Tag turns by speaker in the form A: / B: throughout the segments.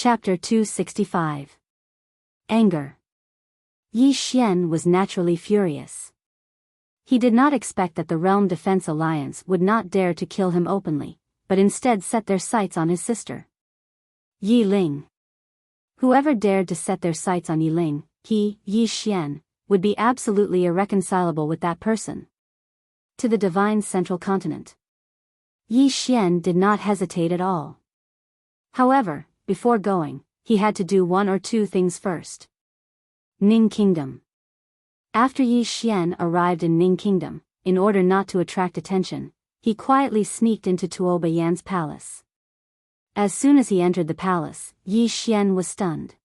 A: Chapter 265. Anger. Yi Xian was naturally furious. He did not expect that the Realm Defense Alliance would not dare to kill him openly, but instead set their sights on his sister, Yi Ling. Whoever dared to set their sights on Yi Ling, Yi Xian, would be absolutely irreconcilable with that person. To the divine central continent. Yi Xian did not hesitate at all. However, before going, he had to do one or two things first. Ning Kingdom. After Yi Xian arrived in Ning Kingdom, in order not to attract attention, he quietly sneaked into Tuo Baiyan's palace. As soon as he entered the palace, Yi Xian was stunned.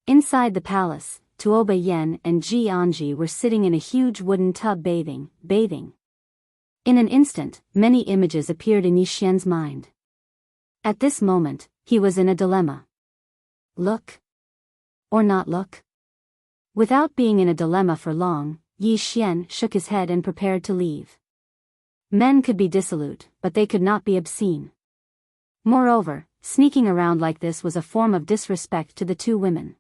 A: Inside the palace, Tuo Baiyan and Ji Anji were sitting in a huge wooden tub bathing. In an instant, many images appeared in Yi Xian's mind. At this moment, he was in a dilemma. Look? Or not look? Without being in a dilemma for long, Yi Xian shook his head and prepared to leave. Men could be dissolute, but they could not be obscene. Moreover, sneaking around like this was a form of disrespect to the two women.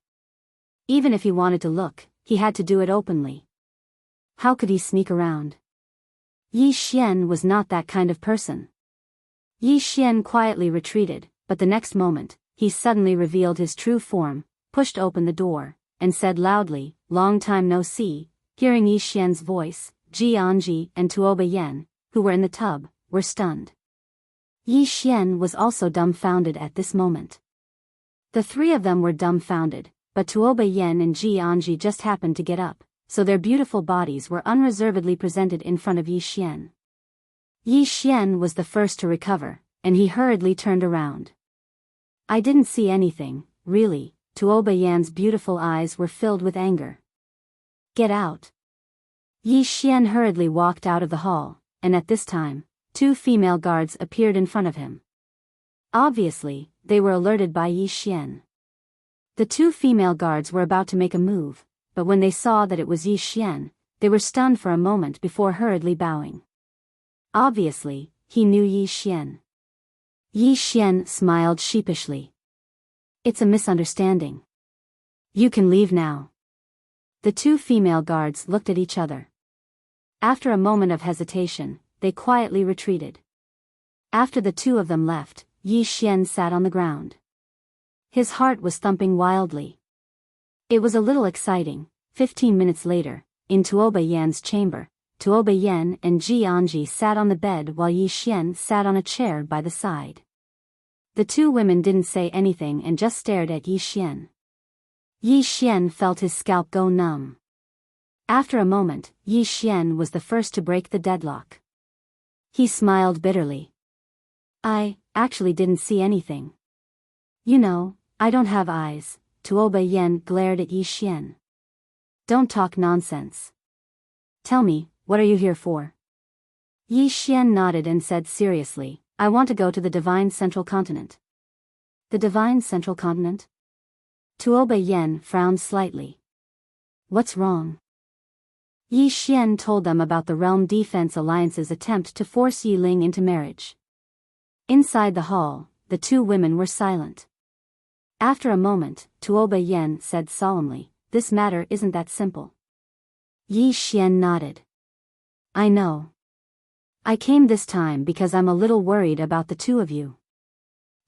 A: Even if he wanted to look, he had to do it openly. How could he sneak around? Yi Xian was not that kind of person. Yi Xian quietly retreated, but the next moment, he suddenly revealed his true form, pushed open the door, and said loudly, "Long time no see." Hearing Yi Xian's voice, Ji Anji and Tuo Baiyan, who were in the tub, were stunned. Yi Xian was also dumbfounded at this moment. The three of them were dumbfounded, but Tuo Baiyan and Ji Anji just happened to get up, so their beautiful bodies were unreservedly presented in front of Yi Xian. Yi Xian was the first to recover, and he hurriedly turned around. "I didn't see anything, really." Tuo Baiyan's beautiful eyes were filled with anger. "Get out." Yi Xian hurriedly walked out of the hall, and at this time, two female guards appeared in front of him. Obviously, they were alerted by Yi Xian. The two female guards were about to make a move, but when they saw that it was Yi Xian, they were stunned for a moment before hurriedly bowing. Obviously, he knew Yi Xian. Yi Xian smiled sheepishly. "It's a misunderstanding. You can leave now." The two female guards looked at each other. After a moment of hesitation, they quietly retreated. After the two of them left, Yi Xian sat on the ground. His heart was thumping wildly. It was a little exciting. 15 minutes later, in Tuo Baiyan's chamber, Tuo Baiyan and Ji Anji sat on the bed while Yi Xian sat on a chair by the side. The two women didn't say anything and just stared at Yi Xian. Yi Xian felt his scalp go numb. After a moment, Yi Xian was the first to break the deadlock. He smiled bitterly. "I actually didn't see anything. You know, I don't have eyes." Tuo Baiyan glared at Yi Xian. "Don't talk nonsense. Tell me, what are you here for?" Yi Xian nodded and said seriously, "I want to go to the Divine Central Continent." "The Divine Central Continent?" Tuo Baiyan frowned slightly. "What's wrong?" Yi Xian told them about the Realm Defense Alliance's attempt to force Yi Ling into marriage. Inside the hall, the two women were silent. After a moment, Tuo Baiyan said solemnly, "This matter isn't that simple." Yi Xian nodded. "I know. I came this time because I'm a little worried about the two of you."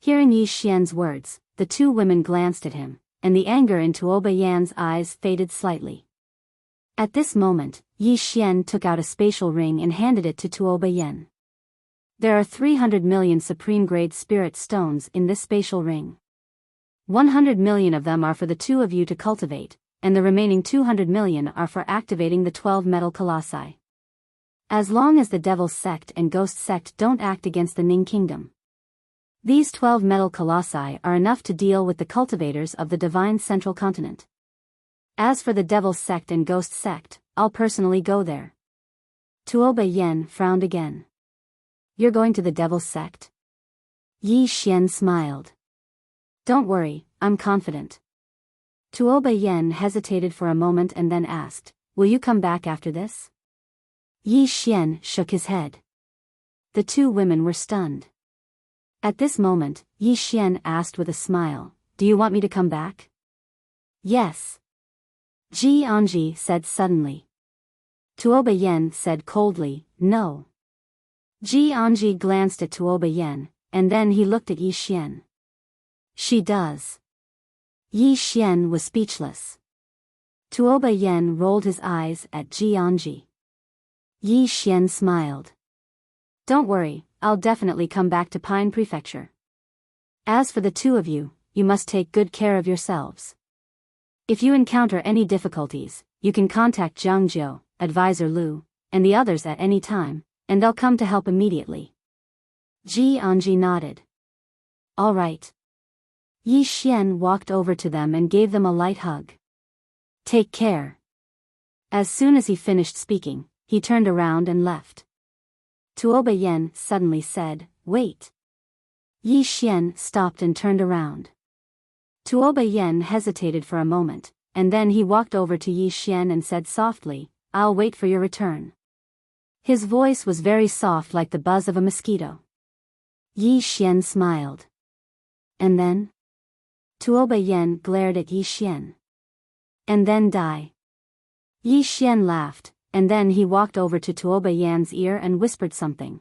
A: Hearing Yi Xian's words, the two women glanced at him, and the anger in Tuo Baiyan's eyes faded slightly. At this moment, Yi Xian took out a spatial ring and handed it to Tuo Baiyan. "There are 300 million supreme-grade spirit stones in this spatial ring. 100 million of them are for the two of you to cultivate, and the remaining 200 million are for activating the 12 metal colossi. As long as the Devil's Sect and Ghost Sect don't act against the Ning Kingdom. These 12 metal colossi are enough to deal with the cultivators of the Divine Central Continent. As for the Devil's Sect and Ghost Sect, I'll personally go there." Tuo Baiyan frowned again. "You're going to the Devil's Sect?" Yi Xian smiled. "Don't worry, I'm confident." Tuo Baiyan hesitated for a moment and then asked, "Will you come back after this?" Yi Xian shook his head. The two women were stunned. At this moment, Yi Xian asked with a smile, do you want me to come back? Yes. Ji Anji said suddenly. Tuoba Yen said coldly, no. Ji Anji glanced at Tuoba Yen, and then he looked at Yi Xian. She does. Yi Xian was speechless. Tuoba Yen rolled his eyes at Ji Anji. Yi Xian smiled. Don't worry, I'll definitely come back to Pine Prefecture. As for the two of you, you must take good care of yourselves. If you encounter any difficulties, you can contact Zhang Jiu, Advisor Lu, and the others at any time, and they'll come to help immediately. Ji Anji nodded. All right. Yi Xian walked over to them and gave them a light hug. Take care. As soon as he finished speaking, he turned around and left. Tuoba Yen suddenly said, wait. Yi Xian stopped and turned around. Tuoba Yen hesitated for a moment, and then he walked over to Yi Xian and said softly, I'll wait for your return. His voice was very soft like the buzz of a mosquito. Yi Xian smiled. And then? Tuoba Yen glared at Yi Xian. And then die. Yi Xian laughed, and then he walked over to Tuoba Yan's ear and whispered something.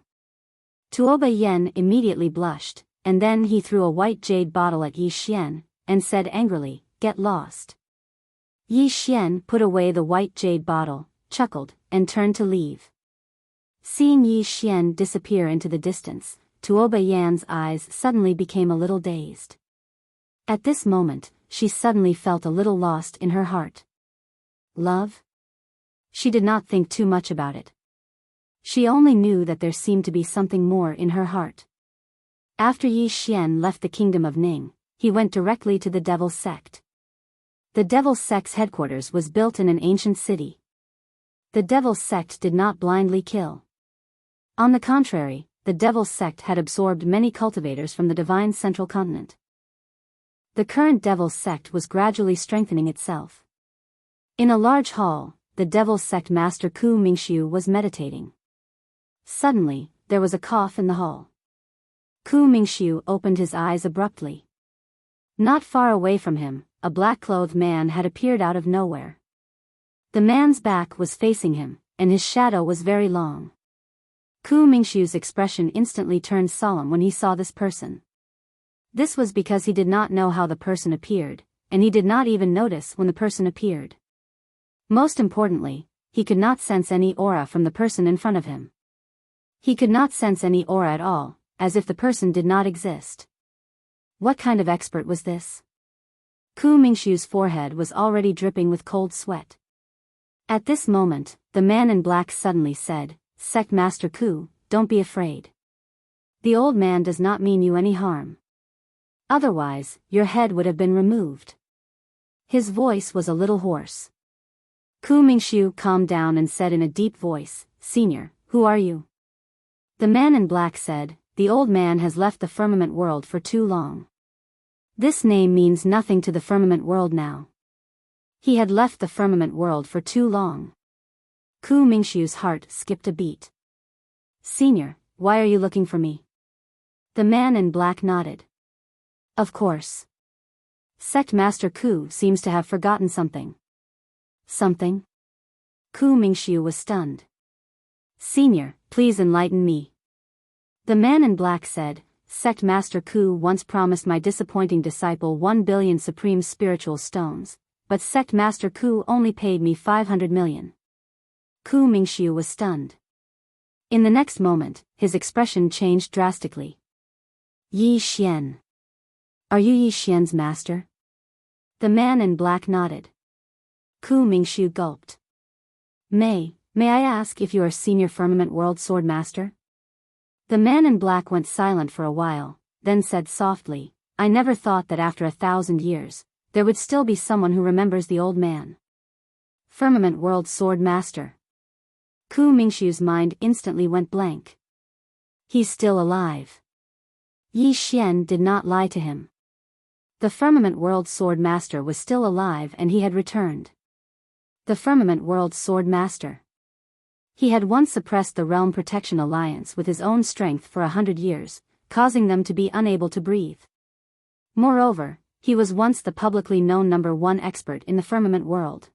A: Tuoba Yen immediately blushed, and then he threw a white jade bottle at Yi Xian, and said angrily, get lost. Yi Xian put away the white jade bottle, chuckled, and turned to leave. Seeing Yi Xian disappear into the distance, Tuoba Yan's eyes suddenly became a little dazed. At this moment, she suddenly felt a little lost in her heart. Love? She did not think too much about it. She only knew that there seemed to be something more in her heart. After Yi Xian left the kingdom of Ning, he went directly to the Devil's Sect. The Devil's Sect's headquarters was built in an ancient city. The Devil's Sect did not blindly kill. On the contrary, the Devil's Sect had absorbed many cultivators from the divine central continent. The current Devil's Sect was gradually strengthening itself. In a large hall, the Devil's Sect master Ku Mingxiu was meditating. Suddenly, there was a cough in the hall. Ku Mingxiu opened his eyes abruptly. Not far away from him, a black-clothed man had appeared out of nowhere. The man's back was facing him, and his shadow was very long. Ku Mingxiu's expression instantly turned solemn when he saw this person. This was because he did not know how the person appeared, and he did not even notice when the person appeared. Most importantly, he could not sense any aura from the person in front of him. He could not sense any aura at all, as if the person did not exist. What kind of expert was this? Ku Mingxiu's forehead was already dripping with cold sweat. At this moment, the man in black suddenly said, Sect Master Ku, don't be afraid. The old man does not mean you any harm. Otherwise, your head would have been removed. His voice was a little hoarse. Ku Mingxiu calmed down and said in a deep voice, Senior, who are you? The man in black said, the old man has left the firmament world for too long. This name means nothing to the firmament world now. He had left the firmament world for too long. Ku Mingxiu's heart skipped a beat. Senior, why are you looking for me? The man in black nodded. Of course. Sect Master Ku seems to have forgotten something. Something? Ku Mingxiu was stunned. Senior, please enlighten me. The man in black said, Sect Master Ku once promised my disappointing disciple 1 billion supreme spiritual stones, but Sect Master Ku only paid me 500 million. Ku Mingxiu was stunned. In the next moment, his expression changed drastically. Yi Xian. Are you Yi Xian's master? The man in black nodded. Ku Mingxiu gulped. May I ask if you are Senior Firmament World Sword Master? The man in black went silent for a while, then said softly, I never thought that after 1,000 years, there would still be someone who remembers the old man. Firmament World Sword Master. Ku Mingxiu's mind instantly went blank. He's still alive. Yi Xian did not lie to him. The Firmament World Sword Master was still alive and he had returned. The Firmament World Sword Master. He had once suppressed the Realm Protection Alliance with his own strength for 100 years, causing them to be unable to breathe. Moreover, He was once the publicly known #1 expert in the firmament world.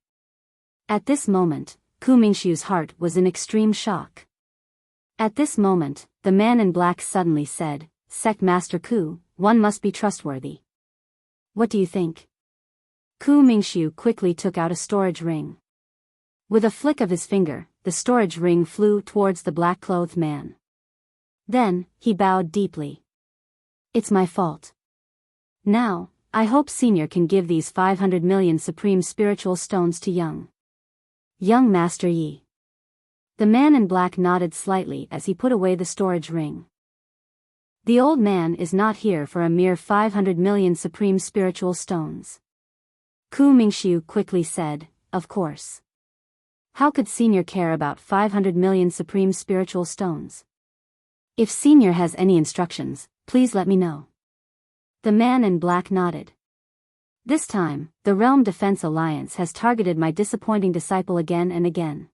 A: At this moment, Ku Mingxiu's heart was in extreme shock. At this moment, the man in black suddenly said, "Sect Master Ku, one must be trustworthy. What do you think?" Ku Mingxiu quickly took out a storage ring. With a flick of his finger, the storage ring flew towards the black-clothed man. Then, he bowed deeply. "It's my fault. Now, I hope Senior can give these 500 million supreme spiritual stones to young Master Yi." The man in black nodded slightly as he put away the storage ring. "The old man is not here for a mere 500 million supreme spiritual stones." Ku Mingxiu quickly said, "Of course. How could Senior care about 500 million supreme spiritual stones? If Senior has any instructions, please let me know." The man in black nodded. "This time, the Realm Defense Alliance has targeted my disappointing disciple again and again.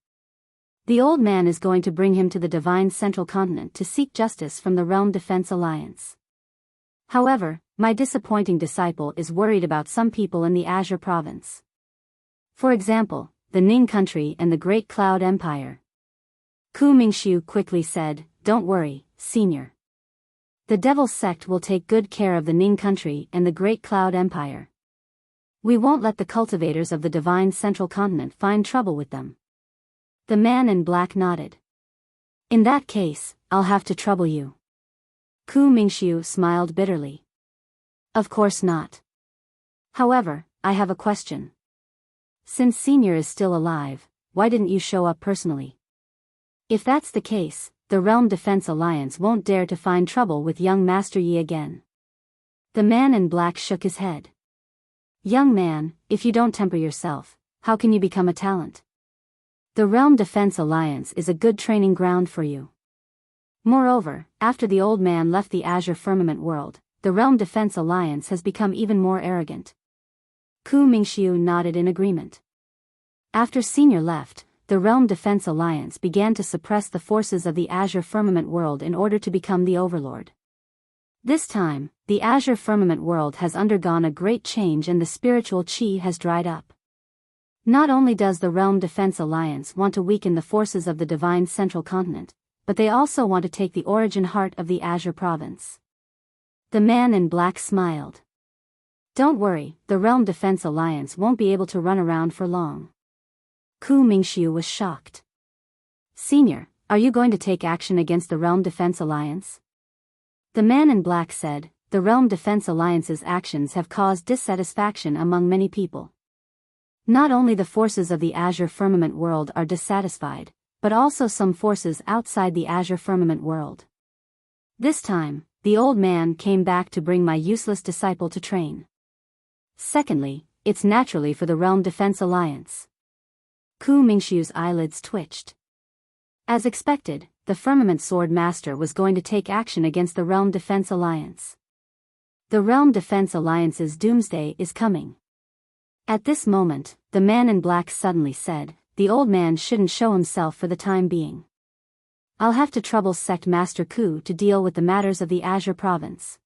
A: The old man is going to bring him to the Divine Central Continent to seek justice from the Realm Defense Alliance. However, my disappointing disciple is worried about some people in the Azure Province. For example, the Ning country and the Great Cloud Empire." Ku Mingxiu quickly said, "Don't worry, Senior. The Devil Sect will take good care of the Ning country and the Great Cloud Empire. We won't let the cultivators of the Divine Central Continent find trouble with them." The man in black nodded. "In that case, I'll have to trouble you." Ku Mingxiu smiled bitterly. "Of course not. However, I have a question. Since Senior is still alive, why didn't you show up personally? If that's the case, the Realm Defense Alliance won't dare to find trouble with young Master Yi again." The man in black shook his head. "Young man, if you don't temper yourself, how can you become a talent? The Realm Defense Alliance is a good training ground for you. Moreover, after the old man left the Azure Firmament world, the Realm Defense Alliance has become even more arrogant." Ku Mingxiu nodded in agreement. After Senior left, the Realm Defense Alliance began to suppress the forces of the Azure Firmament world in order to become the overlord. This time, the Azure Firmament world has undergone a great change and the spiritual qi has dried up. Not only does the Realm Defense Alliance want to weaken the forces of the Divine Central Continent, but they also want to take the origin heart of the Azure Province. The man in black smiled. "Don't worry, the Realm Defense Alliance won't be able to run around for long." Ku Mingxiu was shocked. "Senior, are you going to take action against the Realm Defense Alliance?" The man in black said, "The Realm Defense Alliance's actions have caused dissatisfaction among many people. Not only the forces of the Azure Firmament world are dissatisfied, but also some forces outside the Azure Firmament world. This time, the old man came back to bring my useless disciple to train. Secondly, it's naturally for the Realm Defense Alliance." Ku Mingxiu's eyelids twitched. As expected, the Firmament Sword Master was going to take action against the Realm Defense Alliance. The Realm Defense Alliance's doomsday is coming. At this moment, the man in black suddenly said, "The old man shouldn't show himself for the time being. I'll have to trouble Sect Master Ku to deal with the matters of the Azure Province."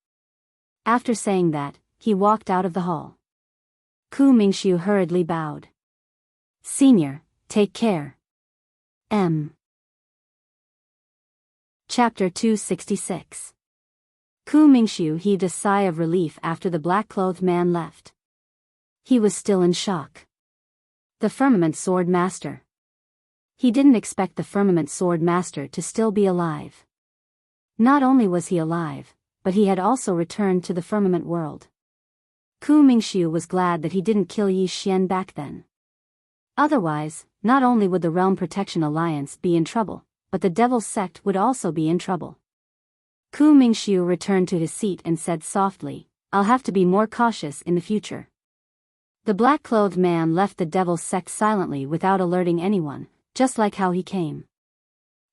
A: After saying that, he walked out of the hall. Ku Mingxiu hurriedly bowed. "Senior, take care. Chapter 266. Ku Mingxiu heaved a sigh of relief after the black-clothed man left. He was still in shock. The Firmament Sword Master. He didn't expect the Firmament Sword Master to still be alive. Not only was he alive, but he had also returned to the Firmament world. Ku Mingxiu was glad that he didn't kill Yi Xian back then. Otherwise, not only would the Realm Protection Alliance be in trouble, but the Devil Sect would also be in trouble. Ku Mingxiu returned to his seat and said softly, "I'll have to be more cautious in the future." The black-clothed man left the Devil Sect silently without alerting anyone, just like how he came.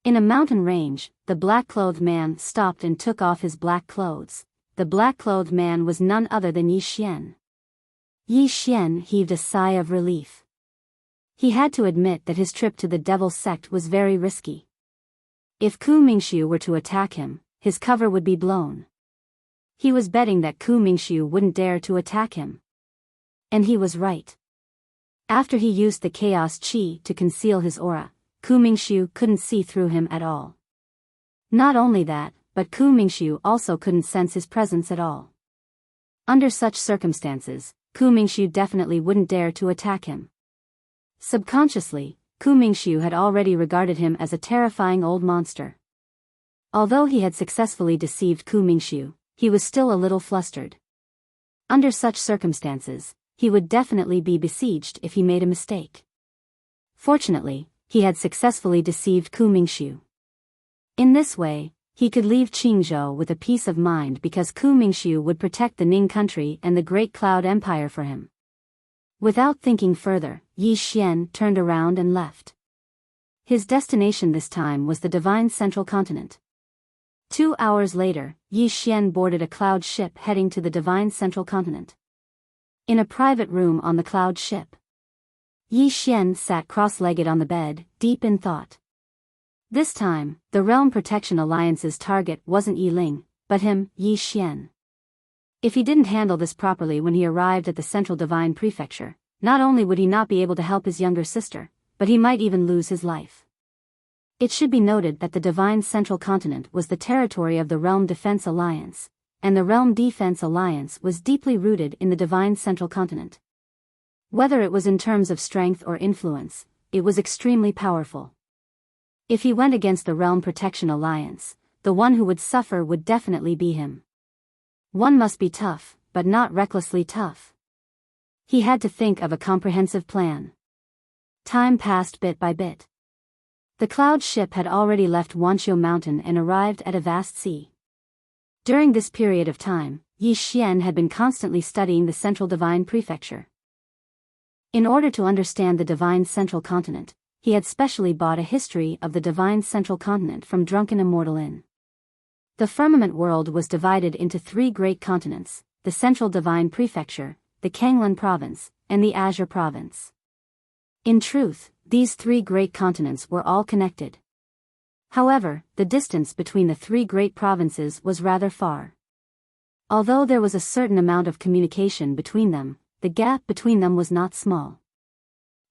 A: In a mountain range, the black-clothed man stopped and took off his black clothes. The black-clothed man was none other than Yi Xian. Yi Xian heaved a sigh of relief. He had to admit that his trip to the Devil Sect was very risky. If Ku Mingxiu were to attack him, his cover would be blown. He was betting that Ku Mingxiu wouldn't dare to attack him. And he was right. After he used the chaos chi to conceal his aura, Ku Mingxiu couldn't see through him at all. Not only that, but Ku Mingxiu also couldn't sense his presence at all. Under such circumstances, Ku Mingxiu definitely wouldn't dare to attack him. Subconsciously, Ku Mingxiu had already regarded him as a terrifying old monster. Although he had successfully deceived Ku Mingxiu, he was still a little flustered. Under such circumstances, he would definitely be besieged if he made a mistake. Fortunately, he had successfully deceived Ku Mingxiu. In this way, he could leave Qingzhou with a peace of mind because Ku Mingxiu would protect the Ning country and the Great Cloud Empire for him. Without thinking further, Yi Xian turned around and left. His destination this time was the Divine Central Continent. 2 hours later, Yi Xian boarded a cloud ship heading to the Divine Central Continent. In a private room on the cloud ship, Yi Xian sat cross-legged on the bed, deep in thought. This time, the Realm Protection Alliance's target wasn't Yi Ling, but him, Yi Xian. If he didn't handle this properly when he arrived at the Central Divine Prefecture, not only would he not be able to help his younger sister, but he might even lose his life. It should be noted that the Divine Central Continent was the territory of the Realm Defense Alliance, and the Realm Defense Alliance was deeply rooted in the Divine Central Continent. Whether it was in terms of strength or influence, it was extremely powerful. If he went against the Realm Protection Alliance, the one who would suffer would definitely be him. One must be tough, but not recklessly tough. He had to think of a comprehensive plan. Time passed bit by bit. The cloud ship had already left Wanqiu Mountain and arrived at a vast sea. During this period of time, Yi Xian had been constantly studying the Central Divine Prefecture. In order to understand the Divine Central Continent, he had specially bought a history of the Divine Central Continent from Drunken Immortal Inn. The firmament world was divided into 3 great continents, the Central Divine Prefecture, the Kanglan Province, and the Azure Province. In truth, these 3 great continents were all connected. However, the distance between the 3 great provinces was rather far. Although there was a certain amount of communication between them, the gap between them was not small.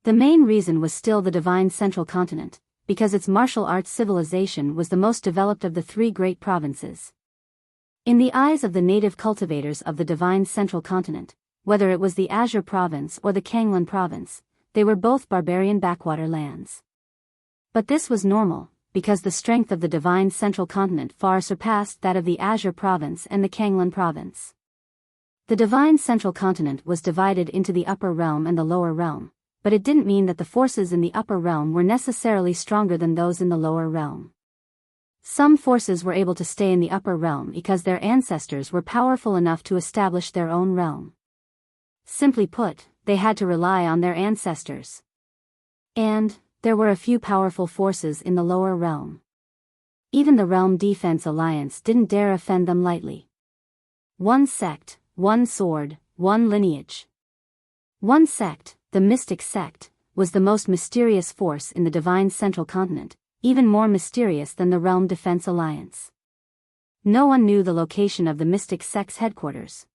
A: The main reason was still the Divine Central Continent, because its martial arts civilization was the most developed of the 3 great provinces. In the eyes of the native cultivators of the Divine Central Continent, whether it was the Azure Province or the Kanglan Province, they were both barbarian backwater lands. But this was normal, because the strength of the Divine Central Continent far surpassed that of the Azure Province and the Kanglan Province. The Divine Central Continent was divided into the Upper Realm and the Lower Realm, but it didn't mean that the forces in the Upper Realm were necessarily stronger than those in the Lower Realm. Some forces were able to stay in the Upper Realm because their ancestors were powerful enough to establish their own realm. Simply put, they had to rely on their ancestors. And there were a few powerful forces in the Lower Realm. Even the Realm Defense Alliance didn't dare offend them lightly. 1 sect, 1 sword, 1 lineage. 1 sect, the Mystic Sect, was the most mysterious force in the Divine Central Continent, even more mysterious than the Realm Defense Alliance. No one knew the location of the Mystic Sect's headquarters.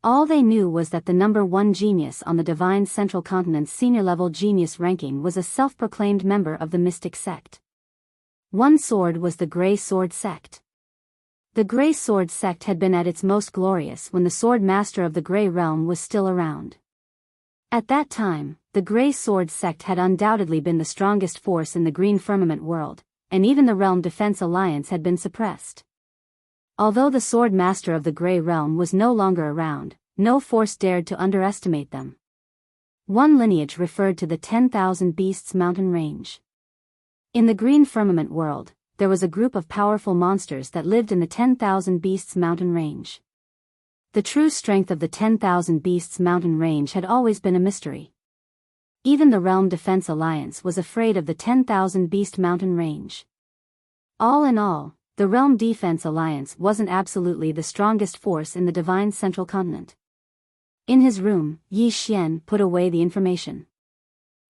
A: All they knew was that the number 1 genius on the Divine Central Continent's senior-level genius ranking was a self-proclaimed member of the Mystic Sect. 1 sword was the Grey Sword Sect. The Grey Sword Sect had been at its most glorious when the Sword Master of the Grey Realm was still around. At that time, the Grey Sword Sect had undoubtedly been the strongest force in the Green Firmament world, and even the Realm Defense Alliance had been suppressed. Although the Sword Master of the Grey Realm was no longer around, no force dared to underestimate them. 1 lineage referred to the 10,000 Beasts mountain range. In the Green Firmament world, there was a group of powerful monsters that lived in the 10,000 Beasts mountain range. The true strength of the 10,000 Beasts mountain range had always been a mystery. Even the Realm Defense Alliance was afraid of the 10,000 Beast mountain range. All in all, the Realm Defense Alliance wasn't absolutely the strongest force in the Divine Central Continent. In his room, Yi Xian put away the information.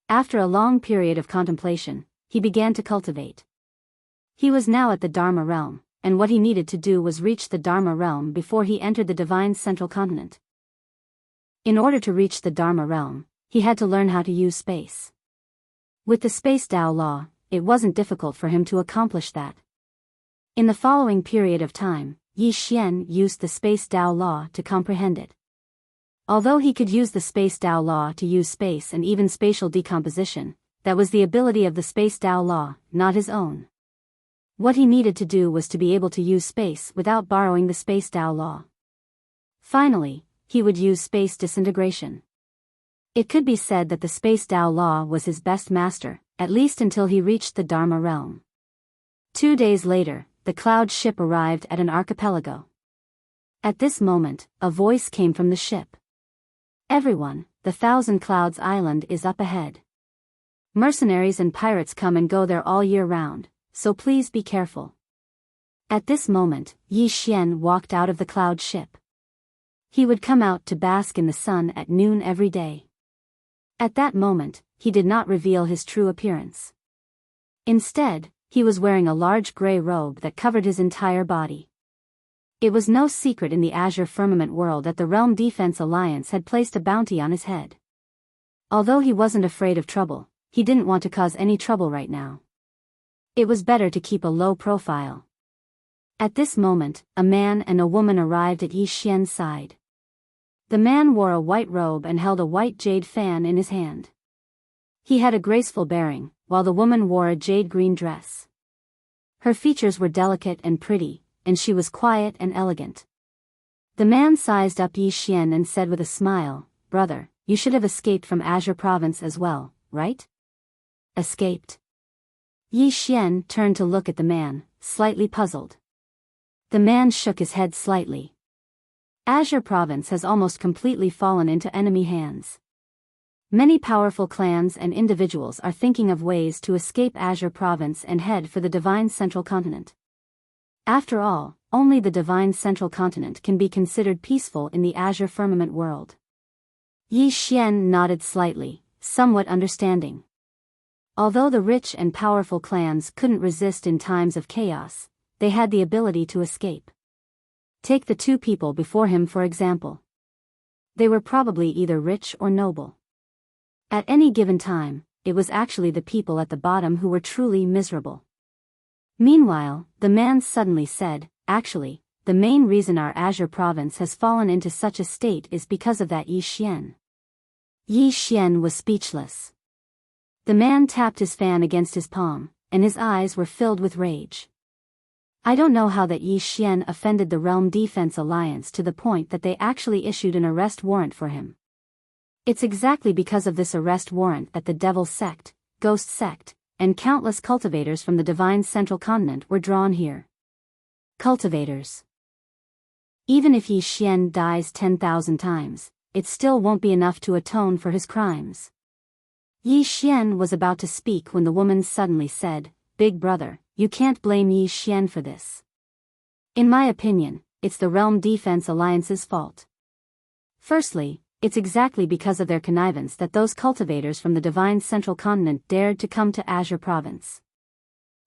A: After a long period of contemplation, he began to cultivate. He was now at the Dharma realm, and what he needed to do was reach the Dharma realm before he entered the divine central continent. In order to reach the Dharma realm, he had to learn how to use space. With the space Tao law, it wasn't difficult for him to accomplish that. In the following period of time, Yi Xian used the space Tao law to comprehend it. Although he could use the space Tao law to use space and even spatial decomposition, that was the ability of the space Tao law, not his own. What he needed to do was to be able to use space without borrowing the space Tao law. Finally, he would use space disintegration. It could be said that the space Tao law was his best master, at least until he reached the Dharma realm. 2 days later, the cloud ship arrived at an archipelago. At this moment, a voice came from the ship. "Everyone, the Thousand Clouds Island is up ahead. Mercenaries and pirates come and go there all year round, so please be careful." At this moment, Yi Xian walked out of the cloud ship. He would come out to bask in the sun at noon every day. At that moment, he did not reveal his true appearance. Instead, he was wearing a large gray robe that covered his entire body. It was no secret in the Azure Firmament world that the Realm Defense Alliance had placed a bounty on his head. Although he wasn't afraid of trouble, he didn't want to cause any trouble right now. It was better to keep a low profile. At this moment, a man and a woman arrived at Yi Xian's side. The man wore a white robe and held a white jade fan in his hand. He had a graceful bearing, while the woman wore a jade green dress. Her features were delicate and pretty, and she was quiet and elegant. The man sized up Yi Xian and said with a smile, "Brother, you should have escaped from Azure Province as well, right?" "Escaped?" Yi Xian turned to look at the man, slightly puzzled. The man shook his head slightly. Azure Province has almost completely fallen into enemy hands. Many powerful clans and individuals are thinking of ways to escape Azure Province and head for the Divine Central Continent. After all, only the Divine Central Continent can be considered peaceful in the Azure Firmament world. Yi Xian nodded slightly, somewhat understanding. Although the rich and powerful clans couldn't resist in times of chaos, they had the ability to escape. Take the 2 people before him for example. They were probably either rich or noble. At any given time, it was actually the people at the bottom who were truly miserable. Meanwhile, the man suddenly said, "Actually, the main reason our Azure Province has fallen into such a state is because of that Yi Xian." Yi Xian was speechless. The man tapped his fan against his palm, and his eyes were filled with rage. "I don't know how that Yi Xian offended the Realm Defense Alliance to the point that they actually issued an arrest warrant for him. It's exactly because of this arrest warrant that the Devil Sect, Ghost Sect, and countless cultivators from the Divine Central Continent were drawn here." Cultivators. Even if Yi Xian dies 10,000 times, it still won't be enough to atone for his crimes. Yi Xian was about to speak when the woman suddenly said, "Big brother, you can't blame Yi Xian for this. In my opinion, it's the Realm Defense Alliance's fault. Firstly, it's exactly because of their connivance that those cultivators from the Divine Central Continent dared to come to Azure Province.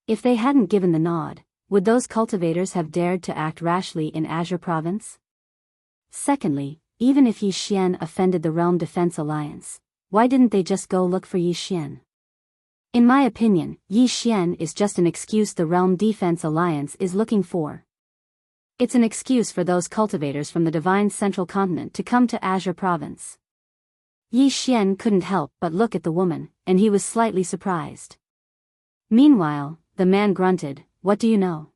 A: If they hadn't given the nod, would those cultivators have dared to act rashly in Azure Province? Secondly, even if Yi Xian offended the Realm Defense Alliance, why didn't they just go look for Yi Xian? In my opinion, Yi Xian is just an excuse the Realm Defense Alliance is looking for. It's an excuse for those cultivators from the Divine Central Continent to come to Azure Province." Yi Xian couldn't help but look at the woman, and he was slightly surprised. Meanwhile, the man grunted, "What do you know?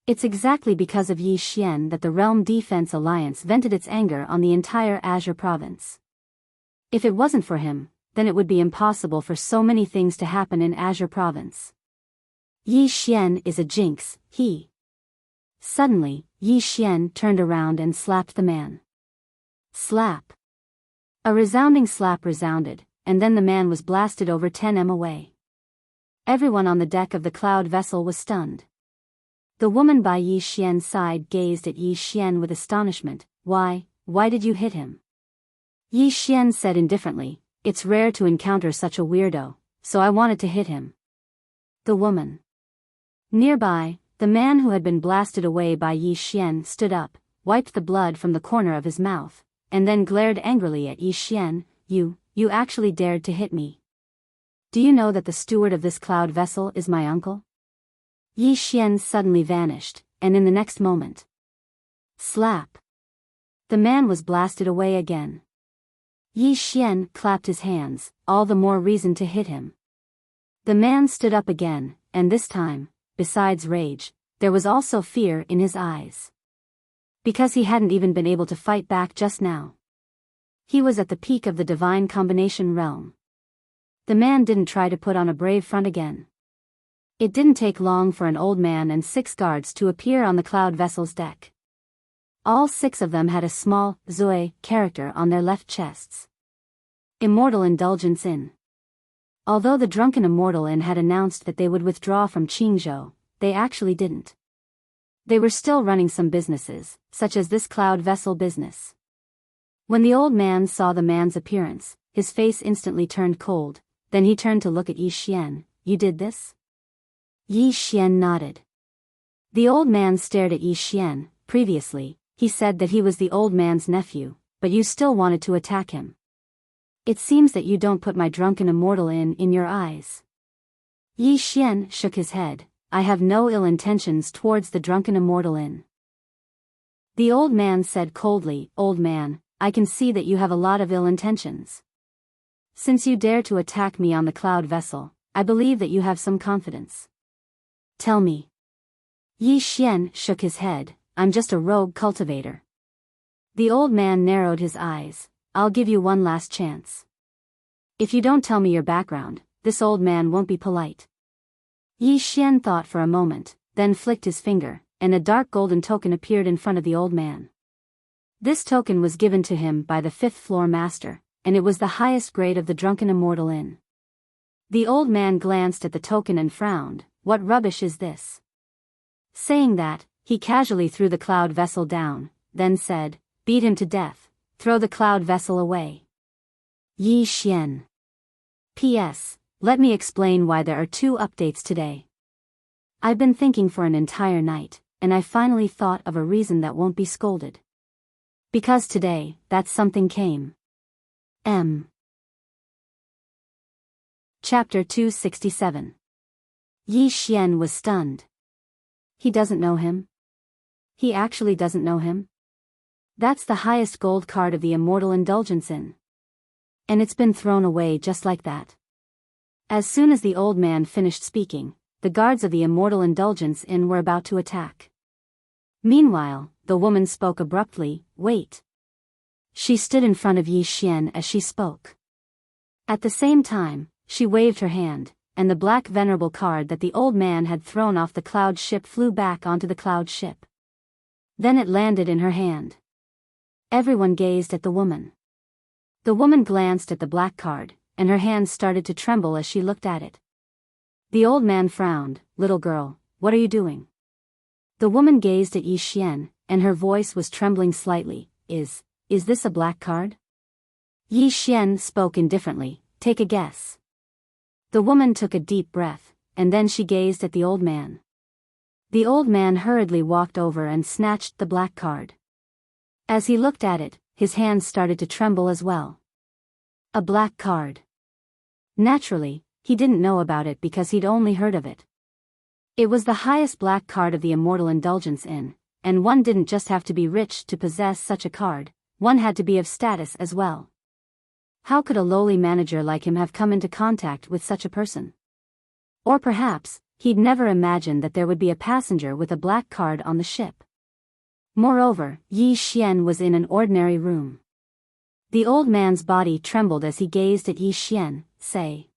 A: It's exactly because of Yi Xian that the Realm Defense Alliance vented its anger on the entire Azure Province. If it wasn't for him, then it would be impossible for so many things to happen in Azure Province. Yi Xian is a jinx, he." Suddenly, Yi Xian turned around and slapped the man. Slap. A resounding slap resounded, and then the man was blasted over 10 m away. Everyone on the deck of the cloud vessel was stunned. The woman by Yi Xian's side gazed at Yi Xian with astonishment. Why did you hit him?" Yi Xian said indifferently, "It's rare to encounter such a weirdo, so I wanted to hit him." The woman. Nearby, The man who had been blasted away by Yi Xian stood up, wiped the blood from the corner of his mouth, and then glared angrily at Yi Xian. You actually dared to hit me. Do you know that the steward of this cloud vessel is my uncle? Yi Xian suddenly vanished, and in the next moment, slap! The man was blasted away again. Yi Xian clapped his hands, all the more reason to hit him. The man stood up again, and this time, besides rage, there was also fear in his eyes. Because he hadn't even been able to fight back just now. He was at the peak of the divine combination realm. The man didn't try to put on a brave front again. It didn't take long for an old man and 6 guards to appear on the cloud vessel's deck. All 6 of them had a small, Zoe, character on their left chests. Immortal Indulgence Inn. Although the drunken Immortal Inn had announced that they would withdraw from Qingzhou, they actually didn't. They were still running some businesses, such as this cloud vessel business. When the old man saw the man's appearance, his face instantly turned cold, then he turned to look at Yi Xian. You did this? Yi Xian nodded. The old man stared at Yi Xian. Previously, he said that he was the old man's nephew, but you still wanted to attack him. It seems that you don't put my drunken Immortal Inn in your eyes. Yi Xian shook his head. I have no ill intentions towards the drunken Immortal Inn. The old man said coldly, Old man, I can see that you have a lot of ill intentions. Since you dare to attack me on the cloud vessel, I believe that you have some confidence. Tell me. Yi Xian shook his head. I'm just a rogue cultivator. The old man narrowed his eyes. I'll give you one last chance. If you don't tell me your background, this old man won't be polite. Yi Xian thought for a moment, then flicked his finger, and a dark golden token appeared in front of the old man. This token was given to him by the 5th floor master, and it was the highest grade of the drunken Immortal Inn. The old man glanced at the token and frowned. What rubbish is this? Saying that, he casually threw the cloud vessel down, then said, Beat him to death, throw the cloud vessel away. Yi Xian. P.S. Let me explain why there are 2 updates today. I've been thinking for an entire night, and I finally thought of a reason that won't be scolded. Because today, that something came. Chapter 267. Yi Xian was stunned. He doesn't know him? He actually doesn't know him? That's the highest gold card of the Immortal Indulgence Inn. And it's been thrown away just like that. As soon as the old man finished speaking, the guards of the Immortal Indulgence Inn were about to attack. Meanwhile, the woman spoke abruptly, Wait. She stood in front of Yi Xian as she spoke. At the same time, she waved her hand, and the black venerable card that the old man had thrown off the cloud ship flew back onto the cloud ship. Then it landed in her hand. Everyone gazed at the woman. The woman glanced at the black card, and her hands started to tremble as she looked at it. The old man frowned. Little girl, what are you doing? The woman gazed at Yi Xian, and her voice was trembling slightly. Is this a black card? Yi Xian spoke indifferently. Take a guess. The woman took a deep breath, and then she gazed at the old man. The old man hurriedly walked over and snatched the black card. As he looked at it, his hands started to tremble as well. A black card. Naturally, he didn't know about it because he'd only heard of it. It was the highest black card of the Immortal Indulgence Inn, and one didn't just have to be rich to possess such a card, one had to be of status as well. How could a lowly manager like him have come into contact with such a person? Or perhaps, he'd never imagined that there would be a passenger with a black card on the ship. Moreover, Yi Xian was in an ordinary room. The old man's body trembled as he gazed at Yi Xian. Say,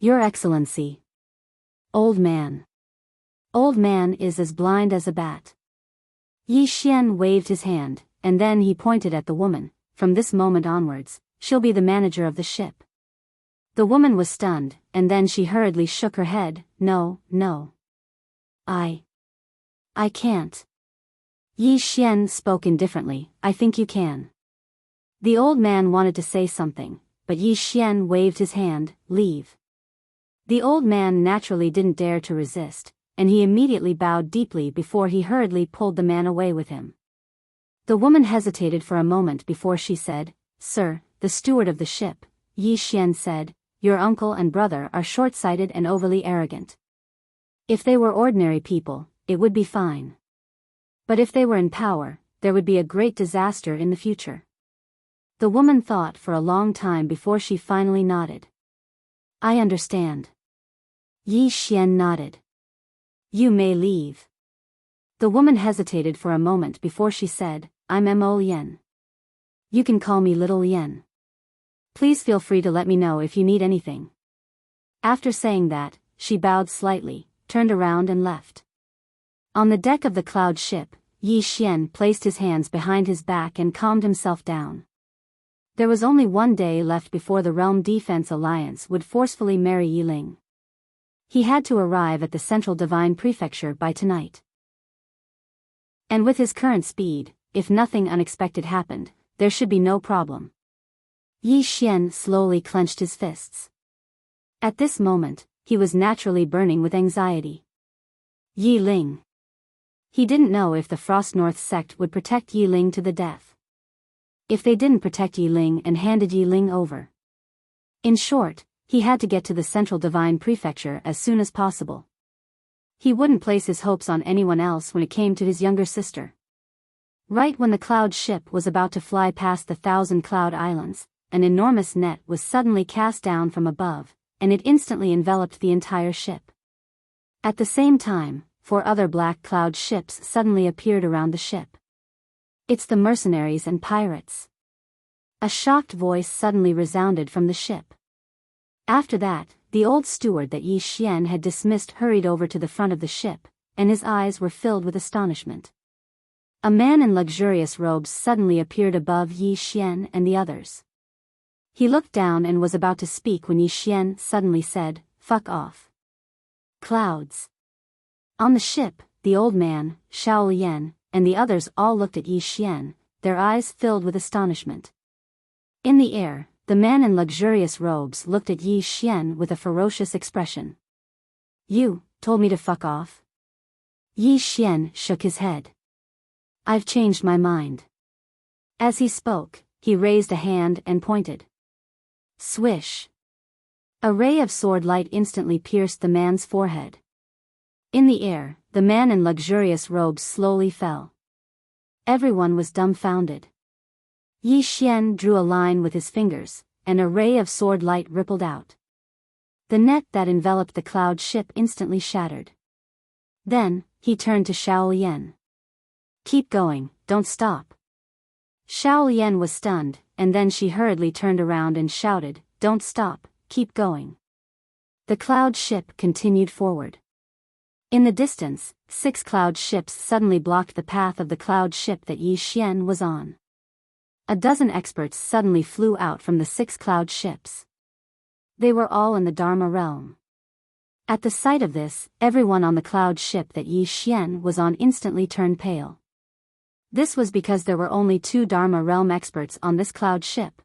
A: Your Excellency. Old man. Old man is as blind as a bat. Yi Xian waved his hand, and then he pointed at the woman. From this moment onwards, she'll be the manager of the ship. The woman was stunned, and then she hurriedly shook her head. No. I can't. Yi Xian spoke indifferently. I think you can. The old man wanted to say something, but Yi Xian waved his hand. Leave. The old man naturally didn't dare to resist, and he immediately bowed deeply before he hurriedly pulled the man away with him. The woman hesitated for a moment before she said, "Sir, the steward of the ship," Yi Xian said, "your uncle and brother are short-sighted and overly arrogant. If they were ordinary people, it would be fine. But if they were in power, there would be a great disaster in the future." The woman thought for a long time before she finally nodded. "I understand." Yi Xian nodded. "You may leave." The woman hesitated for a moment before she said, "I'm Mo Lien. You can call me Little Lien. Please feel free to let me know if you need anything." After saying that, she bowed slightly, turned around and left. On the deck of the cloud ship, Yi Xian placed his hands behind his back and calmed himself down. There was only one day left before the Realm Defense Alliance would forcefully marry Yiling. He had to arrive at the Central Divine Prefecture by tonight. And with his current speed, if nothing unexpected happened, there should be no problem. Yi Xian slowly clenched his fists. At this moment, he was naturally burning with anxiety. Yiling. He didn't know if the Frost North sect would protect Yiling to the death. If they didn't protect Yiling and handed Yiling over. In short, he had to get to the Central Divine Prefecture as soon as possible. He wouldn't place his hopes on anyone else when it came to his younger sister. Right when the cloud ship was about to fly past the 1,000 Cloud Islands, an enormous net was suddenly cast down from above, and it instantly enveloped the entire ship. At the same time, 4 other black cloud ships suddenly appeared around the ship. "It's the mercenaries and pirates." A shocked voice suddenly resounded from the ship. After that, the old steward that Yi Xian had dismissed hurried over to the front of the ship, and his eyes were filled with astonishment. A man in luxurious robes suddenly appeared above Yi Xian and the others. He looked down and was about to speak when Yi Xian suddenly said, "Fuck off." Clouds. On the ship, the old man, Xiao Lian, and the others all looked at Yi Xian, their eyes filled with astonishment. In the air, the man in luxurious robes looked at Yi Xian with a ferocious expression. "You told me to fuck off?" Yi Xian shook his head. "I've changed my mind." As he spoke, he raised a hand and pointed. Swish. A ray of sword light instantly pierced the man's forehead. In the air, the man in luxurious robes slowly fell. Everyone was dumbfounded. Yi Xian drew a line with his fingers, and a ray of sword light rippled out. The net that enveloped the cloud ship instantly shattered. Then, he turned to Xiao Lian. "Keep going, don't stop." Xiao Lian was stunned, and then she hurriedly turned around and shouted, "Don't stop, keep going." The cloud ship continued forward. In the distance, 6 cloud ships suddenly blocked the path of the cloud ship that Yi Xian was on. A dozen experts suddenly flew out from the 6 cloud ships. They were all in the Dharma realm. At the sight of this, everyone on the cloud ship that Yi Xian was on instantly turned pale. This was because there were only 2 Dharma realm experts on this cloud ship.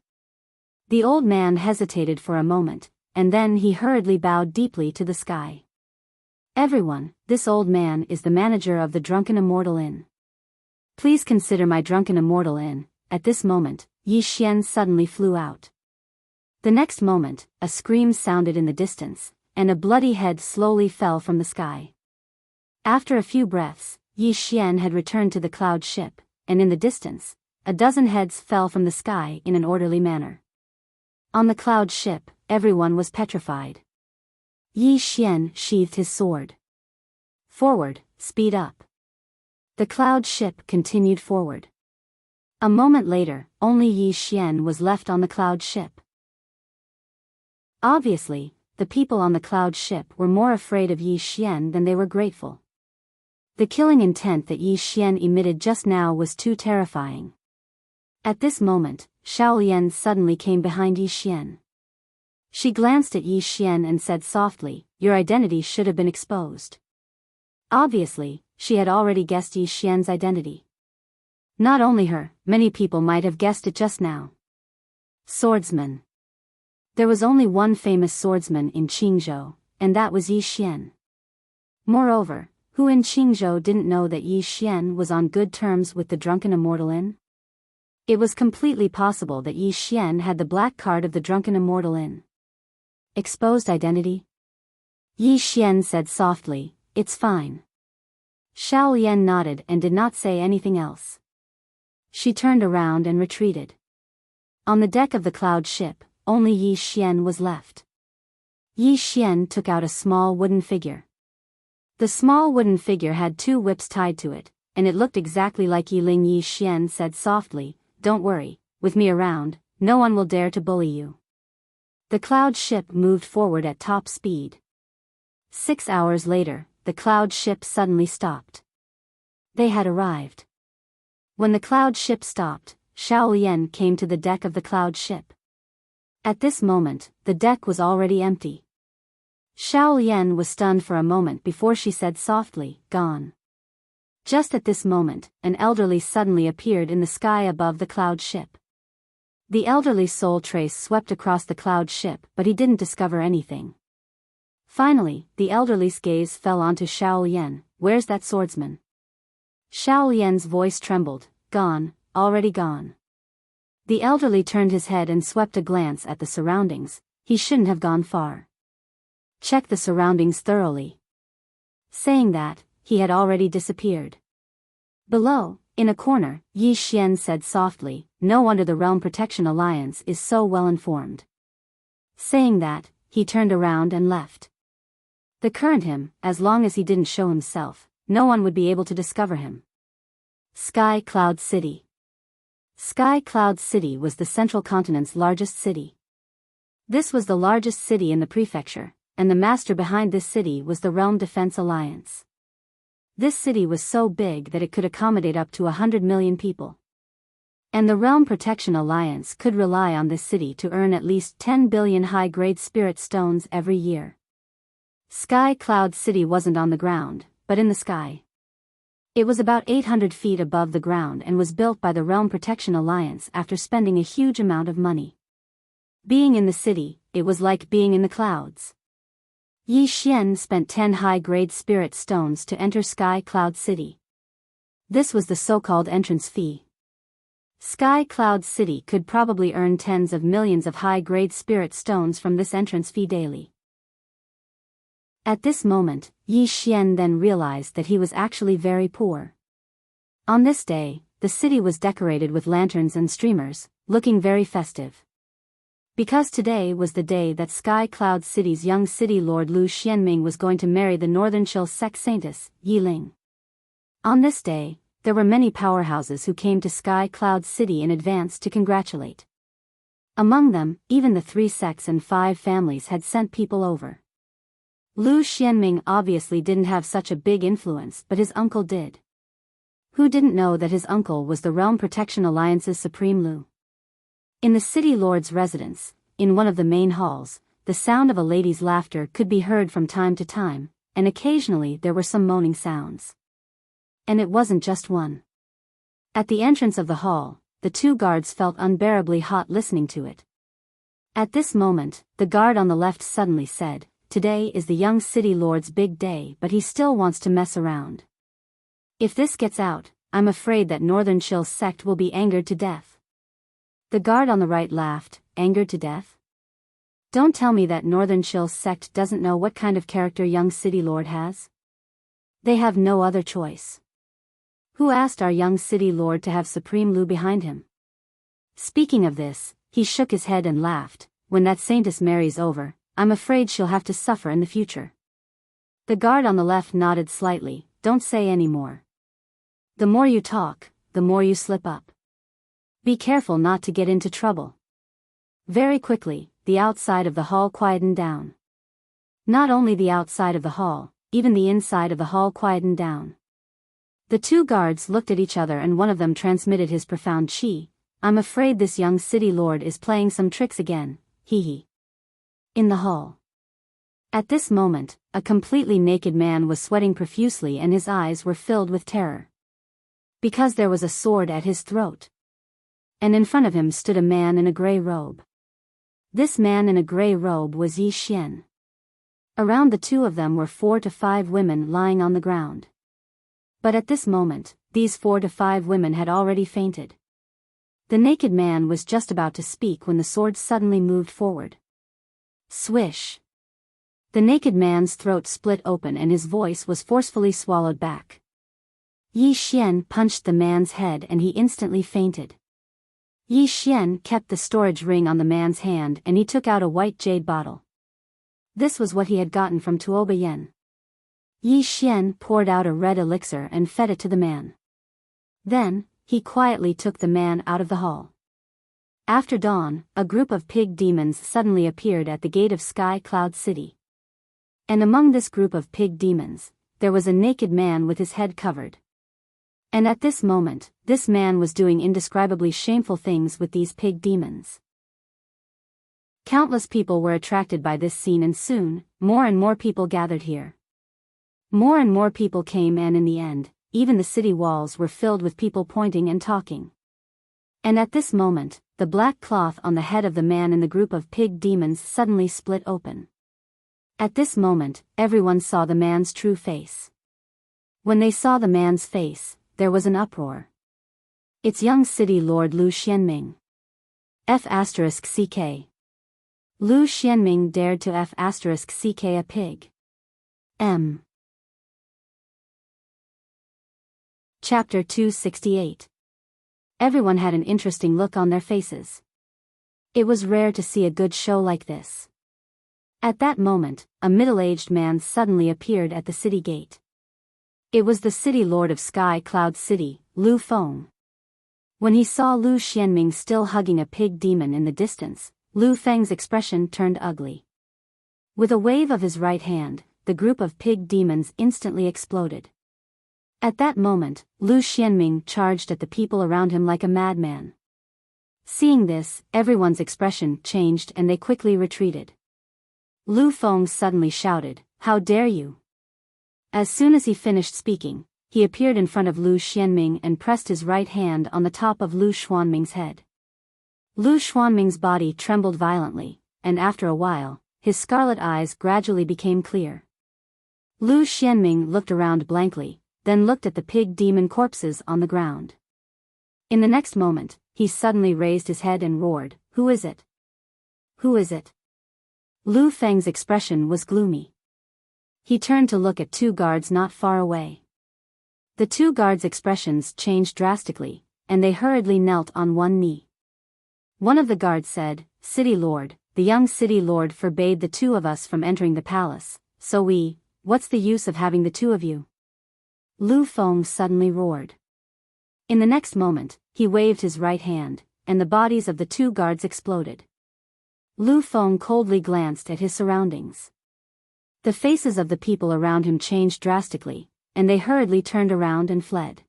A: The old man hesitated for a moment, and then he hurriedly bowed deeply to the sky. "Everyone, this old man is the manager of the Drunken Immortal Inn. Please consider my Drunken Immortal Inn." At this moment, Yi Xian suddenly flew out. The next moment, a scream sounded in the distance, and a bloody head slowly fell from the sky. After a few breaths, Yi Xian had returned to the cloud ship, and in the distance, a dozen heads fell from the sky in an orderly manner. On the cloud ship, everyone was petrified. Yi Xian sheathed his sword. "Forward, speed up." The cloud ship continued forward. A moment later, only Yi Xian was left on the cloud ship. Obviously, the people on the cloud ship were more afraid of Yi Xian than they were grateful. The killing intent that Yi Xian emitted just now was too terrifying. At this moment, Xiao Lian suddenly came behind Yi Xian. She glanced at Yi Xian and said softly, "Your identity should have been exposed." Obviously, she had already guessed Yi Xian's identity. Not only her, many people might have guessed it just now. Swordsman. There was only one famous swordsman in Qingzhou, and that was Yi Xian. Moreover, who in Qingzhou didn't know that Yi Xian was on good terms with the drunken Immortal Inn? It was completely possible that Yi Xian had the black card of the drunken Immortal Inn. Exposed identity? Yi Xian said softly, "It's fine." Xiao Lian nodded and did not say anything else. She turned around and retreated. On the deck of the cloud ship, only Yi Xian was left. Yi Xian took out a small wooden figure. The small wooden figure had 2 whips tied to it, and it looked exactly like Yi Ling. Yi Xian said softly, "Don't worry, with me around, no one will dare to bully you." The cloud ship moved forward at top speed. 6 hours later, the cloud ship suddenly stopped. They had arrived. When the cloud ship stopped, Xiao Lian came to the deck of the cloud ship. At this moment, the deck was already empty. Xiao Lian was stunned for a moment before she said softly, "Gone." Just at this moment, an elderly suddenly appeared in the sky above the cloud ship. The elderly's soul trace swept across the cloud ship, but he didn't discover anything. Finally, the elderly's gaze fell onto Xiao Lian. "Where's that swordsman?" Xiao Lian's voice trembled. "Gone, already gone." The elderly turned his head and swept a glance at the surroundings. He shouldn't have gone far. Check the surroundings thoroughly. Saying that, he had already disappeared. Below, in a corner, Yi Xian said softly, "No wonder the Realm Protection Alliance is so well informed." Saying that, he turned around and left. The current him, as long as he didn't show himself, no one would be able to discover him. Sky Cloud City. Sky Cloud City was the central continent's largest city. This was the largest city in the prefecture, and the master behind this city was the Realm Defense Alliance. This city was so big that it could accommodate up to 100 million people. And the Realm Protection Alliance could rely on this city to earn at least 10 billion high-grade spirit stones every year. Sky Cloud City wasn't on the ground, but in the sky. It was about 800 feet above the ground and was built by the Realm Protection Alliance after spending a huge amount of money. Being in the city, it was like being in the clouds. Yi Xian spent 10 high-grade spirit stones to enter Sky Cloud City. This was the so-called entrance fee. Sky Cloud City could probably earn tens of millions of high-grade spirit stones from this entrance fee daily. At this moment, Yi Xian then realized that he was actually very poor. On this day, the city was decorated with lanterns and streamers, looking very festive. Because today was the day that Sky Cloud City's young city lord Lu Xianming was going to marry the Northern Chill sect saintess, Yi Ling. On this day, there were many powerhouses who came to Sky Cloud City in advance to congratulate. Among them, even the 3 sects and 5 families had sent people over. Lu Xianming obviously didn't have such a big influence, but his uncle did. Who didn't know that his uncle was the Realm Protection Alliance's Supreme Lu? In the city lord's residence, in one of the main halls, the sound of a lady's laughter could be heard from time to time, and occasionally there were some moaning sounds. And it wasn't just one. At the entrance of the hall, the 2 guards felt unbearably hot listening to it. At this moment, the guard on the left suddenly said, "Today is the young city lord's big day, but he still wants to mess around. If this gets out, I'm afraid that Northern Chill sect will be angered to death." The guard on the right laughed, "Angered to death? Don't tell me that Northern Chill sect doesn't know what kind of character young city lord has. They have no other choice. Who asked our young city lord to have Supreme Lu behind him?" Speaking of this, he shook his head and laughed, "When that saintess marries over, I'm afraid she'll have to suffer in the future." The guard on the left nodded slightly, "Don't say any more. The more you talk, the more you slip up. Be careful not to get into trouble." Very quickly, the outside of the hall quietened down. Not only the outside of the hall, even the inside of the hall quietened down. The 2 guards looked at each other and one of them transmitted his profound chi. "I'm afraid this young city lord is playing some tricks again, hee hee." In the hall. At this moment, a completely naked man was sweating profusely and his eyes were filled with terror. Because there was a sword at his throat. And in front of him stood a man in a gray robe. This man in a gray robe was Yi Xian. Around the two of them were 4 to 5 women lying on the ground. But at this moment, these 4 to 5 women had already fainted. The naked man was just about to speak when the sword suddenly moved forward. Swish! The naked man's throat split open and his voice was forcefully swallowed back. Yi Xian punched the man's head and he instantly fainted. Yi Xian kept the storage ring on the man's hand and he took out a white jade bottle. This was what he had gotten from Tuoba Yen. Yi Xian poured out a red elixir and fed it to the man. Then, he quietly took the man out of the hall. After dawn, a group of pig demons suddenly appeared at the gate of Sky Cloud City. And among this group of pig demons, there was a naked man with his head covered. And at this moment, this man was doing indescribably shameful things with these pig demons. Countless people were attracted by this scene and soon, more and more people gathered here. More and more people came and in the end, even the city walls were filled with people pointing and talking. And at this moment, the black cloth on the head of the man in the group of pig demons suddenly split open. At this moment, everyone saw the man's true face. When they saw the man's face, there was an uproar. It's young city lord Lu Xianming. F***ck. Lu Xianming dared to F***ck a pig. M. Chapter 268. Everyone had an interesting look on their faces. It was rare to see a good show like this. At that moment, a middle-aged man suddenly appeared at the city gate. It was the city lord of Sky Cloud City, Lu Feng. When he saw Lu Xianming still hugging a pig demon in the distance, Lu Feng's expression turned ugly. With a wave of his right hand, the group of pig demons instantly exploded. At that moment, Lu Xianming charged at the people around him like a madman. Seeing this, everyone's expression changed and they quickly retreated. Lu Feng suddenly shouted, "How dare you!" As soon as he finished speaking, he appeared in front of Lu Xianming and pressed his right hand on the top of Lu Xuanming's head. Lu Xuanming's body trembled violently, and after a while, his scarlet eyes gradually became clear. Lu Xianming looked around blankly, then looked at the pig demon corpses on the ground. In the next moment, he suddenly raised his head and roared, "Who is it? Who is it?" Lu Feng's expression was gloomy. He turned to look at 2 guards not far away. The 2 guards' expressions changed drastically, and they hurriedly knelt on one knee. One of the guards said, "City Lord, the young City Lord forbade the 2 of us from entering the palace, so what's the use of having the 2 of you?" Lu Feng suddenly roared. In the next moment, he waved his right hand, and the bodies of the 2 guards exploded. Lu Feng coldly glanced at his surroundings. The faces of the people around him changed drastically, and they hurriedly turned around and fled.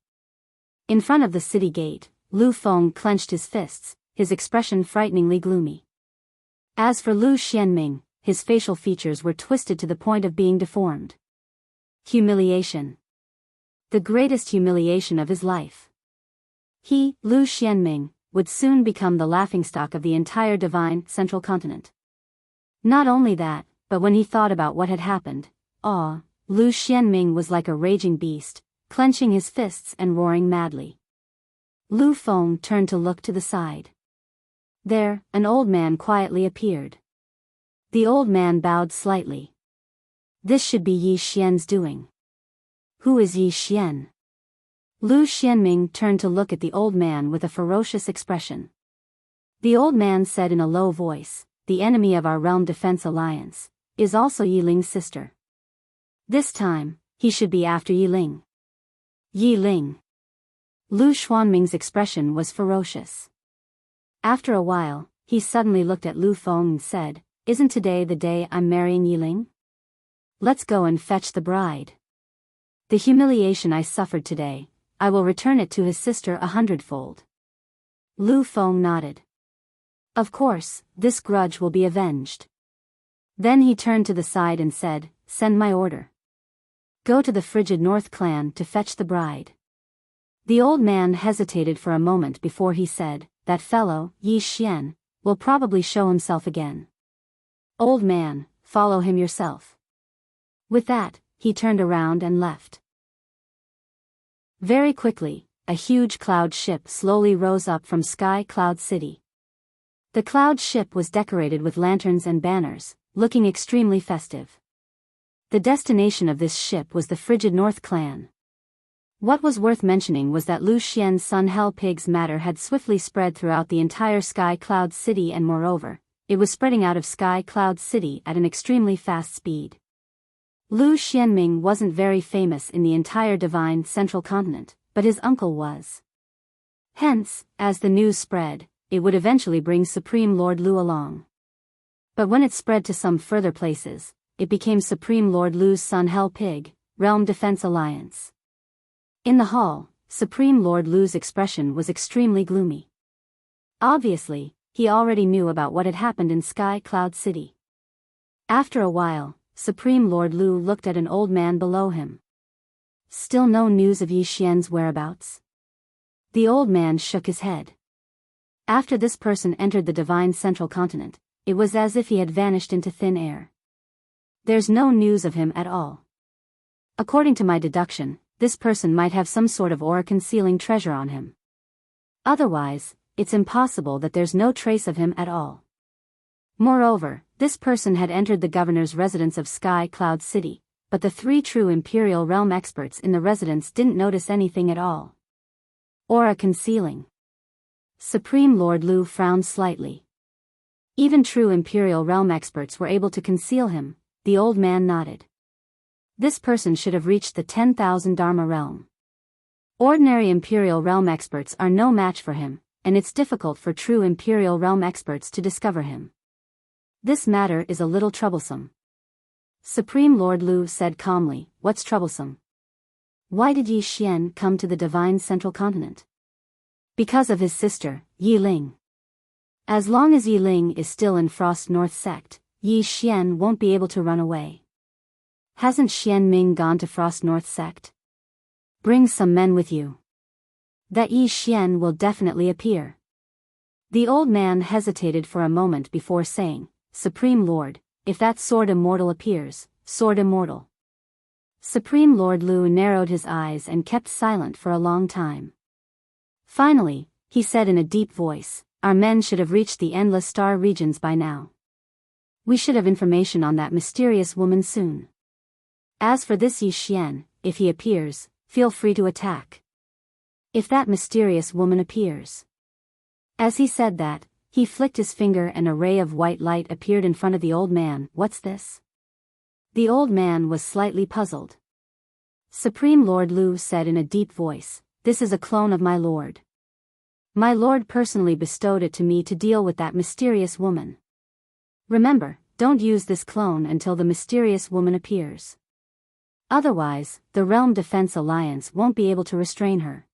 A: In front of the city gate, Lu Feng clenched his fists, his expression frighteningly gloomy. As for Lu Xianming, his facial features were twisted to the point of being deformed. Humiliation. The greatest humiliation of his life. He, Lu Xianming, would soon become the laughingstock of the entire divine central continent. Not only that, but when he thought about what had happened, Lu Xianming was like a raging beast, clenching his fists and roaring madly. Lu Feng turned to look to the side. There, an old man quietly appeared. The old man bowed slightly. This should be Yi Xian's doing. Who is Yi Xian? Lu Xianming turned to look at the old man with a ferocious expression. The old man said in a low voice, "The enemy of our realm defense alliance is also Yi Ling's sister. This time, he should be after Yi Ling." Yi Ling. Lu Xuanming's expression was ferocious. After a while, he suddenly looked at Lu Feng and said, "Isn't today the day I'm marrying Yi Ling? Let's go and fetch the bride. The humiliation I suffered today, I will return it to his sister 100-fold." Lu Feng nodded. Of course, this grudge will be avenged. Then he turned to the side and said, "Send my order. Go to the frigid North clan to fetch the bride." The old man hesitated for a moment before he said, "That fellow, Yi Xian, will probably show himself again. Old man, follow him yourself." With that, he turned around and left. Very quickly, a huge cloud ship slowly rose up from Sky Cloud City. The cloud ship was decorated with lanterns and banners, looking extremely festive. The destination of this ship was the frigid North Clan. What was worth mentioning was that Lu Xian's son Hell Pig's matter had swiftly spread throughout the entire Sky Cloud City, and moreover, it was spreading out of Sky Cloud City at an extremely fast speed. Lu Xianming wasn't very famous in the entire Divine Central Continent, but his uncle was. Hence, as the news spread, it would eventually bring Supreme Lord Lu along. But when it spread to some further places, it became Supreme Lord Lu's son Hell Pig, Realm Defense Alliance. In the hall, Supreme Lord Lu's expression was extremely gloomy. Obviously, he already knew about what had happened in Sky Cloud City. After a while, Supreme Lord Lu looked at an old man below him. Still no news of Yi Xian's whereabouts? The old man shook his head. After this person entered the Divine Central Continent, it was as if he had vanished into thin air. There's no news of him at all. According to my deduction, this person might have some sort of aura concealing treasure on him. Otherwise, it's impossible that there's no trace of him at all. Moreover, this person had entered the governor's residence of Sky Cloud City, but the 3 true Imperial Realm experts in the residence didn't notice anything at all. Aura concealing. Supreme Lord Lu frowned slightly. Even true Imperial Realm experts were able to conceal him, the old man nodded. This person should have reached the 10,000 Dharma realm. Ordinary Imperial Realm experts are no match for him, and it's difficult for true Imperial Realm experts to discover him. This matter is a little troublesome. Supreme Lord Lu said calmly, "What's troublesome? Why did Yi Xian come to the Divine Central Continent?" Because of his sister, Yi Ling. As long as Yi Ling is still in Frost North Sect, Yi Xian won't be able to run away. Hasn't Xian Ming gone to Frost North Sect? Bring some men with you. That Yi Xian will definitely appear. The old man hesitated for a moment before saying, "Supreme Lord, if that Sword Immortal appears, Sword Immortal." Supreme Lord Lu narrowed his eyes and kept silent for a long time. Finally, he said in a deep voice, "Our men should have reached the Endless Star regions by now. We should have information on that mysterious woman soon. As for this Yi Xian, if he appears, feel free to attack. If that mysterious woman appears." As he said that, he flicked his finger and a ray of white light appeared in front of the old man. "What's this?" The old man was slightly puzzled. Supreme Lord Lu said in a deep voice, "This is a clone of my lord. My lord personally bestowed it to me to deal with that mysterious woman. Remember, don't use this clone until the mysterious woman appears. Otherwise, the Realm Defense Alliance won't be able to restrain her."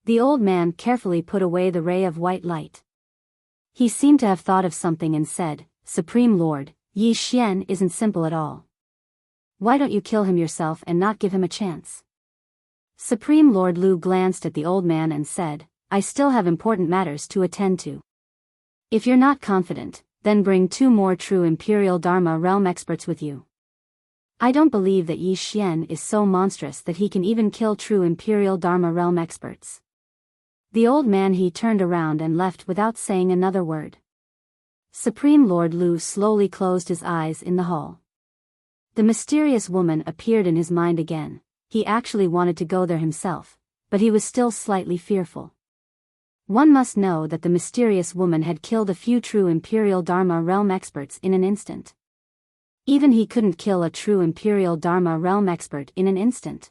A: The old man carefully put away the ray of white light. He seemed to have thought of something and said, "Supreme Lord, Yi Xian isn't simple at all. Why don't you kill him yourself and not give him a chance?" Supreme Lord Lu glanced at the old man and said, "I still have important matters to attend to. If you're not confident, then bring 2 more true Imperial Dharma realm experts with you. I don't believe that Yi Xian is so monstrous that he can even kill true Imperial Dharma realm experts." The old man he turned around and left without saying another word. Supreme Lord Lu slowly closed his eyes in the hall. The mysterious woman appeared in his mind again. He actually wanted to go there himself, but he was still slightly fearful. One must know that the mysterious woman had killed a few true Imperial Dharma realm experts in an instant. Even he couldn't kill a true Imperial Dharma realm expert in an instant.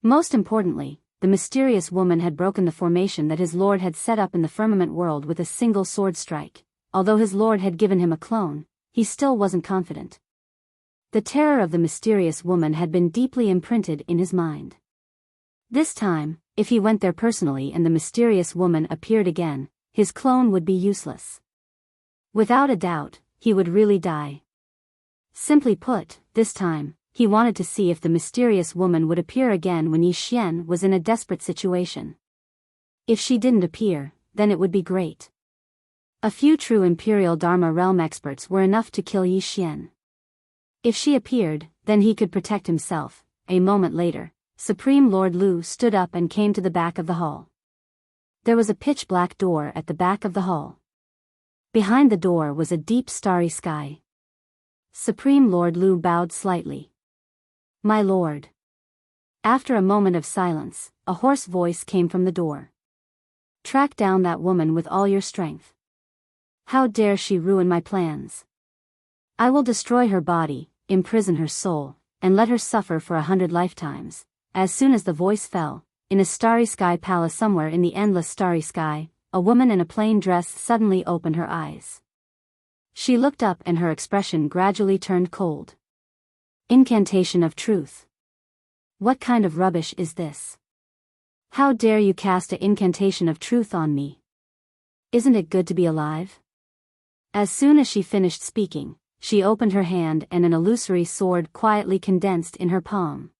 A: Most importantly, the mysterious woman had broken the formation that his lord had set up in the firmament world with a single sword strike. Although his lord had given him a clone, he still wasn't confident. The terror of the mysterious woman had been deeply imprinted in his mind. This time, if he went there personally and the mysterious woman appeared again, his clone would be useless. Without a doubt, he would really die. Simply put, this time, he wanted to see if the mysterious woman would appear again when Yi Xian was in a desperate situation. If she didn't appear, then it would be great. A few true Imperial Dharma realm experts were enough to kill Yi Xian. If she appeared, then he could protect himself. A moment later, Supreme Lord Lu stood up and came to the back of the hall. There was a pitch-black door at the back of the hall. Behind the door was a deep starry sky. Supreme Lord Lu bowed slightly. "My lord." After a moment of silence, a hoarse voice came from the door. "Track down that woman with all your strength. How dare she ruin my plans? I will destroy her body, imprison her soul, and let her suffer for 100 lifetimes." As soon as the voice fell, in a starry sky palace somewhere in the endless starry sky, a woman in a plain dress suddenly opened her eyes. She looked up and her expression gradually turned cold. "Incantation of truth. What kind of rubbish is this? How dare you cast an incantation of truth on me? Isn't it good to be alive?" As soon as she finished speaking, she opened her hand and an illusory sword quietly condensed in her palm.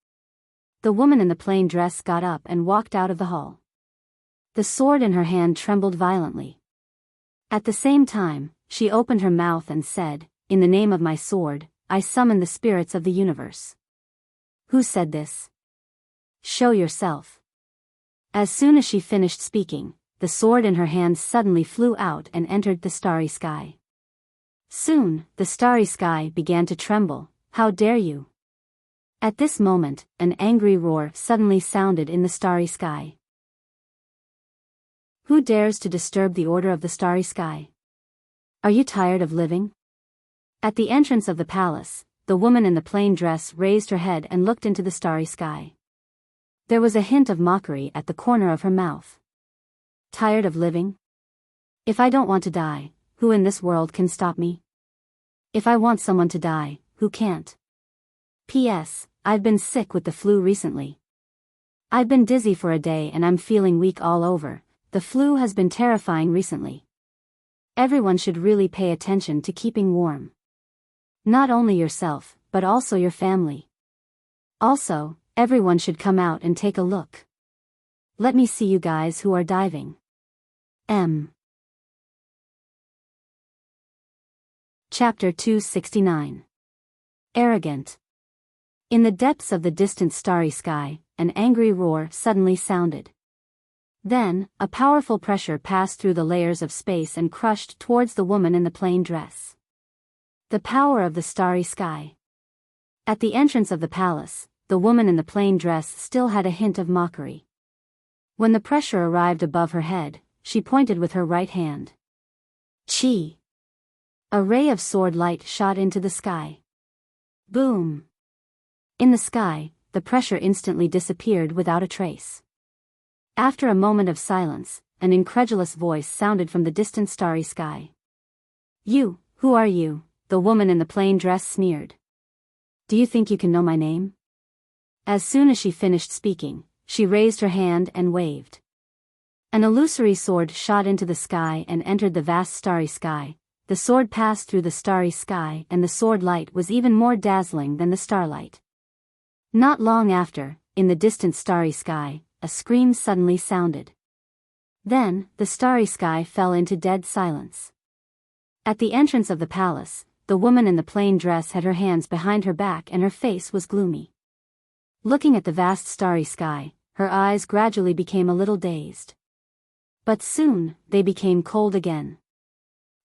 A: The woman in the plain dress got up and walked out of the hall. The sword in her hand trembled violently. At the same time, she opened her mouth and said, "In the name of my sword, I summon the spirits of the universe." "Who said this? Show yourself." As soon as she finished speaking, the sword in her hand suddenly flew out and entered the starry sky. Soon, the starry sky began to tremble. "How dare you!" At this moment, an angry roar suddenly sounded in the starry sky. "Who dares to disturb the order of the starry sky? Are you tired of living?" At the entrance of the palace, the woman in the plain dress raised her head and looked into the starry sky. There was a hint of mockery at the corner of her mouth. "Tired of living? If I don't want to die, who in this world can stop me? If I want someone to die, who can't? P.S. I've been sick with the flu recently. I've been dizzy for a day and I'm feeling weak all over. The flu has been terrifying recently. Everyone should really pay attention to keeping warm. Not only yourself, but also your family. Also, everyone should come out and take a look. Let me see you guys who are diving. Chapter 269. Arrogant. In the depths of the distant starry sky, an angry roar suddenly sounded. Then, a powerful pressure passed through the layers of space and crushed towards the woman in the plain dress. The power of the starry sky. At the entrance of the palace, the woman in the plain dress still had a hint of mockery. When the pressure arrived above her head, she pointed with her right hand. Chi! A ray of sword light shot into the sky. Boom! In the sky, the pressure instantly disappeared without a trace. After a moment of silence, an incredulous voice sounded from the distant starry sky. "You, who are you?" the woman in the plain dress sneered. "Do you think you can know my name?" As soon as she finished speaking, she raised her hand and waved. An illusory sword shot into the sky and entered the vast starry sky. The sword passed through the starry sky and the sword light was even more dazzling than the starlight. Not long after, in the distant starry sky, a scream suddenly sounded. Then, the starry sky fell into dead silence. At the entrance of the palace, the woman in the plain dress had her hands behind her back and her face was gloomy. Looking at the vast starry sky, her eyes gradually became a little dazed. But soon, they became cold again.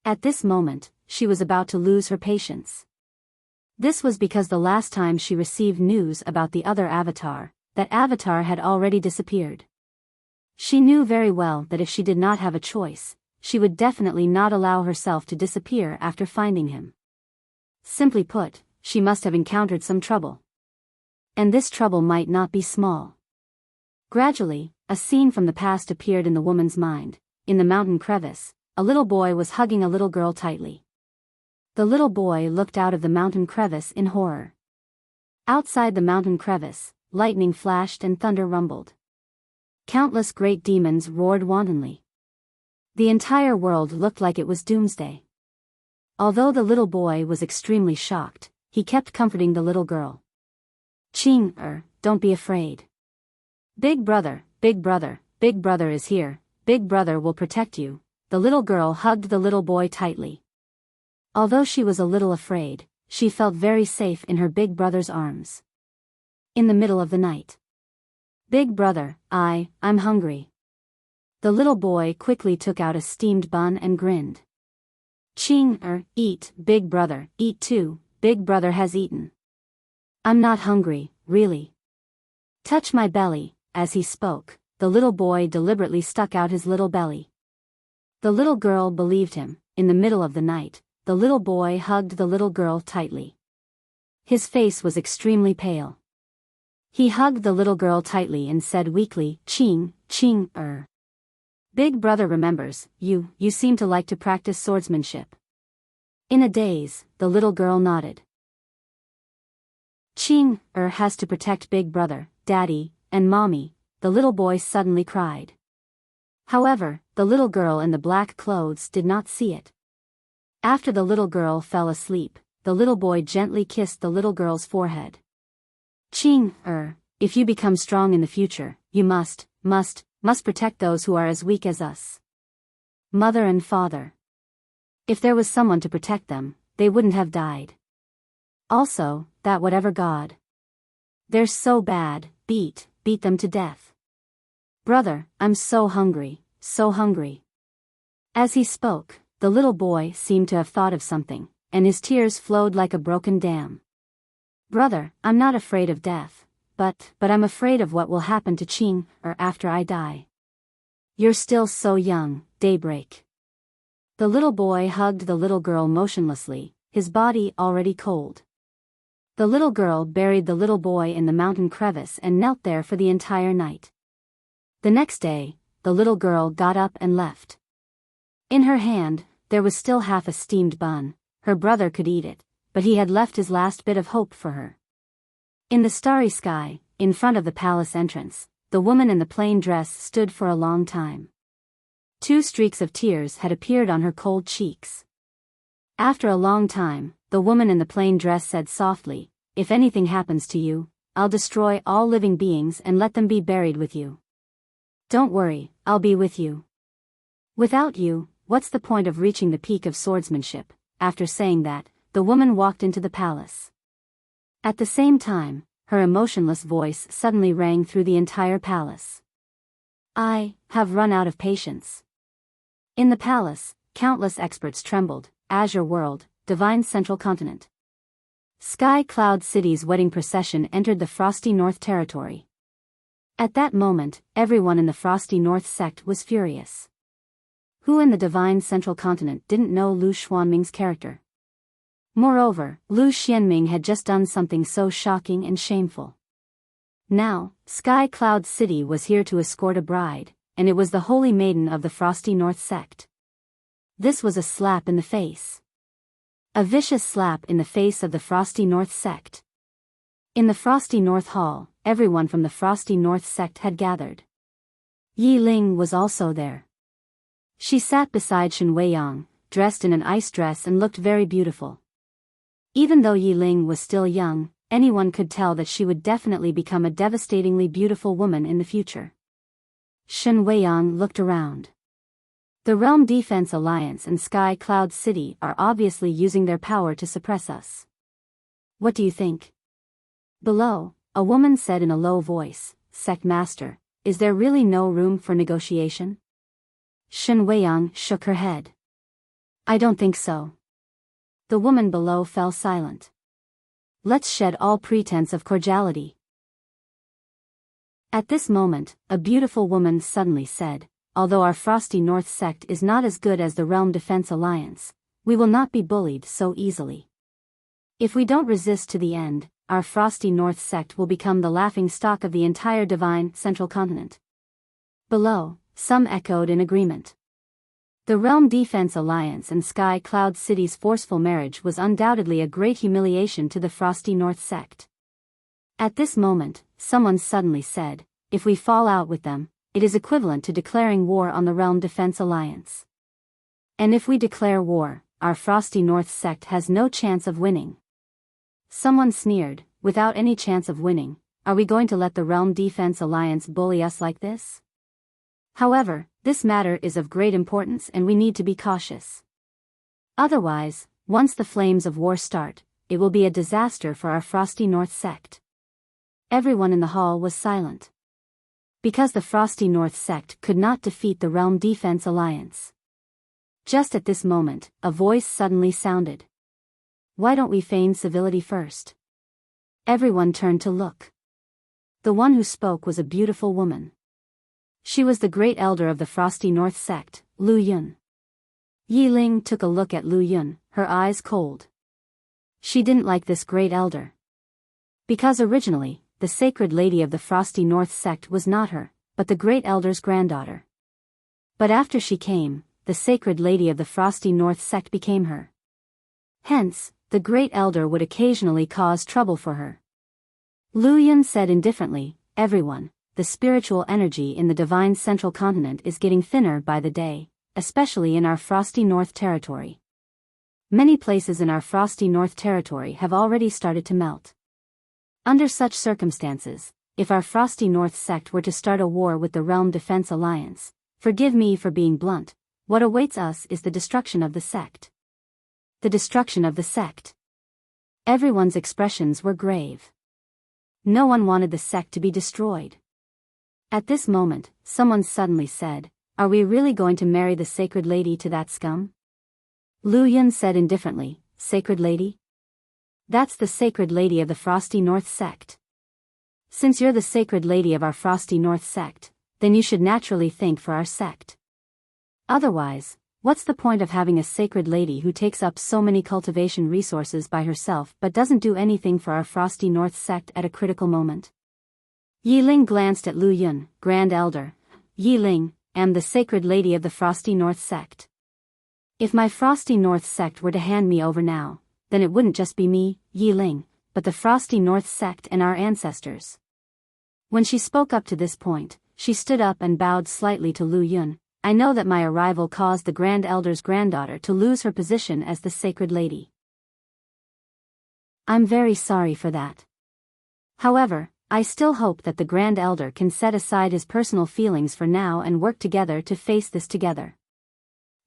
A: At this moment, she was about to lose her patience. This was because the last time she received news about the other avatar, that avatar had already disappeared. She knew very well that if she did not have a choice, she would definitely not allow herself to disappear after finding him. Simply put, she must have encountered some trouble. And this trouble might not be small. Gradually, a scene from the past appeared in the woman's mind. In the mountain crevice, a little boy was hugging a little girl tightly. The little boy looked out of the mountain crevice in horror. Outside the mountain crevice, lightning flashed and thunder rumbled. Countless great demons roared wantonly. The entire world looked like it was doomsday. Although the little boy was extremely shocked, he kept comforting the little girl. Don't be afraid. Big brother is here, Big brother will protect you." The little girl hugged the little boy tightly. Although she was a little afraid, she felt very safe in her big brother's arms. In the middle of the night. Big brother, I'm hungry. The little boy quickly took out a steamed bun and grinned. Eat, big brother, eat too, big brother has eaten. I'm not hungry, really. Touch my belly. As he spoke, the little boy deliberately stuck out his little belly. The little girl believed him. In the middle of the night, the little boy hugged the little girl tightly. His face was extremely pale. He hugged the little girl tightly and said weakly, Big brother remembers, you seem to like to practice swordsmanship. In a daze, the little girl nodded. Has to protect big brother, daddy, and mommy, the little boy suddenly cried. However, the little girl in the black clothes did not see it. After the little girl fell asleep, the little boy gently kissed the little girl's forehead. If you become strong in the future, you must protect those who are as weak as us. Mother and father. If there was someone to protect them, they wouldn't have died. Also, that whatever God. They're so bad, beat them to death. Brother, I'm so hungry, so hungry. As he spoke, the little boy seemed to have thought of something, and his tears flowed like a broken dam. Brother, I'm not afraid of death, but I'm afraid of what will happen to after I die. You're still so young, Daybreak. The little boy hugged the little girl motionlessly, his body already cold. The little girl buried the little boy in the mountain crevice and knelt there for the entire night. The next day, the little girl got up and left. In her hand, there was still half a steamed bun. Her brother could eat it, but he had left his last bit of hope for her. In the starry sky, in front of the palace entrance, the woman in the plain dress stood for a long time. 2 streaks of tears had appeared on her cold cheeks. After a long time, the woman in the plain dress said softly, "If anything happens to you, I'll destroy all living beings and let them be buried with you. Don't worry, I'll be with you. Without you, what's the point of reaching the peak of swordsmanship?" After saying that, the woman walked into the palace. At the same time, her emotionless voice suddenly rang through the entire palace. "I have run out of patience." In the palace, countless experts trembled. Azure World, Divine Central Continent. Sky Cloud City's wedding procession entered the Frosty North territory. At that moment, everyone in the Frosty North sect was furious. Who in the Divine Central Continent didn't know Lu Xuanming's character? Moreover, Lu Xianming had just done something so shocking and shameful. Now, Sky Cloud City was here to escort a bride, and it was the holy maiden of the Frosty North sect. This was a slap in the face. A vicious slap in the face of the Frosty North sect. In the Frosty North Hall, everyone from the Frosty North sect had gathered. Yi Ling was also there. She sat beside Shen Weiyang, dressed in an ice dress and looked very beautiful. Even though Yi Ling was still young, anyone could tell that she would definitely become a devastatingly beautiful woman in the future. Shen Weiyang looked around. The Realm Defense Alliance and Sky Cloud City are obviously using their power to suppress us. What do you think? Below, a woman said in a low voice, "Sect Master, is there really no room for negotiation?" Shen Weiyang shook her head. "I don't think so." The woman below fell silent. "Let's shed all pretense of cordiality." At this moment, a beautiful woman suddenly said, "Although our Frosty North sect is not as good as the Realm Defense Alliance, we will not be bullied so easily. If we don't resist to the end, our Frosty North sect will become the laughing stock of the entire Divine Central Continent." Below, some echoed in agreement. The Realm Defense Alliance and Sky Cloud City's forceful marriage was undoubtedly a great humiliation to the Frosty North sect. At this moment, someone suddenly said, "If we fall out with them, it is equivalent to declaring war on the Realm Defense Alliance. And if we declare war, our Frosty North sect has no chance of winning." Someone sneered, "Without any chance of winning, are we going to let the Realm Defense Alliance bully us like this?" However, this matter is of great importance and we need to be cautious. Otherwise, once the flames of war start, it will be a disaster for our Frosty North sect. Everyone in the hall was silent. Because the Frosty North sect could not defeat the Realm Defense Alliance. Just at this moment, a voice suddenly sounded. Why don't we feign civility first? Everyone turned to look. The one who spoke was a beautiful woman. She was the great elder of the Frosty North sect, Lu Yun. Yi Ling took a look at Lu Yun, her eyes cold. She didn't like this great elder. Because originally, the sacred lady of the Frosty North sect was not her, but the great elder's granddaughter. But after she came, the sacred lady of the Frosty North sect became her. Hence, the great elder would occasionally cause trouble for her. Lu Yun said indifferently, everyone, the spiritual energy in the divine central continent is getting thinner by the day, especially in our Frosty North territory. Many places in our Frosty North territory have already started to melt. Under such circumstances, if our Frosty North sect were to start a war with the Realm Defense Alliance, forgive me for being blunt, what awaits us is the destruction of the sect. The destruction of the sect. Everyone's expressions were grave. No one wanted the sect to be destroyed. At this moment, someone suddenly said, are we really going to marry the sacred lady to that scum? Lu Yun said indifferently, sacred lady? That's the sacred lady of the Frosty North sect. Since you're the sacred lady of our Frosty North sect, then you should naturally think for our sect. Otherwise, what's the point of having a sacred lady who takes up so many cultivation resources by herself but doesn't do anything for our Frosty North sect at a critical moment? Yi Ling glanced at Lu Yun, Grand Elder. Yi Ling, am the sacred lady of the Frosty North sect. If my Frosty North sect were to hand me over now, then it wouldn't just be me, Yi Ling, but the Frosty North sect and our ancestors. When she spoke up to this point, she stood up and bowed slightly to Lu Yun. I know that my arrival caused the Grand Elder's granddaughter to lose her position as the sacred lady. I'm very sorry for that. However, I still hope that the Grand Elder can set aside his personal feelings for now and work together to face this together.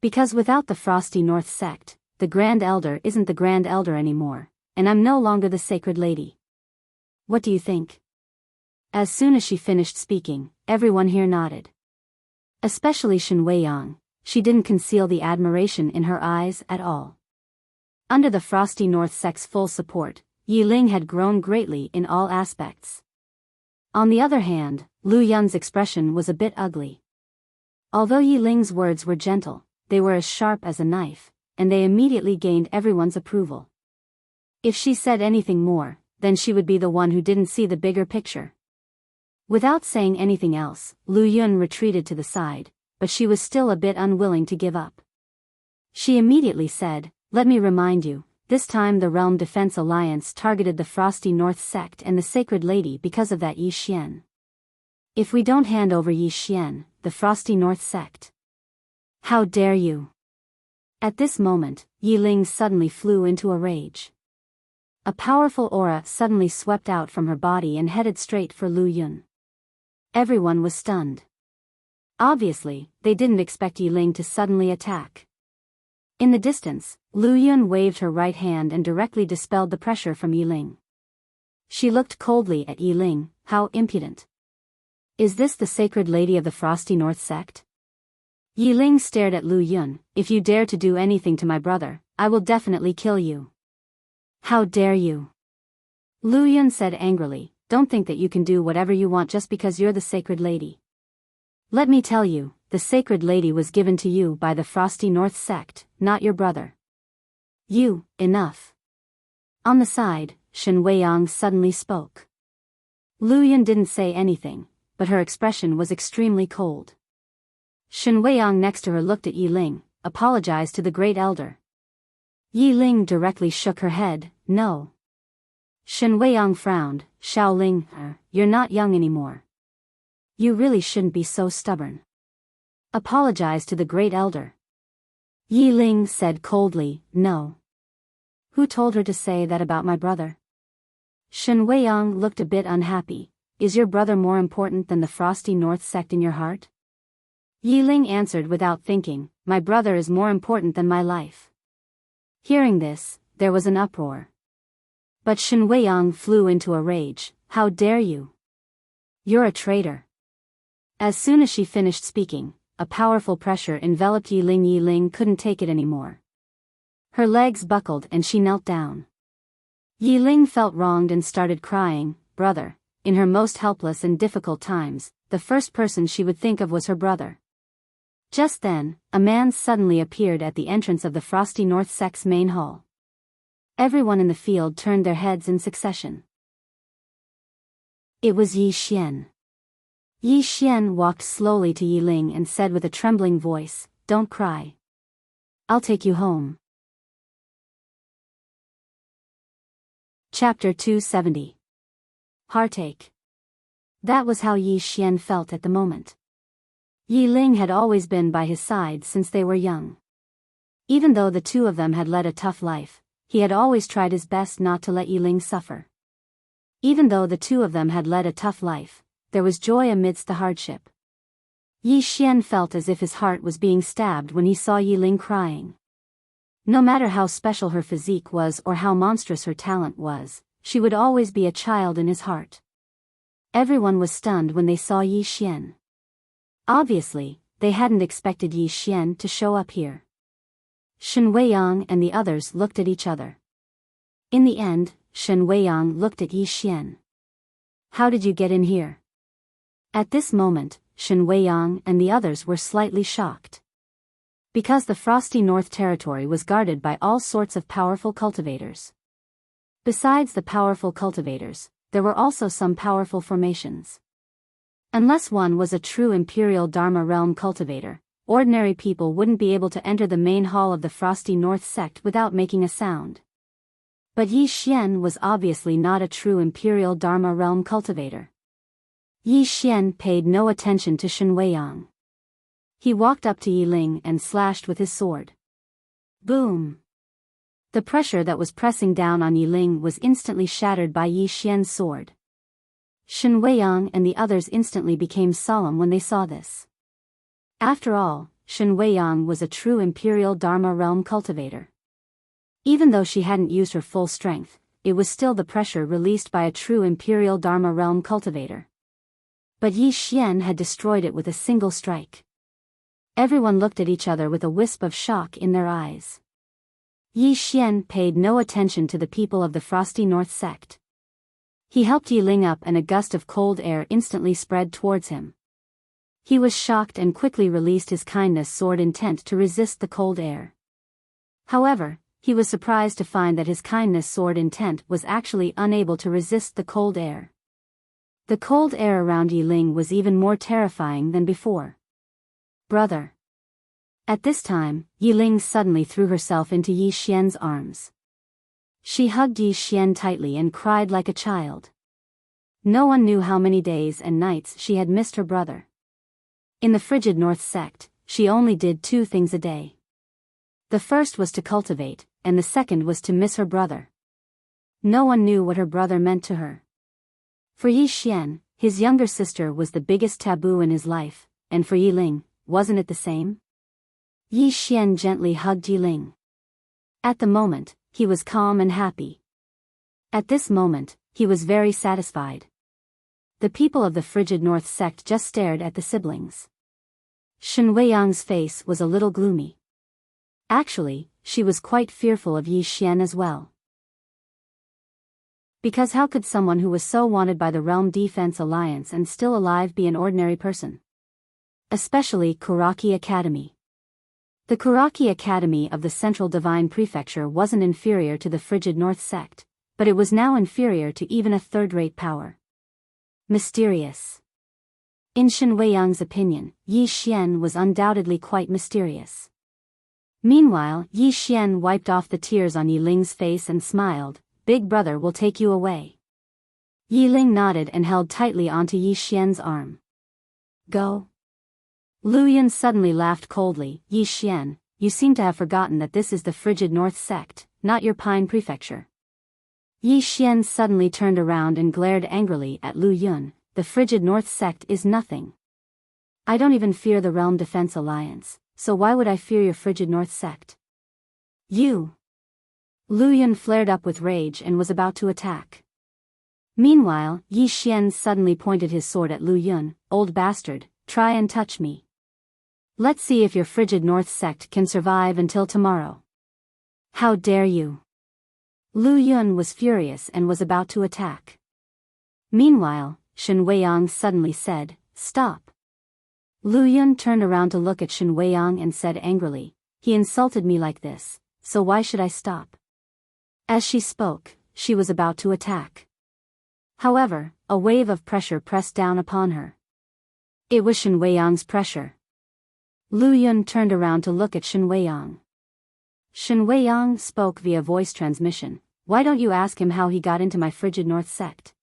A: Because without the Frosty North sect, the Grand Elder isn't the Grand Elder anymore, and I'm no longer the sacred lady. What do you think? As soon as she finished speaking, everyone here nodded. Especially Shen Weiyang, she didn't conceal the admiration in her eyes at all. Under the Frosty North sect's full support, Yi Ling had grown greatly in all aspects. On the other hand, Lu Yun's expression was a bit ugly. Although Yi Ling's words were gentle, they were as sharp as a knife, and they immediately gained everyone's approval. If she said anything more, then she would be the one who didn't see the bigger picture. Without saying anything else, Lu Yun retreated to the side, but she was still a bit unwilling to give up. She immediately said, let me remind you, this time the Realm Defense Alliance targeted the Frosty North sect and the Sacred Lady because of that Yi Xian. If we don't hand over Yi Xian, the Frosty North sect. How dare you? At this moment, Yi Ling suddenly flew into a rage. A powerful aura suddenly swept out from her body and headed straight for Lu Yun. Everyone was stunned. Obviously, they didn't expect Yi Ling to suddenly attack. In the distance, Lu Yun waved her right hand and directly dispelled the pressure from Yi Ling. She looked coldly at Yi Ling. How impudent. Is this the Sacred Lady of the Frosty North sect? Yi Ling stared at Lu Yun. If you dare to do anything to my brother, I will definitely kill you. How dare you? Lu Yun said angrily, don't think that you can do whatever you want just because you're the Sacred Lady. Let me tell you, the Sacred Lady was given to you by the Frosty North sect, not your brother. You, enough. On the side, Shen Weiyang suddenly spoke. Lu Yun didn't say anything, but her expression was extremely cold. Shen Weiyang next to her looked at Yi Ling, apologized to the Great Elder. Yi Ling directly shook her head, no. Shen Weiyang frowned, Shaoling, you're not young anymore. You really shouldn't be so stubborn. Apologize to the Great Elder. Yi Ling said coldly, no. Who told her to say that about my brother? Shen Weiyang looked a bit unhappy. Is your brother more important than the Frosty North sect in your heart? Yi Ling answered without thinking, my brother is more important than my life. Hearing this, there was an uproar. But Shen Weiyang flew into a rage. How dare you? You're a traitor. As soon as she finished speaking, a powerful pressure enveloped Yiling. Yiling couldn't take it anymore. Her legs buckled and she knelt down. Yiling felt wronged and started crying. Brother. In her most helpless and difficult times, the first person she would think of was her brother. Just then, a man suddenly appeared at the entrance of the Frosty North Sect's main hall. Everyone in the field turned their heads in succession. It was Yi Xian. Yi Xian walked slowly to Yiling and said with a trembling voice, "Don't cry. I'll take you home." Chapter 270. Heartache. That was how Yi Xian felt at the moment. Yiling had always been by his side since they were young. Even though the two of them had led a tough life, he had always tried his best not to let Yiling suffer. Even though the two of them had led a tough life, there was joy amidst the hardship. Yi Xian felt as if his heart was being stabbed when he saw Yiling crying. No matter how special her physique was or how monstrous her talent was, she would always be a child in his heart. Everyone was stunned when they saw Yi Xian. Obviously, they hadn't expected Yi Xian to show up here. Shen Weiyang and the others looked at each other. In the end, Shen Weiyang looked at Yi Xian. "How did you get in here?" At this moment, Shen Weiyang and the others were slightly shocked. Because the Frosty North territory was guarded by all sorts of powerful cultivators. Besides the powerful cultivators, there were also some powerful formations. Unless one was a true Imperial Dharma Realm cultivator, ordinary people wouldn't be able to enter the main hall of the Frosty North sect without making a sound. But Yi Xian was obviously not a true Imperial Dharma Realm cultivator. Yi Xian paid no attention to Shen Weiyang. He walked up to Yiling and slashed with his sword. Boom! The pressure that was pressing down on Yiling was instantly shattered by Yi Xian's sword. Shen Weiyang and the others instantly became solemn when they saw this. After all, Shen Weiyang was a true Imperial Dharma Realm cultivator. Even though she hadn't used her full strength, it was still the pressure released by a true Imperial Dharma Realm cultivator. But Yi Xian had destroyed it with a single strike. Everyone looked at each other with a wisp of shock in their eyes. Yi Xian paid no attention to the people of the Frosty North sect. He helped Yiling up and a gust of cold air instantly spread towards him. He was shocked and quickly released his kindness sword intent to resist the cold air. However, he was surprised to find that his kindness sword intent was actually unable to resist the cold air. The cold air around Yiling was even more terrifying than before. Brother. At this time, Yiling suddenly threw herself into Yi Xian's arms. She hugged Yi Xian tightly and cried like a child. No one knew how many days and nights she had missed her brother. In the frigid North sect, she only did 2 things a day. The first was to cultivate, and the second was to miss her brother. No one knew what her brother meant to her. For Yi Xian, his younger sister was the biggest taboo in his life, and for Yiling, wasn't it the same? Yi Xian gently hugged Yiling. At the moment, he was calm and happy. At this moment, he was very satisfied. The people of the frigid North sect just stared at the siblings. Shen Weiyang's face was a little gloomy. Actually, she was quite fearful of Yi Xian as well. Because how could someone who was so wanted by the Realm Defense Alliance and still alive be an ordinary person? Especially Kuraki Academy. The Kuraki Academy of the Central Divine Prefecture wasn't inferior to the frigid North sect, but it was now inferior to even a third-rate power. Mysterious. In Shen Weiyang's opinion, Yi Xian was undoubtedly quite mysterious. Meanwhile, Yi Xian wiped off the tears on Yiling's face and smiled. "Big brother will take you away." Yiling nodded and held tightly onto Yi Xian's arm. "Go." Lu Yun suddenly laughed coldly. "Yi Xian, you seem to have forgotten that this is the frigid North sect, not your Pine Prefecture." Yi Xian suddenly turned around and glared angrily at Lu Yun. "The frigid North sect is nothing. I don't even fear the Realm Defense Alliance, so why would I fear your frigid North sect? You." Lu Yun flared up with rage and was about to attack. Meanwhile, Yi Xian suddenly pointed his sword at Lu Yun. Old bastard, try and touch me. Let's see if your frigid North sect can survive until tomorrow. How dare you? Lu Yun was furious and was about to attack. Meanwhile, Shen Weiyang suddenly said, "Stop." Lu Yun turned around to look at Shen Weiyang and said angrily, "He insulted me like this, so why should I stop?" As she spoke, she was about to attack. However, a wave of pressure pressed down upon her. It was Shen Weiyang's pressure. Lu Yun turned around to look at Shen Weiyang. Shen Weiyang spoke via voice transmission. "Why don't you ask him how he got into my frigid North sect?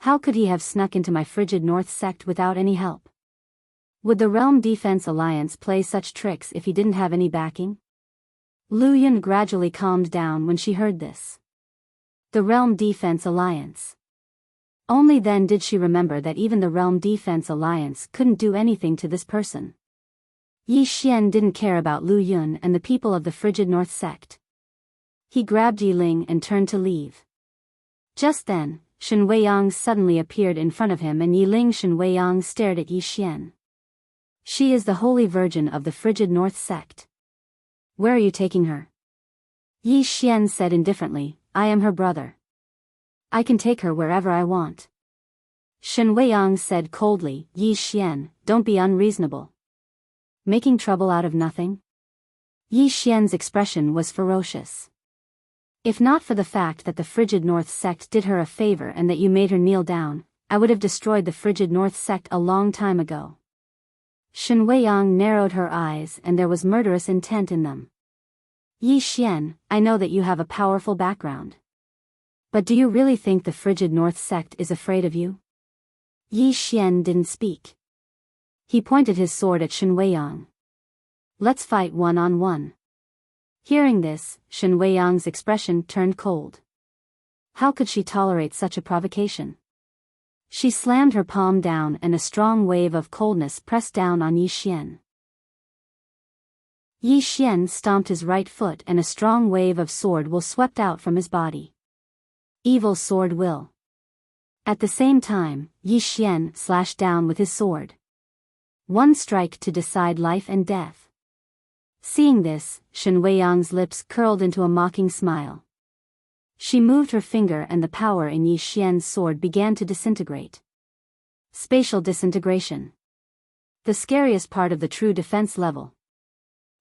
A: How could he have snuck into my frigid North sect without any help? Would the Realm Defense Alliance play such tricks if he didn't have any backing?" Lu Yun gradually calmed down when she heard this. The Realm Defense Alliance. Only then did she remember that even the Realm Defense Alliance couldn't do anything to this person. Yi Xian didn't care about Lu Yun and the people of the frigid North sect. He grabbed Yi Ling and turned to leave. Just then, Shen Weiyang suddenly appeared in front of him and Yi Ling. Shen Weiyang stared at Yi Xian. "She is the Holy Virgin of the frigid North sect. Where are you taking her?" Yi Xian said indifferently, "I am her brother. I can take her wherever I want." Shen Weiyang said coldly, "Yi Xian, don't be unreasonable. Making trouble out of nothing?" Yi Xian's expression was ferocious. "If not for the fact that the frigid North sect did her a favor and that you made her kneel down, I would have destroyed the frigid North sect a long time ago." Shen Weiyang narrowed her eyes and there was murderous intent in them. "Yi Xian, I know that you have a powerful background. But do you really think the frigid North sect is afraid of you?" Yi Xian didn't speak. He pointed his sword at Shen Weiyang. "Let's fight one-on-one." Hearing this, Shen Weiyang's expression turned cold. How could she tolerate such a provocation? She slammed her palm down and a strong wave of coldness pressed down on Yi Xian. Yi Xian stomped his right foot and a strong wave of sword will swept out from his body. Evil sword will. At the same time, Yi Xian slashed down with his sword. One strike to decide life and death. Seeing this, Shen Weiyang's lips curled into a mocking smile. She moved her finger and the power in Yi Xian's sword began to disintegrate. Spatial disintegration. The scariest part of the true defense level.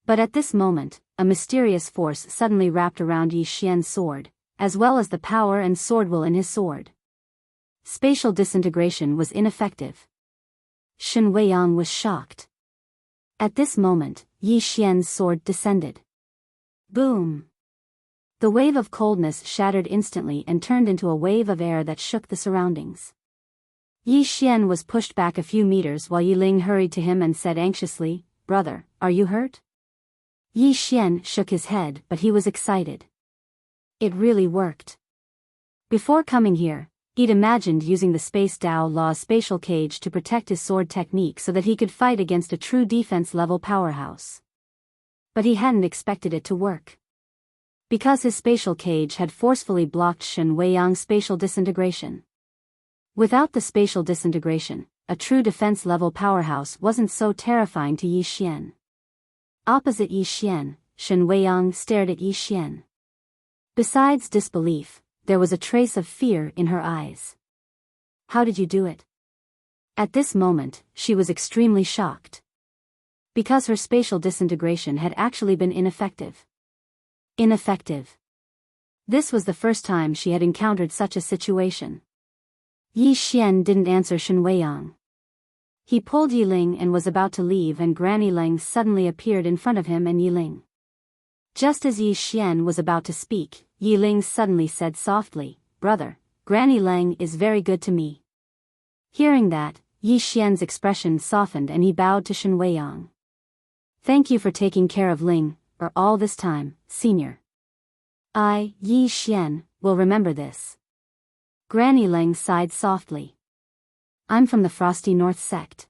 A: But at this moment, a mysterious force suddenly wrapped around Yi Xian's sword, as well as the power and sword will in his sword. Spatial disintegration was ineffective. Shen Weiyang was shocked. At this moment, Yi Xian's sword descended. Boom! The wave of coldness shattered instantly and turned into a wave of air that shook the surroundings. Yi Xian was pushed back a few meters while Yi Ling hurried to him and said anxiously, "Brother, are you hurt?" Yi Xian shook his head but he was excited. It really worked. Before coming here, he'd imagined using the Space Dao Law's spatial cage to protect his sword technique so that he could fight against a true defense-level powerhouse. But he hadn't expected it to work. Because his spatial cage had forcefully blocked Shen Weiyang's spatial disintegration. Without the spatial disintegration, a true defense-level powerhouse wasn't so terrifying to Yi Xian. Opposite Yi Xian, Shen Weiyang stared at Yi Xian. Besides disbelief, there was a trace of fear in her eyes. "How did you do it?" At this moment, she was extremely shocked. Because her spatial disintegration had actually been ineffective. Ineffective. This was the first time she had encountered such a situation. Yi Xian didn't answer Shen Weiyang. He pulled Yi Ling and was about to leave and Granny Ling suddenly appeared in front of him and Yi Ling. Just as Yi Xian was about to speak, Yi Ling suddenly said softly, "Brother, Granny Ling is very good to me." Hearing that, Yi Xian's expression softened and he bowed to Shen Weiyang. "Thank you for taking care of Ling, for all this time, senior. I, Yi Xian, will remember this." Granny Ling sighed softly. "I'm from the Frosty North sect.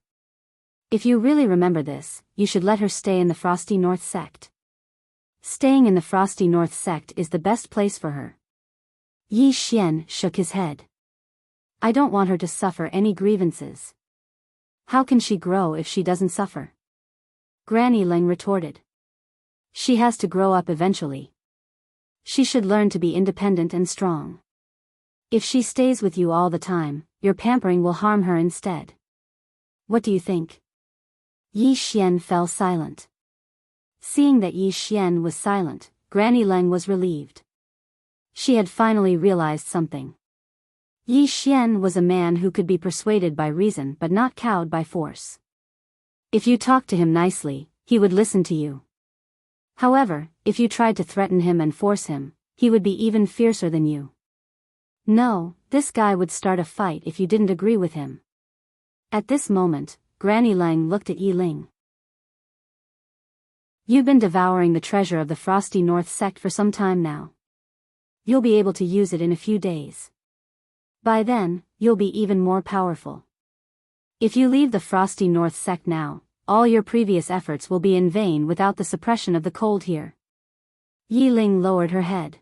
A: If you really remember this, you should let her stay in the Frosty North sect." Staying in the frosty north sect is the best place for her. Yi Xian shook his head. I don't want her to suffer any grievances. How can she grow if she doesn't suffer? Granny Leng retorted. She has to grow up eventually. She should learn to be independent and strong. If she stays with you all the time, your pampering will harm her instead. What do you think? Yi Xian fell silent. Seeing that Yi Xian was silent, Granny Leng was relieved. She had finally realized something. Yi Xian was a man who could be persuaded by reason but not cowed by force. If you talked to him nicely, he would listen to you. However, if you tried to threaten him and force him, he would be even fiercer than you. No, this guy would start a fight if you didn't agree with him. At this moment, Granny Leng looked at Yi Ling. You've been devouring the treasure of the Frosty North sect for some time now. You'll be able to use it in a few days. By then, you'll be even more powerful. If you leave the Frosty North sect now, all your previous efforts will be in vain without the suppression of the cold here. Yi Ling lowered her head.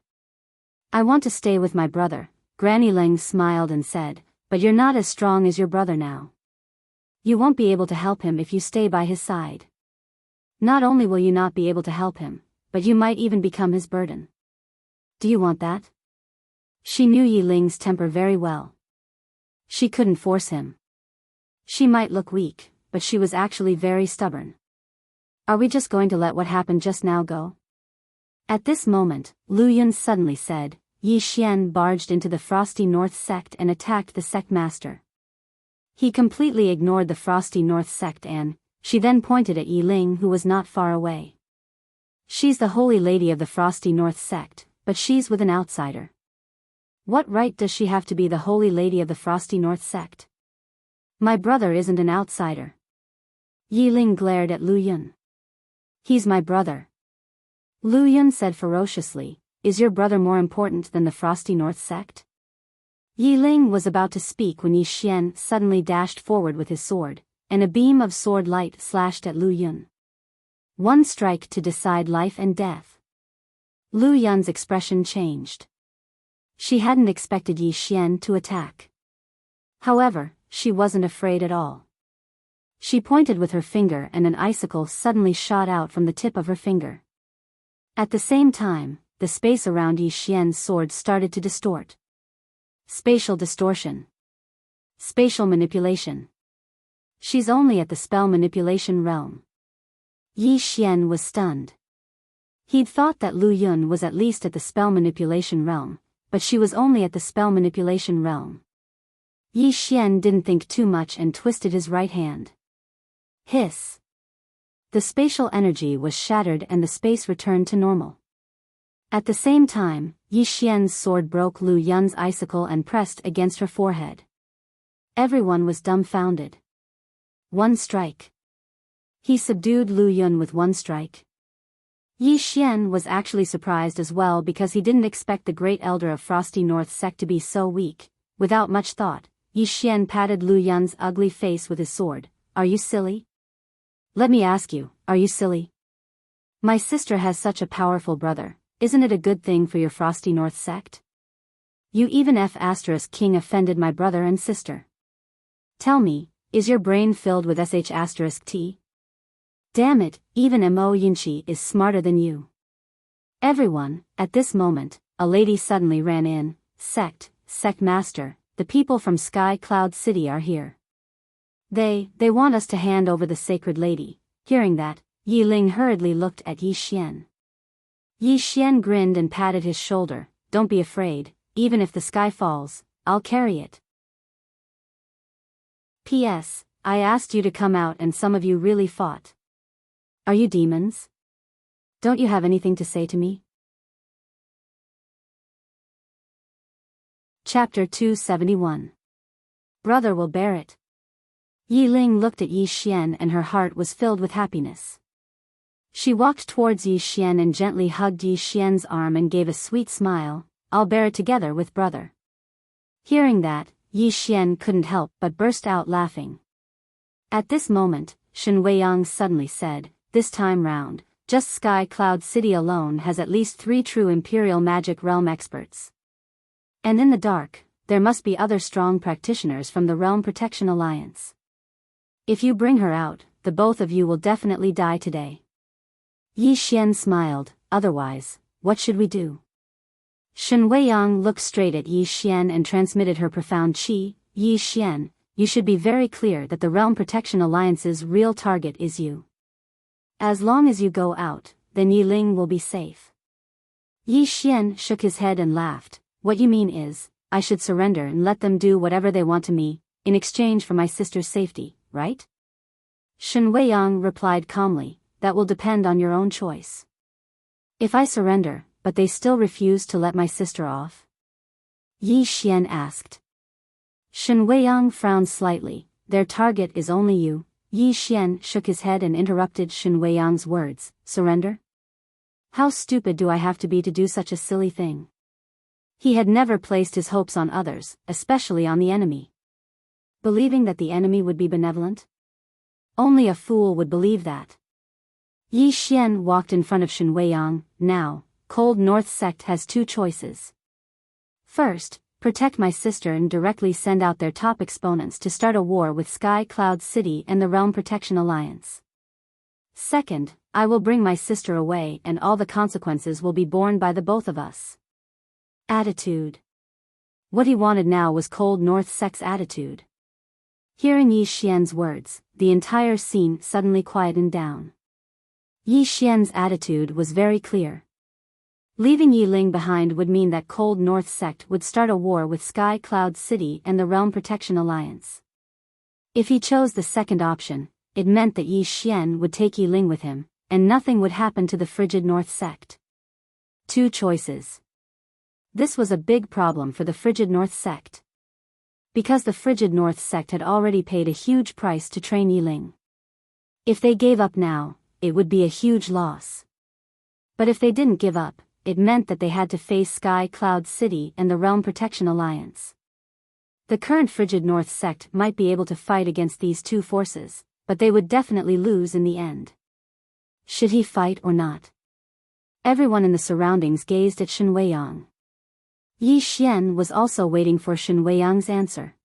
A: I want to stay with my brother, Granny Leng smiled and said, but you're not as strong as your brother now. You won't be able to help him if you stay by his side. Not only will you not be able to help him, but you might even become his burden. Do you want that? She knew Yi Ling's temper very well. She couldn't force him. She might look weak, but she was actually very stubborn. Are we just going to let what happened just now go? At this moment, Lu Yun suddenly said, Yi Xian barged into the Frosty North sect and attacked the sect master. He completely ignored the Frosty North sect and, she then pointed at Yi Ling who was not far away. She's the holy lady of the Frosty North sect, but she's with an outsider. What right does she have to be the holy lady of the Frosty North sect? My brother isn't an outsider. Yi Ling glared at Lu Yun. He's my brother. Lu Yun said ferociously, is your brother more important than the Frosty North sect? Yi Ling was about to speak when Yi Xian suddenly dashed forward with his sword, and a beam of sword light slashed at Lu Yun. One strike to decide life and death. Lu Yun's expression changed. She hadn't expected Yi Xian to attack. However, she wasn't afraid at all. She pointed with her finger and an icicle suddenly shot out from the tip of her finger. At the same time, the space around Yi Xian's sword started to distort. Spatial distortion. Spatial manipulation. She's only at the spell manipulation realm. Yi Xian was stunned. He'd thought that Lu Yun was at least at the spell manipulation realm, but she was only at the spell manipulation realm. Yi Xian didn't think too much and twisted his right hand. Hiss. The spatial energy was shattered and the space returned to normal. At the same time, Yi Xian's sword broke Lu Yun's icicle and pressed against her forehead. Everyone was dumbfounded. One strike. He subdued Lu Yun with one strike. Yi Xian was actually surprised as well because he didn't expect the great elder of Frosty North sect to be so weak. Without much thought, Yi Xian patted Lu Yun's ugly face with his sword. Are you silly? Let me ask you, are you silly? My sister has such a powerful brother, isn't it a good thing for your Frosty North sect? You even F*** offended my brother and sister. Tell me, is your brain filled with sh**t? Damn it, even Mo Yinchi is smarter than you. Everyone, at this moment, a lady suddenly ran in. Sect master, the people from Sky Cloud City are here. They want us to hand over the sacred lady. Hearing that, Yi Ling hurriedly looked at Yi Xian. Yi Xian grinned and patted his shoulder. Don't be afraid, even if the sky falls, I'll carry it. P.S. I asked you to come out and some of you really fought. Are you demons? Don't you have anything to say to me? Chapter 271. Brother will bear it. Yi Ling looked at Yi Xian and her heart was filled with happiness. She walked towards Yi Xian and gently hugged Yi Xian's arm and gave a sweet smile. I'll bear it together with brother. Hearing that, Yi Xian couldn't help but burst out laughing. At this moment, Shen Weiyang suddenly said, this time round, Just Sky Cloud City alone has at least 3 true Imperial Magic Realm experts. And in the dark, there must be other strong practitioners from the Realm Protection Alliance. If you bring her out, the both of you will definitely die today. Yi Xian smiled. Otherwise, what should we do? Shen Weiyang looked straight at Yi Xian and transmitted her profound qi. Yi Xian, you should be very clear that the Realm Protection Alliance's real target is you. As long as you go out, then Yi Ling will be safe. Yi Xian shook his head and laughed. What you mean is, I should surrender and let them do whatever they want to me, in exchange for my sister's safety, right? Shen Weiyang replied calmly, that will depend on your own choice. If I surrender, but they still refuse to let my sister off? Yi Xian asked. Shen Weiyang frowned slightly. Their target is only you. Yi Xian shook his head and interrupted Shen Weiyang's words. Surrender? How stupid do I have to be to do such a silly thing? He had never placed his hopes on others, especially on the enemy. Believing that the enemy would be benevolent? Only a fool would believe that. Yi Xian walked in front of Shen Weiyang. Now, Cold North Sect has 2 choices. First, protect my sister and directly send out their top exponents to start a war with Sky Cloud City and the Realm Protection Alliance. Second, I will bring my sister away and all the consequences will be borne by the both of us. Attitude. What he wanted now was Cold North Sect's attitude. Hearing Yi Xian's words, the entire scene suddenly quietened down. Yi Xian's attitude was very clear. Leaving Yi Ling behind would mean that Cold North Sect would start a war with Sky Cloud City and the Realm Protection Alliance. If he chose the second option, it meant that Yi Xian would take Yi Ling with him, and nothing would happen to the frigid North Sect. 2 choices. This was a big problem for the frigid North Sect. Because the frigid North Sect had already paid a huge price to train Yi Ling. If they gave up now, it would be a huge loss. But if they didn't give up, it meant that they had to face Sky Cloud City and the Realm Protection Alliance. The current frigid North Sect might be able to fight against these 2 forces, but they would definitely lose in the end. Should he fight or not? Everyone in the surroundings gazed at Shen Weiyang. Yi Xian was also waiting for Shen Weiyang's answer.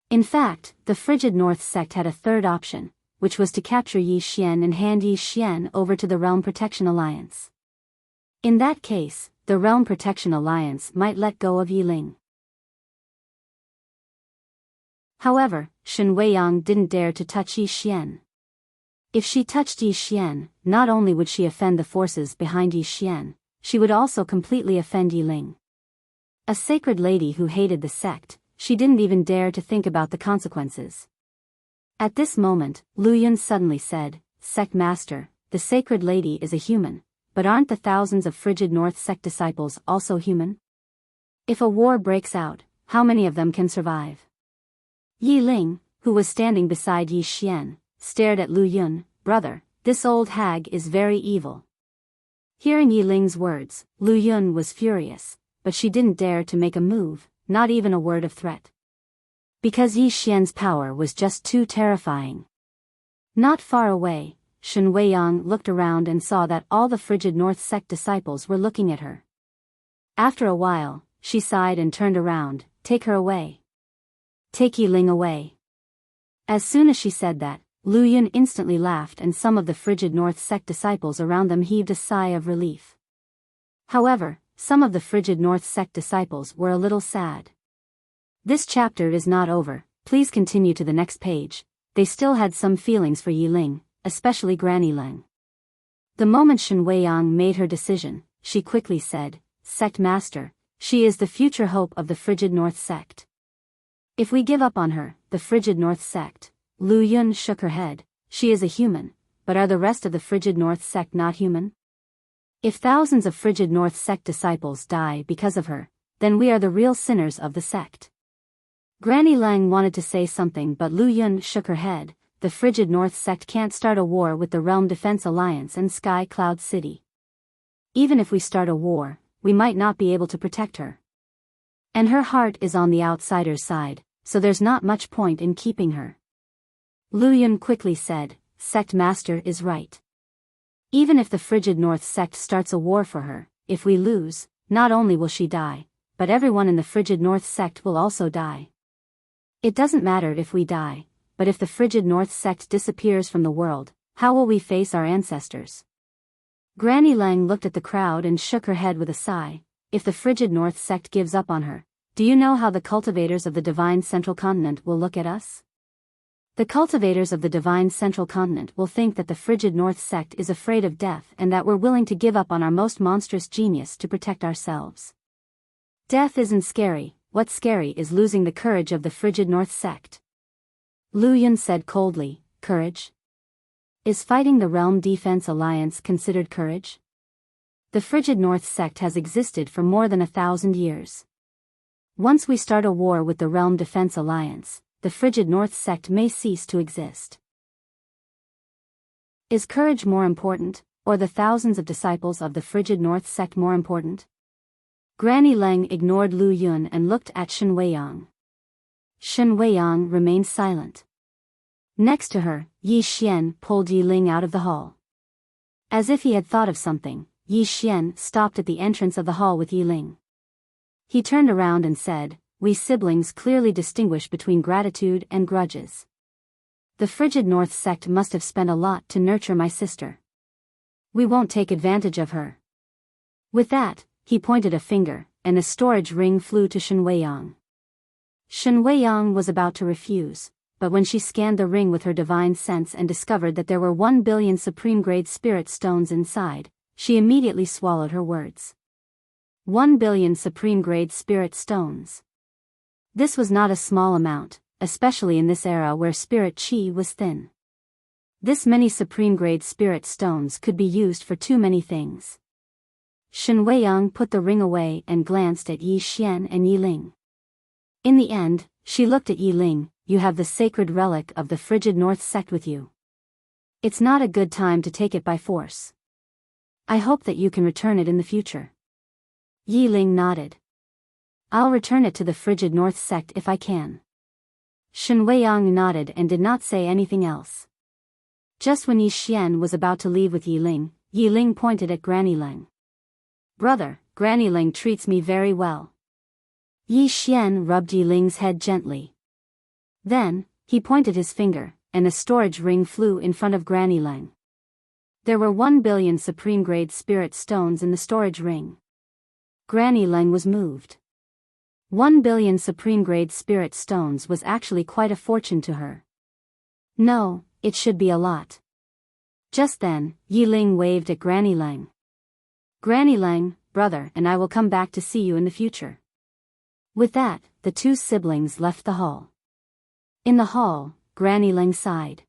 A: In fact, the frigid North Sect had a third option, which was to capture Yi Xian and hand Yi Xian over to the Realm Protection Alliance. In that case, the Realm Protection Alliance might let go of Yi Ling. However, Shen Weiyang didn't dare to touch Yi Xian. If she touched Yi Xian, not only would she offend the forces behind Yi Xian, she would also completely offend Yi Ling. A sacred lady who hated the sect, she didn't even dare to think about the consequences. At this moment, Lu Yun suddenly said, Sect Master, the sacred lady is a human, but aren't the thousands of frigid North Sect disciples also human? If a war breaks out, how many of them can survive? Yi Ling, who was standing beside Yi Xian, stared at Lu Yun. Brother, this old hag is very evil. Hearing Yi Ling's words, Lu Yun was furious, but she didn't dare to make a move, not even a word of threat. Because Yi Xian's power was just too terrifying. Not far away, Shen Weiyang looked around and saw that all the frigid North Sect disciples were looking at her. After a while, she sighed and turned around. Take her away. Take Yi Ling away. As soon as she said that, Lu Yun instantly laughed and some of the frigid North Sect disciples around them heaved a sigh of relief. However, some of the frigid North Sect disciples were a little sad. This chapter is not over, please continue to the next page. They still had some feelings for Yi Ling, especially Granny Leng. The moment Shen Weiyang made her decision, she quickly said, Sect Master, she is the future hope of the frigid North Sect. If we give up on her, the frigid North Sect, Lu Yun shook her head, she is a human, but are the rest of the frigid North Sect not human? If thousands of frigid North Sect disciples die because of her, then we are the real sinners of the sect. Granny Leng wanted to say something but Lu Yun shook her head. The frigid North Sect can't start a war with the Realm Defense Alliance and Sky Cloud City. Even if we start a war, we might not be able to protect her. And her heart is on the outsider's side, so there's not much point in keeping her. Lu Yun quickly said, Sect Master is right. Even if the frigid North sect starts a war for her, if we lose, not only will she die, but everyone in the frigid North sect will also die. It doesn't matter if we die, but if the frigid North sect disappears from the world, how will we face our ancestors? Granny Lang looked at the crowd and shook her head with a sigh. If the frigid North sect gives up on her, do you know how the cultivators of the divine central continent will look at us? The cultivators of the divine central continent will think that the frigid North sect is afraid of death and that we're willing to give up on our most monstrous genius to protect ourselves. Death isn't scary, what's scary is losing the courage of the frigid North sect. Lu Yun said coldly, courage? Is fighting the Realm Defense Alliance considered courage? The frigid North sect has existed for more than 1,000 years. Once we start a war with the Realm Defense Alliance, the frigid North sect may cease to exist. Is courage more important, or the thousands of disciples of the frigid North sect more important? Granny Lang ignored Lu Yun and looked at Shen Weiyang. Shen Weiyang remained silent. Next to her, Yi Xian pulled Yi Ling out of the hall. As if he had thought of something, Yi Xian stopped at the entrance of the hall with Yi Ling. He turned around and said, we siblings clearly distinguish between gratitude and grudges. The frigid North sect must have spent a lot to nurture my sister. We won't take advantage of her. With that, he pointed a finger, and a storage ring flew to Shen Weiyang. Shen Weiyang was about to refuse, but when she scanned the ring with her divine sense and discovered that there were 1 billion supreme-grade spirit stones inside, she immediately swallowed her words. 1 billion supreme-grade spirit stones. This was not a small amount, especially in this era where spirit chi was thin. This many supreme-grade spirit stones could be used for too many things. Shen Weiyang put the ring away and glanced at Yi Xian and Yi Ling. In the end, she looked at Yi Ling, you have the sacred relic of the frigid North sect with you. It's not a good time to take it by force. I hope that you can return it in the future. Yi Ling nodded. I'll return it to the frigid North sect if I can. Shen Weiyang nodded and did not say anything else. Just when Yi Xian was about to leave with Yi Ling pointed at Granny Lang. Brother, Granny Lang treats me very well. Yi Xian rubbed Yi Ling's head gently. Then, he pointed his finger, and a storage ring flew in front of Granny Lang. There were 1 billion supreme-grade spirit stones in the storage ring. Granny Lang was moved. 1 billion supreme-grade spirit stones was actually quite a fortune to her. No, it should be a lot. Just then, Yi Ling waved at Granny Lang. Granny Lang, brother, and I will come back to see you in the future. With that, the two siblings left the hall. In the hall, Granny Lang sighed.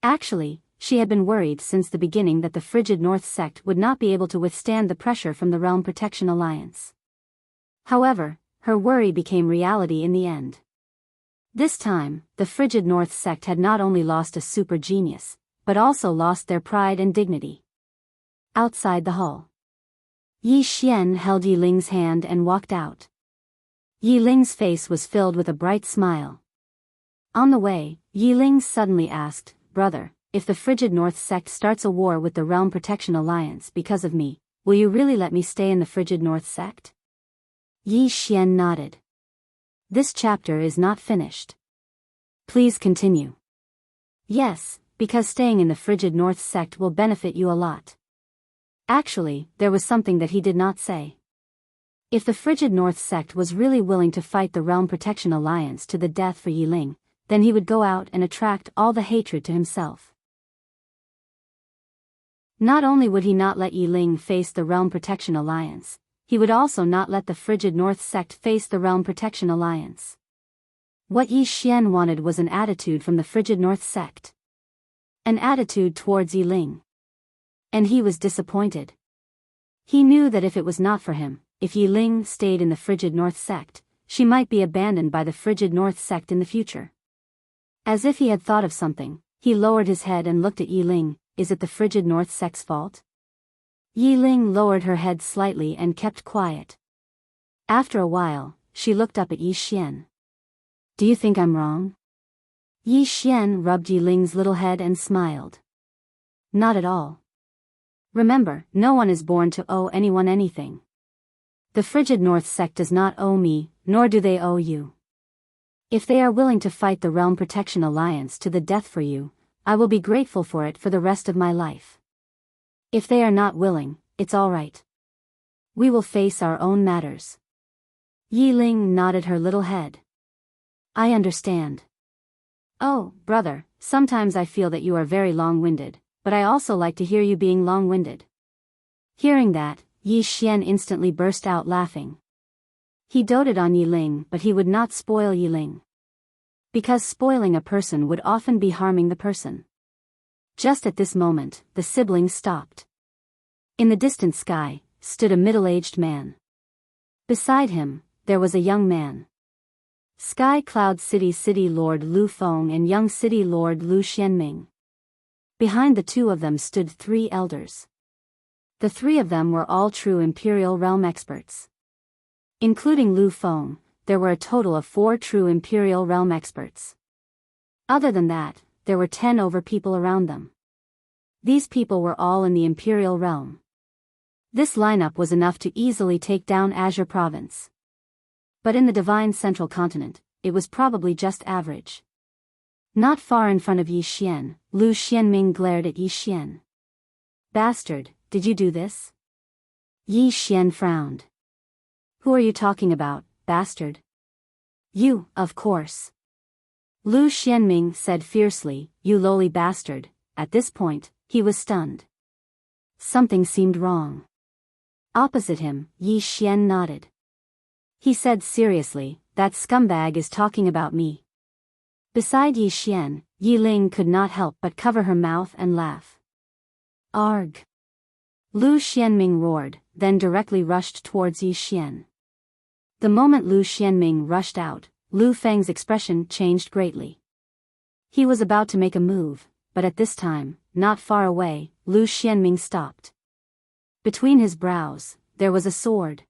A: Actually, she had been worried since the beginning that the frigid North sect would not be able to withstand the pressure from the Realm Protection Alliance. However, her worry became reality in the end. This time, the frigid North sect had not only lost a super genius, but also lost their pride and dignity. Outside the hall, Yi Xian held Yi Ling's hand and walked out. Yi Ling's face was filled with a bright smile. On the way, Yi Ling suddenly asked, brother, if the frigid North sect starts a war with the Realm Protection Alliance because of me, will you really let me stay in the frigid North sect? Yi Xian nodded. This chapter is not finished. Please continue. Yes, because staying in the frigid North sect will benefit you a lot. Actually, there was something that he did not say. If the frigid North sect was really willing to fight the Realm Protection Alliance to the death for Yi Ling, then he would go out and attract all the hatred to himself. Not only would he not let Yi Ling face the Realm Protection Alliance, he would also not let the frigid North sect face the Realm Protection Alliance. What Yi Xian wanted was an attitude from the frigid North sect. An attitude towards Yi Ling. And he was disappointed. He knew that if it was not for him, if Yi Ling stayed in the frigid North sect, she might be abandoned by the frigid North sect in the future. As if he had thought of something, he lowered his head and looked at Yi Ling. Is it the frigid North sect's fault? Yi Ling lowered her head slightly and kept quiet. After a while, she looked up at Yi Xian. Do you think I'm wrong? Yi Xian rubbed Yi Ling's little head and smiled. Not at all. Remember, no one is born to owe anyone anything. The frigid North sect does not owe me, nor do they owe you. If they are willing to fight the Realm Protection Alliance to the death for you, I will be grateful for it for the rest of my life. If they are not willing, it's all right. We will face our own matters. Yi Ling nodded her little head. I understand. Oh, brother, sometimes I feel that you are very long-winded, but I also like to hear you being long-winded. Hearing that, Yi Xian instantly burst out laughing. He doted on Yi Ling, but he would not spoil Yi Ling. Because spoiling a person would often be harming the person. Just at this moment, the siblings stopped. In the distant sky, stood a middle-aged man. Beside him, there was a young man. Sky Cloud City Lord Lu Feng and young City Lord Lu Xianming. Behind the two of them stood 3 elders. The 3 of them were all true Imperial Realm experts. Including Lu Feng, there were a total of 4 true Imperial Realm experts. Other than that, there were 10 over people around them. These people were all in the Imperial Realm. This lineup was enough to easily take down Azure Province. But in the Divine Central Continent, it was probably just average. Not far in front of Yi Xian, Lu Xianming glared at Yi Xian. Bastard, did you do this? Yi Xian frowned. Who are you talking about, bastard? You, of course. Lu Xianming said fiercely, you lowly bastard. At this point, he was stunned. Something seemed wrong. Opposite him, Yi Xian nodded. He said seriously, that scumbag is talking about me. Beside Yi Xian, Yi Ling could not help but cover her mouth and laugh. Arg! Lu Xianming roared, then directly rushed towards Yi Xian. The moment Lu Xianming rushed out, Lu Feng's expression changed greatly. He was about to make a move, but at this time, not far away, Lu Xianming stopped. Between his brows, there was a sword.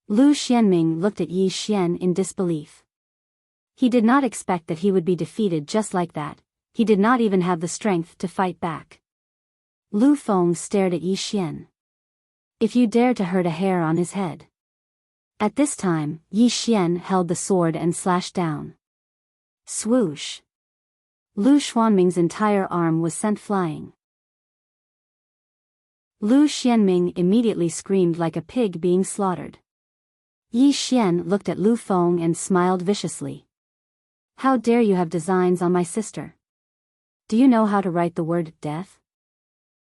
A: Lu Xianming looked at Yi Xian in disbelief. He did not expect that he would be defeated just like that. He did not even have the strength to fight back. Lu Feng stared at Yi Xian. If you dare to hurt a hair on his head. At this time, Yi Xian held the sword and slashed down. Swoosh! Lu Xuanming's entire arm was sent flying. Lu Xianming immediately screamed like a pig being slaughtered. Yi Xian looked at Lu Feng and smiled viciously. How dare you have designs on my sister? Do you know how to write the word death?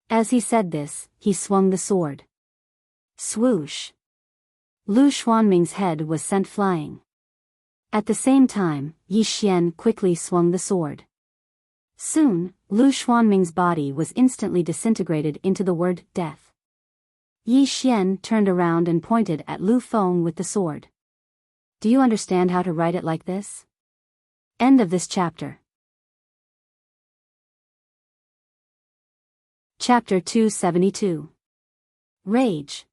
A: As he said this, he swung the sword. Swoosh! Lu Xuanming's head was sent flying. At the same time, Yi Xian quickly swung the sword. Soon, Lu Xuanming's body was instantly disintegrated into the word death. Yi Xian turned around and pointed at Lu Feng with the sword. Do you understand how to write it like this? End of this chapter. Chapter 272. Rage.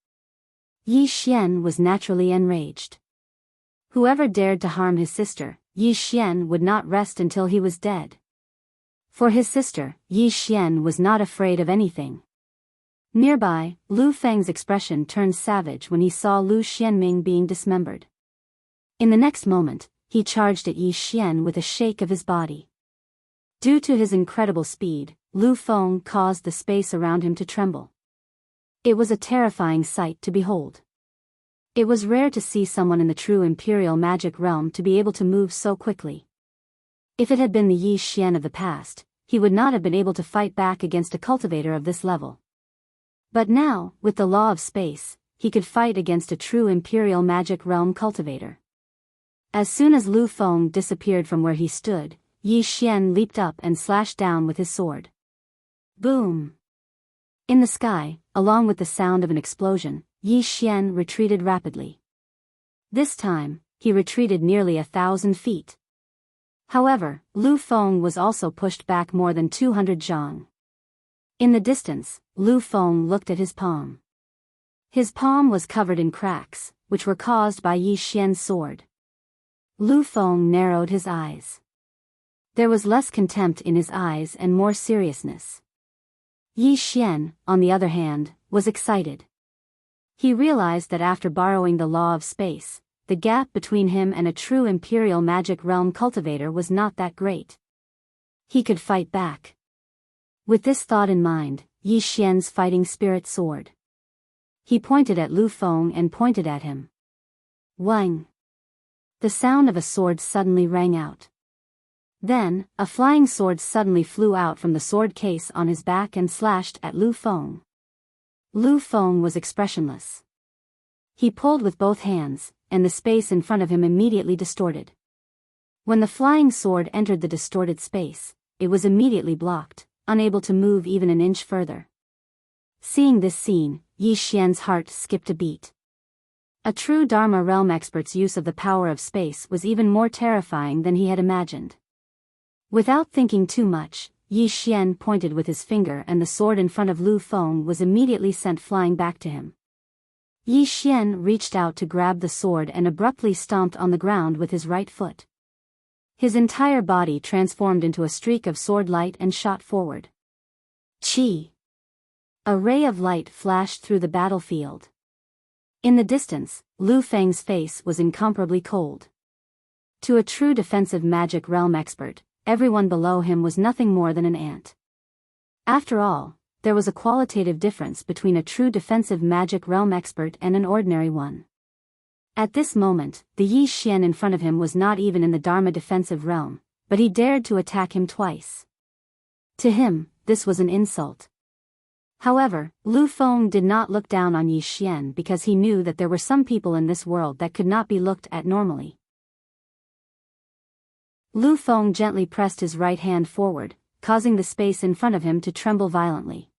A: Yi Xian was naturally enraged. Whoever dared to harm his sister, Yi Xian would not rest until he was dead. For his sister, Yi Xian was not afraid of anything. Nearby, Lu Feng's expression turned savage when he saw Lu Xianming being dismembered. In the next moment, he charged at Yi Xian with a shake of his body. Due to his incredible speed, Lu Feng caused the space around him to tremble. It was a terrifying sight to behold. It was rare to see someone in the true Imperial magic realm to be able to move so quickly. If it had been the Yi Xian of the past, he would not have been able to fight back against a cultivator of this level. But now, with the law of space, he could fight against a true Imperial magic realm cultivator. As soon as Lu Feng disappeared from where he stood, Yi Xian leaped up and slashed down with his sword. Boom! In the sky, along with the sound of an explosion, Yi Xian retreated rapidly. This time, he retreated nearly 1,000 feet. However, Lu Feng was also pushed back more than 200 zhang. In the distance, Lu Feng looked at his palm. His palm was covered in cracks, which were caused by Yi Xian's sword. Lu Feng narrowed his eyes. There was less contempt in his eyes and more seriousness. Yi Xian, on the other hand, was excited. He realized that after borrowing the law of space, the gap between him and a true Imperial Magic Realm cultivator was not that great. He could fight back. With this thought in mind, Yi Xian's fighting spirit soared. He pointed at Lu Feng and pointed at him. Wang! The sound of a sword suddenly rang out. Then, a flying sword suddenly flew out from the sword case on his back and slashed at Lu Feng. Lu Feng was expressionless. He pulled with both hands, and the space in front of him immediately distorted. When the flying sword entered the distorted space, it was immediately blocked, unable to move even an inch further. Seeing this scene, Yi Xian's heart skipped a beat. A true Dharma realm expert's use of the power of space was even more terrifying than he had imagined. Without thinking too much, Yi Xian pointed with his finger and the sword in front of Lu Feng was immediately sent flying back to him. Yi Xian reached out to grab the sword and abruptly stomped on the ground with his right foot. His entire body transformed into a streak of sword light and shot forward. Chi! A ray of light flashed through the battlefield. In the distance, Lu Feng's face was incomparably cold. To a true defensive magic realm expert, everyone below him was nothing more than an ant. After all, there was a qualitative difference between a true defensive magic realm expert and an ordinary one. At this moment, the Yi Xian in front of him was not even in the Dharma defensive realm, but he dared to attack him twice. To him, this was an insult. However, Lu Feng did not look down on Yi Xian because he knew that there were some people in this world that could not be looked at normally. Lu Feng gently pressed his right hand forward, causing the space in front of him to tremble violently.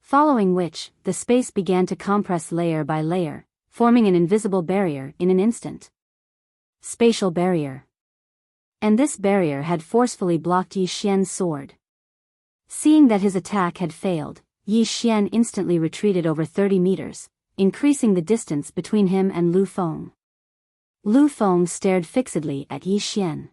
A: Following which, the space began to compress layer by layer, forming an invisible barrier in an instant. Spatial barrier. And this barrier had forcefully blocked Yi Xian's sword. Seeing that his attack had failed, Yi Xian instantly retreated over 30 meters, increasing the distance between him and Lu Feng. Lu Feng stared fixedly at Yi Xian.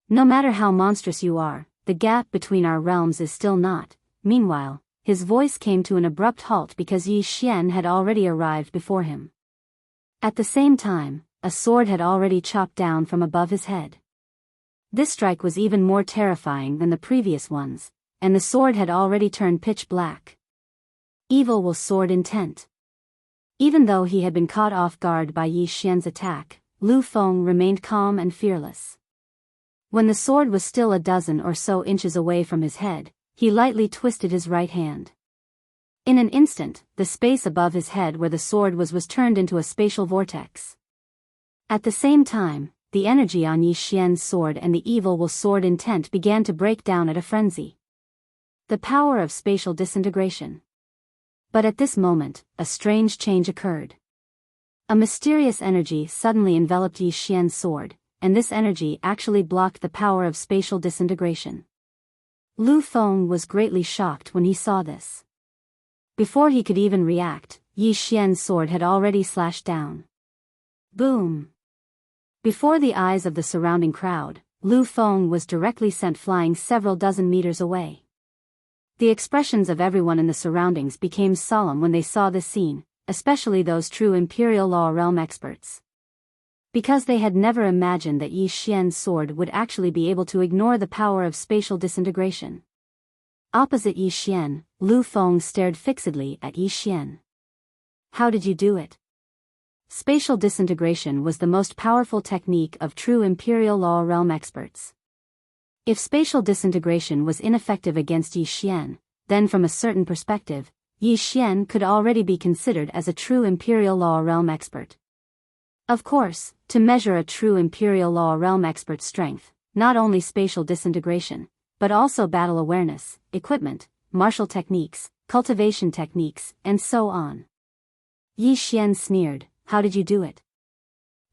A: No matter how monstrous you are, the gap between our realms is still not. Meanwhile, his voice came to an abrupt halt because Yi Xian had already arrived before him. At the same time, a sword had already chopped down from above his head. This strike was even more terrifying than the previous ones, and the sword had already turned pitch black. Evil will sword intent. Even though he had been caught off guard by Yi Xian's attack, Lu Feng remained calm and fearless. When the sword was still a dozen or so inches away from his head, he lightly twisted his right hand. In an instant, the space above his head where the sword was turned into a spatial vortex. At the same time, the energy on Yi Xian's sword and the evil will sword intent began to break down at a frenzy. The power of spatial disintegration. But at this moment, a strange change occurred. A mysterious energy suddenly enveloped Yi Xian's sword, and this energy actually blocked the power of spatial disintegration. Lu Feng was greatly shocked when he saw this. Before he could even react, Yi Xian's sword had already slashed down. Boom! Before the eyes of the surrounding crowd, Lu Feng was directly sent flying several dozen meters away. The expressions of everyone in the surroundings became solemn when they saw this scene, especially those true Imperial Law realm experts. Because they had never imagined that Yi Xian's sword would actually be able to ignore the power of spatial disintegration. Opposite Yi Xian, Lu Feng stared fixedly at Yi Xian. How did you do it? Spatial disintegration was the most powerful technique of true Imperial Law realm experts. If spatial disintegration was ineffective against Yi Xian, then from a certain perspective, Yi Xian could already be considered as a true Imperial Law realm expert. Of course, to measure a true Imperial Law realm expert's strength, not only spatial disintegration, but also battle awareness, equipment, martial techniques, cultivation techniques, and so on. Yi Xian sneered, "How did you do it?"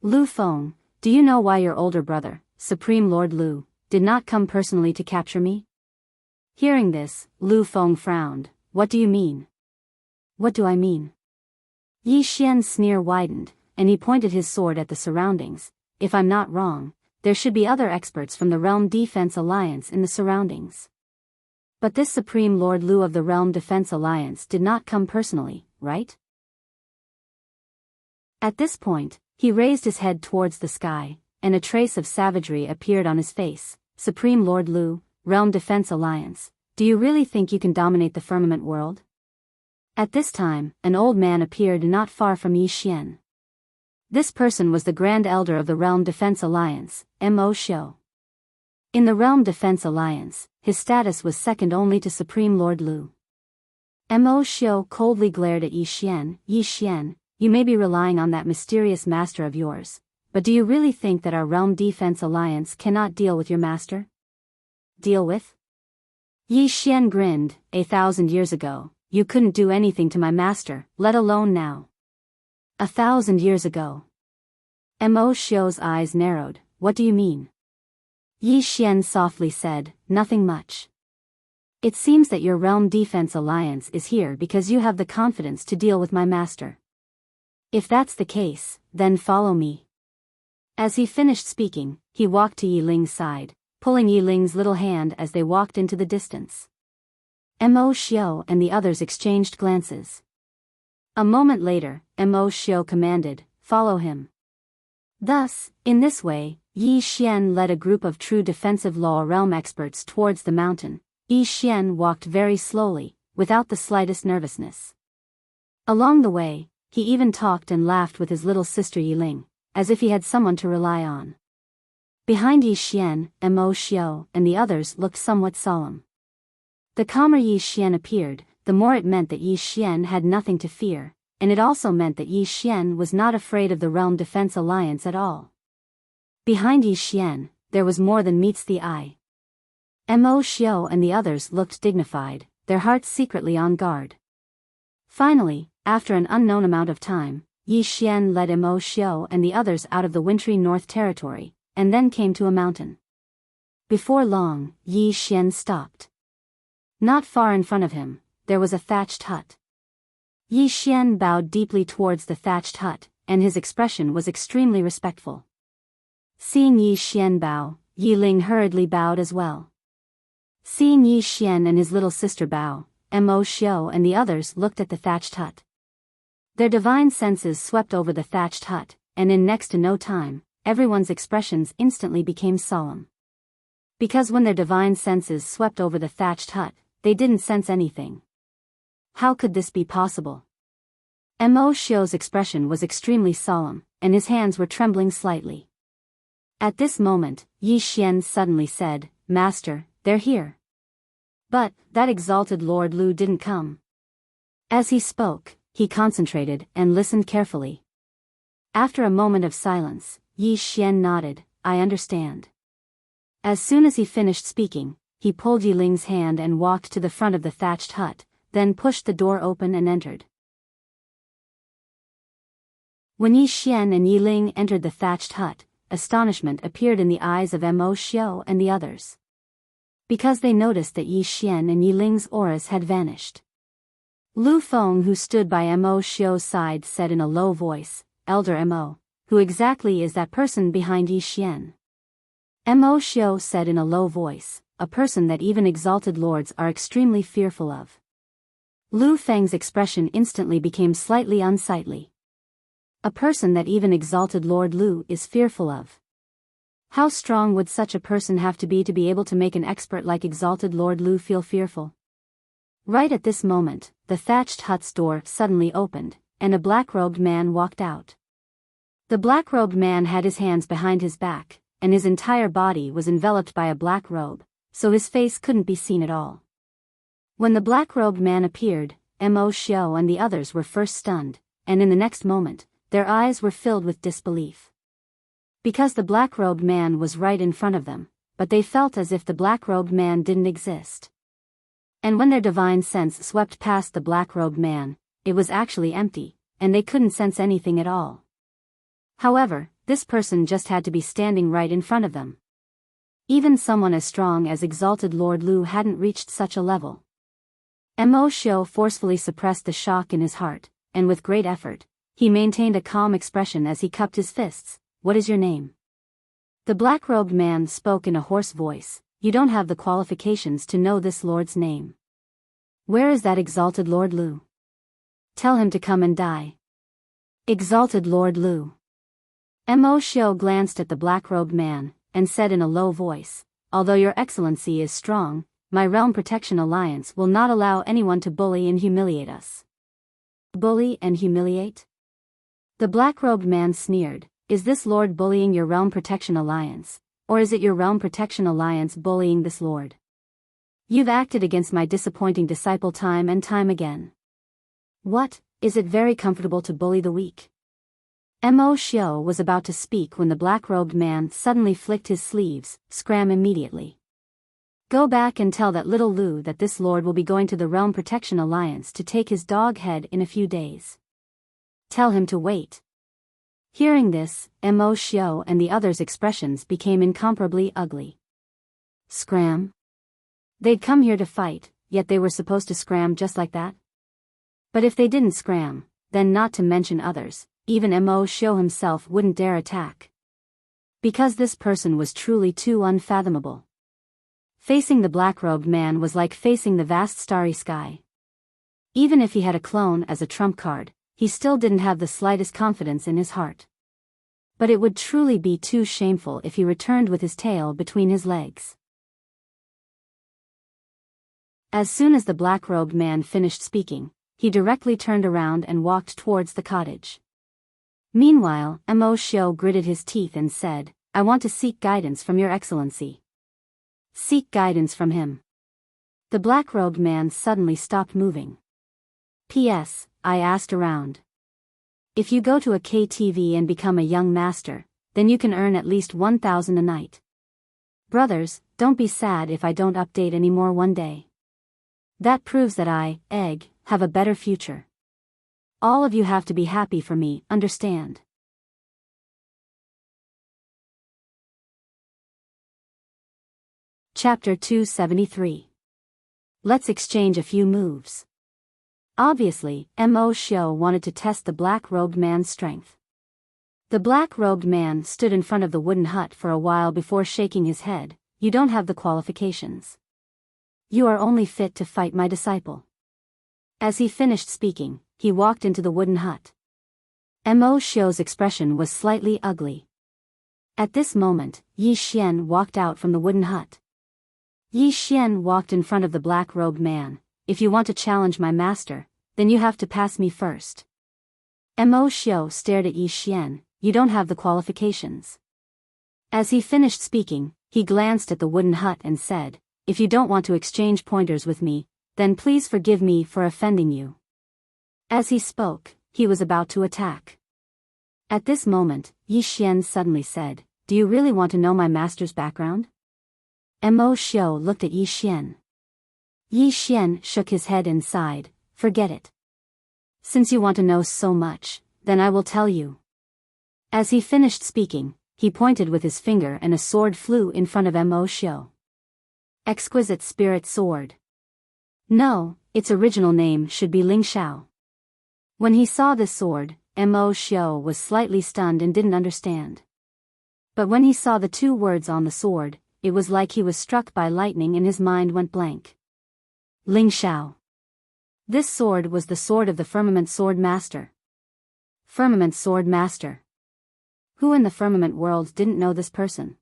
A: Lu Feng, do you know why your older brother, Supreme Lord Lu, did not come personally to capture me? Hearing this, Lu Feng frowned. What do you mean? What do I mean? Yi Xian's sneer widened, and he pointed his sword at the surroundings. If I'm not wrong, there should be other experts from the Realm Defense Alliance in the surroundings. But this Supreme Lord Lu of the Realm Defense Alliance did not come personally, right? At this point, he raised his head towards the sky, and a trace of savagery appeared on his face. Supreme Lord Lu, Realm Defense Alliance, do you really think you can dominate the firmament world? At this time, an old man appeared not far from Yi Xian. This person was the Grand Elder of the Realm Defense Alliance, Mo Xiu. In the Realm Defense Alliance, his status was second only to Supreme Lord Lu. Mo Xiu coldly glared at Yi Xian. Yi Xian, you may be relying on that mysterious master of yours, but do you really think that our Realm Defense Alliance cannot deal with your master? Deal with? Yi Xian grinned. 1,000 years ago, you couldn't do anything to my master, let alone now. 1,000 years ago. Mo Xiu's eyes narrowed. What do you mean? Yi Xian softly said, nothing much. It seems that your Realm Defense Alliance is here because you have the confidence to deal with my master. If that's the case, then follow me. As he finished speaking, he walked to Yi Ling's side, pulling Yi Ling's little hand as they walked into the distance. Mo Xiu and the others exchanged glances. A moment later, Mo Xiu commanded, follow him. Thus, in this way, Yi Xian led a group of true defensive law realm experts towards the mountain. Yi Xian walked very slowly, without the slightest nervousness. Along the way, he even talked and laughed with his little sister Yi Ling, as if he had someone to rely on. Behind Yi Xian, Mo Xiu and the others looked somewhat solemn. The calmer Yi Xian appeared, the more it meant that Yi Xian had nothing to fear, and it also meant that Yi Xian was not afraid of the Realm Defense Alliance at all. Behind Yi Xian, there was more than meets the eye. Mo Xiu and the others looked dignified, their hearts secretly on guard. Finally, after an unknown amount of time, Yi Xian led Mo Xiu and the others out of the wintry North Territory, and then came to a mountain. Before long, Yi Xian stopped. Not far in front of him, there was a thatched hut. Yi Xian bowed deeply towards the thatched hut, and his expression was extremely respectful. Seeing Yi Xian bow, Yi Ling hurriedly bowed as well. Seeing Yi Xian and his little sister bow, Mo Xiu and the others looked at the thatched hut. Their divine senses swept over the thatched hut, and in next to no time, everyone's expressions instantly became solemn. Because when their divine senses swept over the thatched hut, they didn't sense anything. How could this be possible? Mo Xiu's expression was extremely solemn, and his hands were trembling slightly. At this moment, Yi Xian suddenly said, Master, they're here. But, that exalted Lord Lu didn't come. As he spoke, he concentrated and listened carefully. After a moment of silence, Yi Xian nodded, I understand. As soon as he finished speaking, he pulled Yi Ling's hand and walked to the front of the thatched hut, then pushed the door open and entered. When Yi Xian and Yi Ling entered the thatched hut, astonishment appeared in the eyes of Mo Xiu and the others. Because they noticed that Yi Xian and Yi Ling's auras had vanished. Lu Feng, who stood by Mo Xiu's side, said in a low voice, Elder Mo, who exactly is that person behind Yi Xian? Mo Xiu said in a low voice, a person that even exalted lords are extremely fearful of. Lu Feng's expression instantly became slightly unsightly. A person that even exalted Lord Lu is fearful of. How strong would such a person have to be able to make an expert like exalted Lord Lu feel fearful? Right at this moment, the thatched hut's door suddenly opened, and a black-robed man walked out. The black-robed man had his hands behind his back, and his entire body was enveloped by a black robe, so his face couldn't be seen at all. When the black-robed man appeared, Mo Xiu and the others were first stunned, and in the next moment, their eyes were filled with disbelief. Because the black-robed man was right in front of them, but they felt as if the black-robed man didn't exist. And when their divine sense swept past the black-robed man, it was actually empty, and they couldn't sense anything at all. However, this person just had to be standing right in front of them. Even someone as strong as exalted Lord Lu hadn't reached such a level. Mo Xiu forcefully suppressed the shock in his heart, and with great effort, he maintained a calm expression as he cupped his fists. What is your name? The black-robed man spoke in a hoarse voice, you don't have the qualifications to know this lord's name. Where is that exalted Lord Lu? Tell him to come and die. Exalted Lord Lu. Mo Xiao glanced at the black-robed man, and said in a low voice, although your excellency is strong, my Realm Protection Alliance will not allow anyone to bully and humiliate us. Bully and humiliate? The black-robed man sneered, is this lord bullying your Realm Protection Alliance, or is it your Realm Protection Alliance bullying this lord? You've acted against my disappointing disciple time and time again. What, is it very comfortable to bully the weak? Mo Xiao was about to speak when the black-robed man suddenly flicked his sleeves, scram immediately. Go back and tell that little Lu that this lord will be going to the Realm Protection Alliance to take his dog head in a few days. Tell him to wait. Hearing this, Mo Xiao and the others' expressions became incomparably ugly. Scram? They'd come here to fight, yet they were supposed to scram just like that? But if they didn't scram, then not to mention others, even Mo Xiao himself wouldn't dare attack. Because this person was truly too unfathomable. Facing the black-robed man was like facing the vast starry sky. Even if he had a clone as a trump card, he still didn't have the slightest confidence in his heart. But it would truly be too shameful if he returned with his tail between his legs. As soon as the black-robed man finished speaking, he directly turned around and walked towards the cottage. Meanwhile, Mo Xiao gritted his teeth and said, I want to seek guidance from your excellency. Seek guidance from him. The black-robed man suddenly stopped moving. P.S. I asked around. If you go to a KTV and become a young master, then you can earn at least 1,000 a night. Brothers, don't be sad if I don't update anymore one day. That proves that I, have a better future. All of you have to be happy for me, understand? Chapter 273. Let's exchange a few moves. Obviously, Mo Xiao wanted to test the black-robed man's strength. The black-robed man stood in front of the wooden hut for a while before shaking his head. You don't have the qualifications. You are only fit to fight my disciple. As he finished speaking, he walked into the wooden hut. Mo Xiao's expression was slightly ugly. At this moment, Yi Xian walked out from the wooden hut. Yi Xian walked in front of the black-robed man. If you want to challenge my master, then you have to pass me first. Mo Xiao stared at Yi Xian, you don't have the qualifications. As he finished speaking, he glanced at the wooden hut and said, if you don't want to exchange pointers with me, then please forgive me for offending you. As he spoke, he was about to attack. At this moment, Yi Xian suddenly said, do you really want to know my master's background? Mo Xiao looked at Yi Xian. Yi Xian shook his head and sighed, forget it. Since you want to know so much, then I will tell you. As he finished speaking, he pointed with his finger and a sword flew in front of Mo Xiao. Exquisite Spirit Sword. No, its original name should be Ling Shao. When he saw this sword, Mo Xiao was slightly stunned and didn't understand. But when he saw the two words on the sword, it was like he was struck by lightning and his mind went blank. Ling Shao. This sword was the sword of the Firmament Sword Master. Firmament Sword Master. Who in the Firmament world didn't know this person?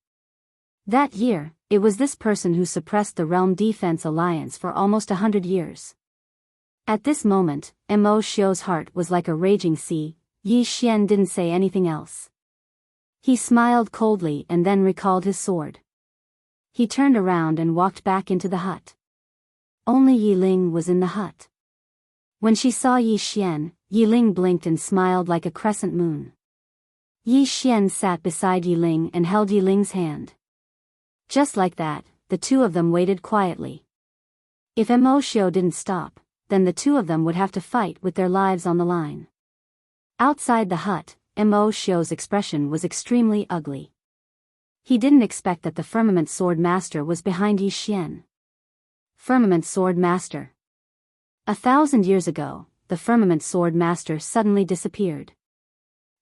A: That year, it was this person who suppressed the Realm Defense Alliance for almost 100 years. At this moment, Mo Xiao's heart was like a raging sea. Yi Xian didn't say anything else. He smiled coldly and then recalled his sword. He turned around and walked back into the hut. Only Yi Ling was in the hut. When she saw Yi Xian, Yi Ling blinked and smiled like a crescent moon. Yi Xian sat beside Yi Ling and held Yi Ling's hand. Just like that, the two of them waited quietly. If Mo Xiao didn't stop, then the two of them would have to fight with their lives on the line. Outside the hut, Mo Xiao's expression was extremely ugly. He didn't expect that the Firmament Sword Master was behind Yi Xian. Firmament Sword Master. 1,000 years ago, the Firmament Sword Master suddenly disappeared.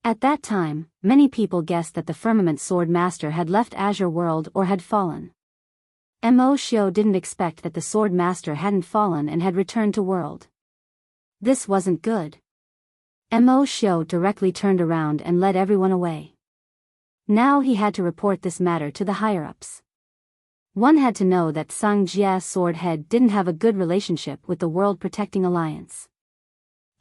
A: At that time, many people guessed that the Firmament Sword Master had left Azure World or had fallen. Mo Xiu didn't expect that the sword master hadn't fallen and had returned to world. This wasn't good. Mo Xiu directly turned around and led everyone away. Now he had to report this matter to the higher-ups. One had to know that Sang Jie's sword head didn't have a good relationship with the World Protecting Alliance.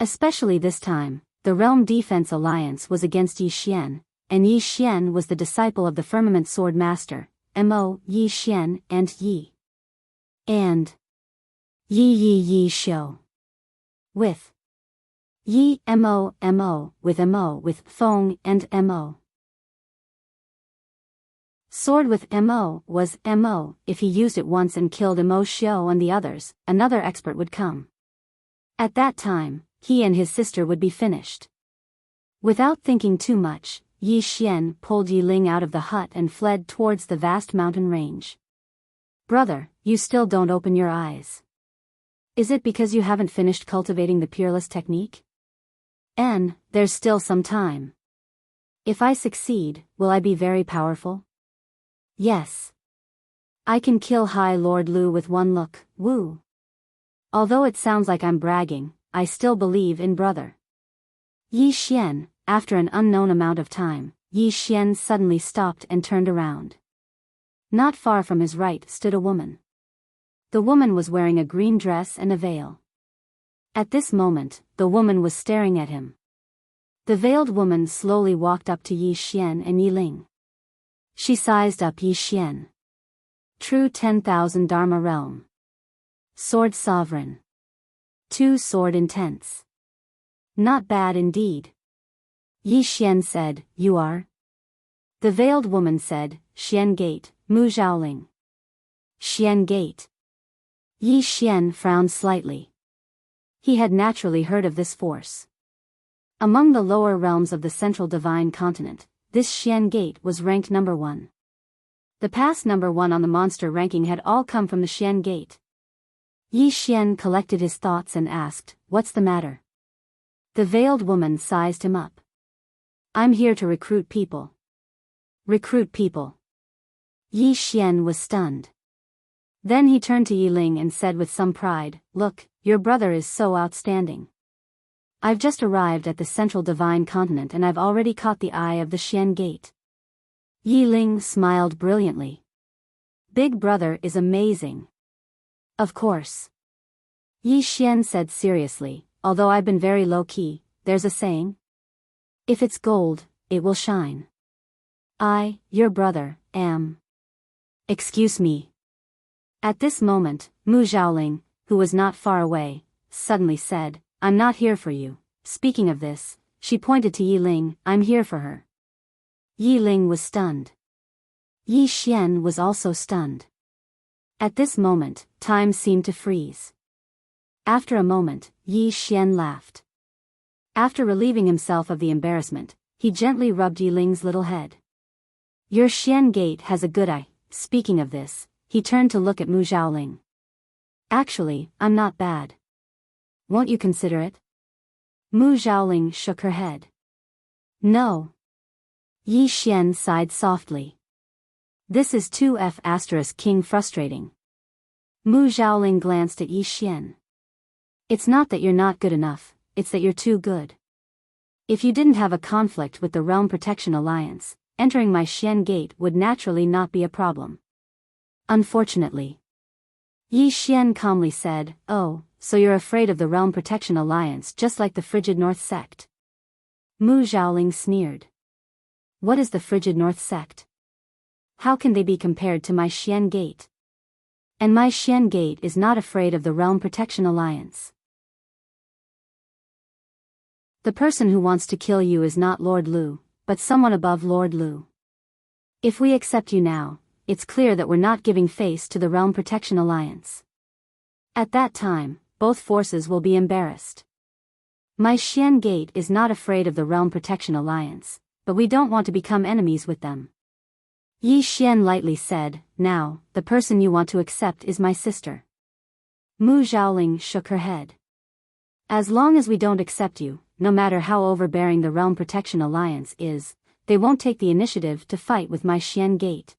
A: Especially this time, the Realm Defense Alliance was against Yi Xian, and Yi Xian was the disciple of the Firmament Sword Master, Mo, Yi Xian, and Yi Xiu. With Yi Mo, with Feng and Mo. Sword with Mo was Mo. If he used it once and killed Mo Xiu and the others, another expert would come. At that time, he and his sister would be finished. Without thinking too much, Yi Xian pulled Yi Ling out of the hut and fled towards the vast mountain range. Brother, you still don't open your eyes. Is it because you haven't finished cultivating the peerless technique? There's still some time. If I succeed, will I be very powerful? Yes. I can kill High Lord Lu with one look, woo. Although it sounds like I'm bragging, I still believe in brother. Yi Xian, after an unknown amount of time, Yi Xian suddenly stopped and turned around. Not far from his right stood a woman. The woman was wearing a green dress and a veil. At this moment, the woman was staring at him. The veiled woman slowly walked up to Yi Xian and Yi Ling. She sized up Yi Xian. True 10,000 Dharma realm. Sword sovereign. 2 sword intense. Not bad indeed. Yi Xian said, you are? The veiled woman said, Xian Gate, Mu Zhaoling. Xian Gate. Yi Xian frowned slightly. He had naturally heard of this force. Among the lower realms of the Central Divine Continent, this Xian Gate was ranked number 1. The past number 1 on the monster ranking had all come from the Xian Gate. Yi Xian collected his thoughts and asked, what's the matter? The veiled woman sized him up. I'm here to recruit people. Recruit people. Yi Xian was stunned. Then he turned to Yi Ling and said with some pride, look, your brother is so outstanding. I've just arrived at the Central Divine Continent and I've already caught the eye of the Xian Gate. Yi Ling smiled brilliantly. Big brother is amazing. Of course. Yi Xian said seriously, although I've been very low-key, there's a saying. If it's gold, it will shine. I, your brother, am. Excuse me. At this moment, Mu Zhaoling, who was not far away, suddenly said, I'm not here for you. Speaking of this, she pointed to Yi Ling, I'm here for her. Yi Ling was stunned. Yi Xian was also stunned. At this moment, time seemed to freeze. After a moment, Yi Xian laughed. After relieving himself of the embarrassment, he gently rubbed Yi Ling's little head. Your Xian Gate has a good eye. Speaking of this, he turned to look at Mu Zhaoling. Actually, I'm not bad. Won't you consider it? Mu Zhaoling shook her head. No. Yi Xian sighed softly. This is 2F** king frustrating. Mu Zhaoling glanced at Yi Xian. It's not that you're not good enough, it's that you're too good. If you didn't have a conflict with the Realm Protection Alliance, entering my Xian Gate would naturally not be a problem. Unfortunately. Yi Xian calmly said, oh, so you're afraid of the Realm Protection Alliance just like the Frigid North Sect. Mu Zhaoling sneered. What is the Frigid North Sect? How can they be compared to my Xian Gate? And my Xian Gate is not afraid of the Realm Protection Alliance. The person who wants to kill you is not Lord Lu, but someone above Lord Lu. If we accept you now, it's clear that we're not giving face to the Realm Protection Alliance. At that time, both forces will be embarrassed. My Xian Gate is not afraid of the Realm Protection Alliance, but we don't want to become enemies with them. Yi Xian lightly said, now, the person you want to accept is my sister. Mu Zhaoling shook her head. As long as we don't accept you, no matter how overbearing the Realm Protection Alliance is, they won't take the initiative to fight with my Xian Gate.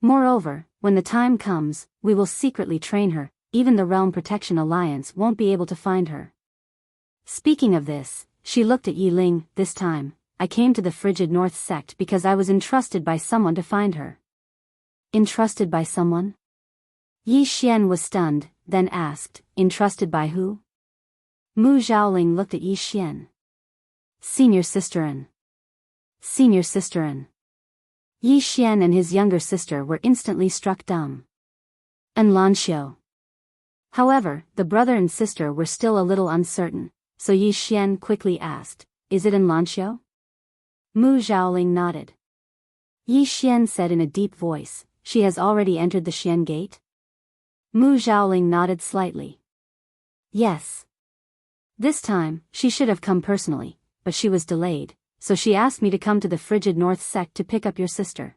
A: Moreover, when the time comes, we will secretly train her, even the Realm Protection Alliance won't be able to find her. Speaking of this, she looked at Yi Ling. This time, I came to the Frigid North sect because I was entrusted by someone to find her. Entrusted by someone? Yi Xian was stunned, then asked, entrusted by who? Mu Zhaoling looked at Yi Xian. Senior Sisterin. Senior Sisterin. Yi Xian and his younger sister were instantly struck dumb. And Lanxiu. However, the brother and sister were still a little uncertain, so Yi Xian quickly asked, is it in Lanxiu? Mu Zhaoling nodded. Yi Xian said in a deep voice, she has already entered the Xian Gate? Mu Zhaoling nodded slightly. Yes. This time, she should have come personally, but she was delayed, so she asked me to come to the Frigid North sect to pick up your sister.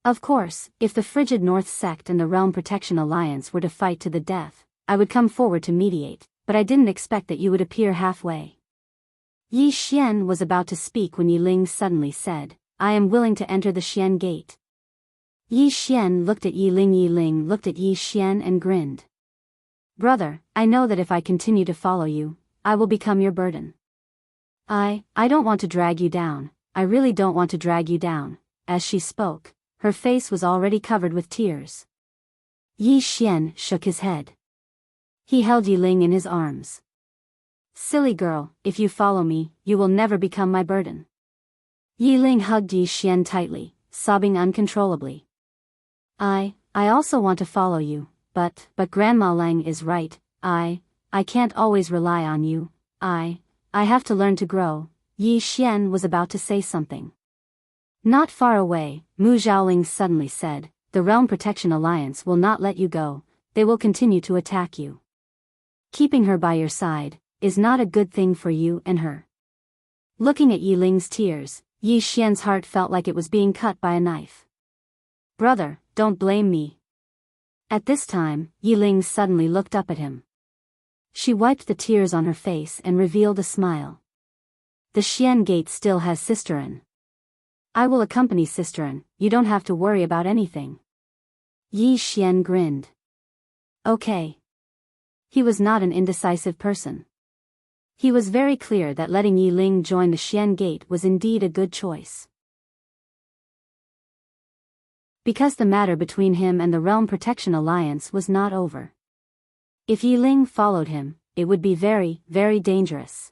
A: Of course, if the Frigid North sect and the Realm Protection Alliance were to fight to the death, I would come forward to mediate, but I didn't expect that you would appear halfway. Yi Xian was about to speak when Yi Ling suddenly said, I am willing to enter the Xian Gate. Yi Xian looked at Yi Ling. Yi Ling looked at Yi Xian and grinned. Brother, I know that if I continue to follow you, I will become your burden. I don't want to drag you down, I really don't want to drag you down. As she spoke, her face was already covered with tears. Yi Xian shook his head. He held Yi Ling in his arms. Silly girl, if you follow me, you will never become my burden. Yi Ling hugged Yi Xian tightly, sobbing uncontrollably. I also want to follow you, but Grandma Lang is right, I can't always rely on you, I have to learn to grow. Yi Xian was about to say something. Not far away, Mu Zhaoling suddenly said, the Realm Protection Alliance will not let you go, they will continue to attack you. Keeping her by your side is not a good thing for you and her. Looking at Yi Ling's tears, Yi Xian's heart felt like it was being cut by a knife. Brother, don't blame me. At this time, Yi Ling suddenly looked up at him. She wiped the tears on her face and revealed a smile. The Xian Gate still has Sisterin. I will accompany Sisterin, you don't have to worry about anything. Yi Xian grinned. Okay. He was not an indecisive person. He was very clear that letting Yi Ling join the Xian Gate was indeed a good choice. Because the matter between him and the Realm Protection Alliance was not over. If Yi Ling followed him, it would be very, very dangerous.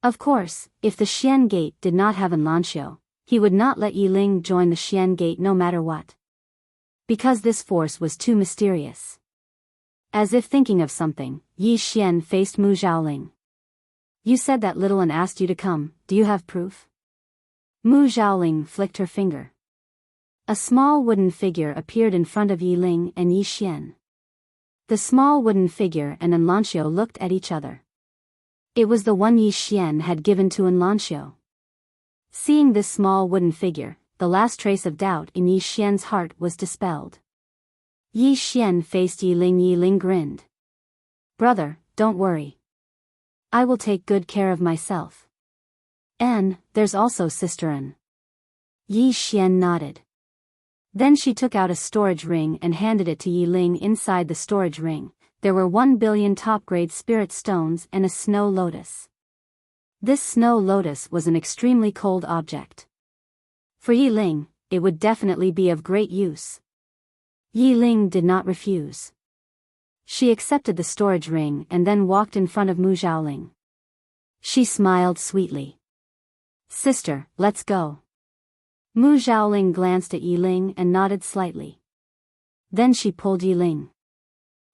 A: Of course, if the Xian Gate did not have an Lanxiu, he would not let Yi Ling join the Xian Gate no matter what. Because this force was too mysterious. As if thinking of something, Yi Xian faced Mu Zhaoling. You said that little and asked you to come, do you have proof? Mu Zhaoling flicked her finger. A small wooden figure appeared in front of Yi Ling and Yi Xian. The small wooden figure and Lanxiu looked at each other. It was the one Yi Xian had given to Lanxiu. Seeing this small wooden figure, the last trace of doubt in Yi Xian's heart was dispelled. Yi Xian faced Yi Ling. Yi Ling grinned. Brother, don't worry. I will take good care of myself. And there's also Sisterin. Yi Xian nodded. Then she took out a storage ring and handed it to Yi Ling. Inside the storage ring, there were 1 billion top-grade spirit stones and a snow lotus. This snow lotus was an extremely cold object. For Yi Ling, it would definitely be of great use. Yi Ling did not refuse. She accepted the storage ring and then walked in front of Mu Zhaoling. She smiled sweetly. Sister, let's go. Mu Zhaoling glanced at Yi Ling and nodded slightly. Then she pulled Yi Ling.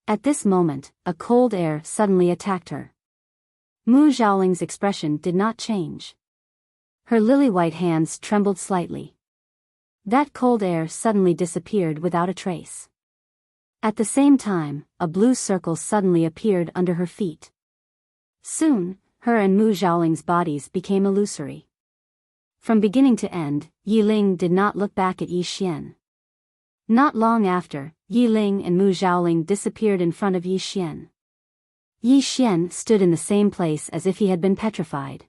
A: At this moment, a cold air suddenly attacked her. Mu Zhaoling's expression did not change. Her lily-white hands trembled slightly. That cold air suddenly disappeared without a trace. At the same time, a blue circle suddenly appeared under her feet. Soon, her and Mu Zhaoling's bodies became illusory. From beginning to end, Yi Ling did not look back at Yi Xian. Not long after, Yi Ling and Mu Zhaoling disappeared in front of Yi Xian. Yi Xian stood in the same place as if he had been petrified.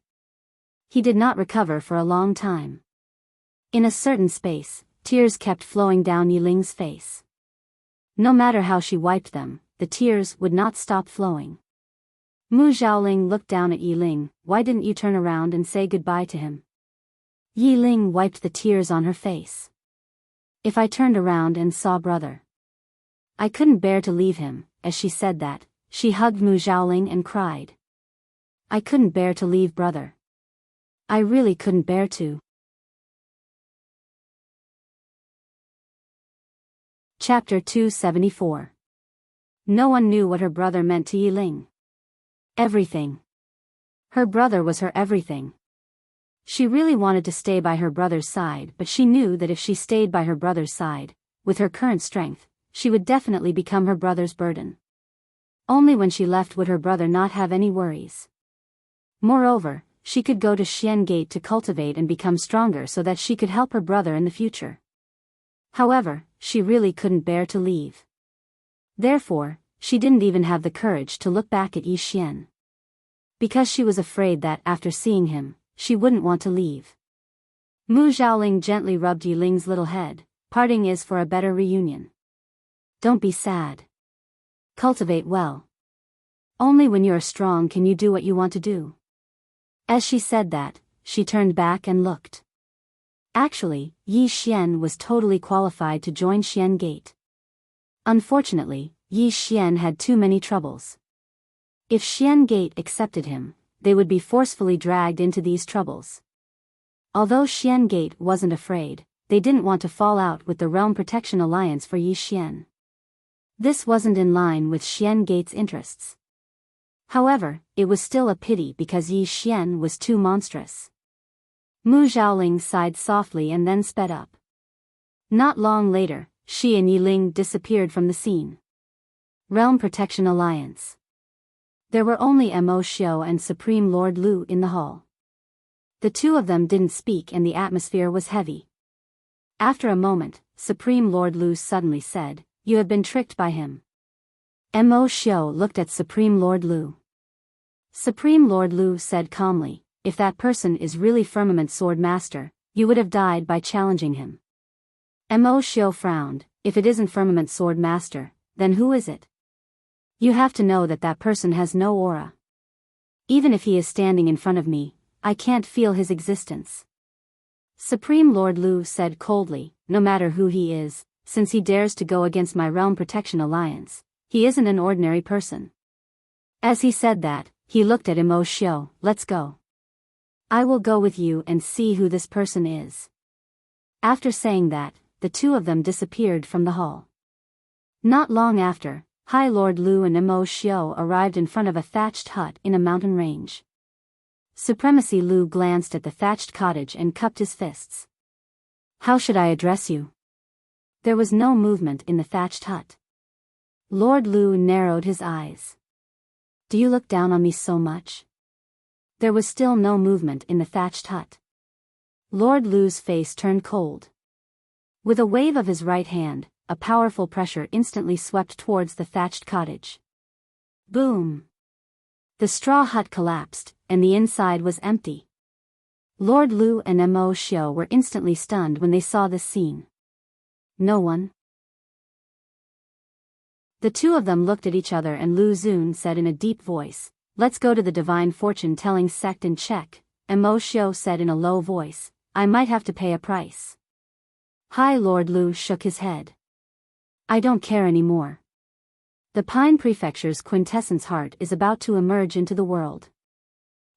A: He did not recover for a long time. In a certain space, Tears kept flowing down Yiling's face. No matter how she wiped them, the tears would not stop flowing. Mu Xiaoling looked down at Yiling. Why didn't you turn around and say goodbye to him? Yiling wiped the tears on her face. If I turned around and saw brother. I couldn't bear to leave him. As she said that, she hugged Mu Xiaoling and cried. I couldn't bear to leave brother. I really couldn't bear to. Chapter 274. No one knew what her brother meant to Yiling. Everything. Her brother was her everything. She really wanted to stay by her brother's side, but she knew that if she stayed by her brother's side, with her current strength, she would definitely become her brother's burden. Only when she left would her brother not have any worries. Moreover, she could go to Xian Gate to cultivate and become stronger so that she could help her brother in the future. However, she really couldn't bear to leave. Therefore, she didn't even have the courage to look back at Yi Xian. Because she was afraid that, after seeing him, she wouldn't want to leave. Mu Xiaoling gently rubbed Yiling's little head. Parting is for a better reunion. Don't be sad. Cultivate well. Only when you are strong can you do what you want to do. As she said that, she turned back and looked. Actually, Yi Xian was totally qualified to join Xian Gate. Unfortunately, Yi Xian had too many troubles. If Xian Gate accepted him, they would be forcefully dragged into these troubles. Although Xian Gate wasn't afraid, they didn't want to fall out with the Realm Protection Alliance for Yi Xian. This wasn't in line with Xian Gate's interests. However, it was still a pity because Yi Xian was too monstrous. Mu Xiaoling sighed softly and then sped up. Not long later, she and Yiling disappeared from the scene. Realm Protection Alliance. There were only Mo Xiao and Supreme Lord Lu in the hall. The two of them didn't speak and the atmosphere was heavy. After a moment, Supreme Lord Lu suddenly said, "You have been tricked by him." Mo Xiao looked at Supreme Lord Lu. Supreme Lord Lu said calmly, "If that person is really Firmament Sword Master, you would have died by challenging him." Mo Xiao frowned. "If it isn't Firmament Sword Master, then who is it? You have to know that that person has no aura. Even if he is standing in front of me, I can't feel his existence." Supreme Lord Lu said coldly, "No matter who he is, since he dares to go against my Realm Protection Alliance, he isn't an ordinary person." As he said that, he looked at Mo Xiao. "Let's go. I will go with you and see who this person is." After saying that, the two of them disappeared from the hall. Not long after, High Lord Lu and Mo Xiao arrived in front of a thatched hut in a mountain range. Supremacy Lu glanced at the thatched cottage and cupped his fists. "How should I address you?" There was no movement in the thatched hut. Lord Lu narrowed his eyes. "Do you look down on me so much?" There was still no movement in the thatched hut. Lord Lu's face turned cold. With a wave of his right hand, a powerful pressure instantly swept towards the thatched cottage. Boom! The straw hut collapsed, and the inside was empty. Lord Lu and Mo Xiao were instantly stunned when they saw this scene. No one. The two of them looked at each other and Lu Xun said in a deep voice, "Let's go to the Divine Fortune-Telling Sect and check." Mo Xiao said in a low voice, "I might have to pay a price." High Lord Lu shook his head. "I don't care anymore. The Pine Prefecture's quintessence heart is about to emerge into the world.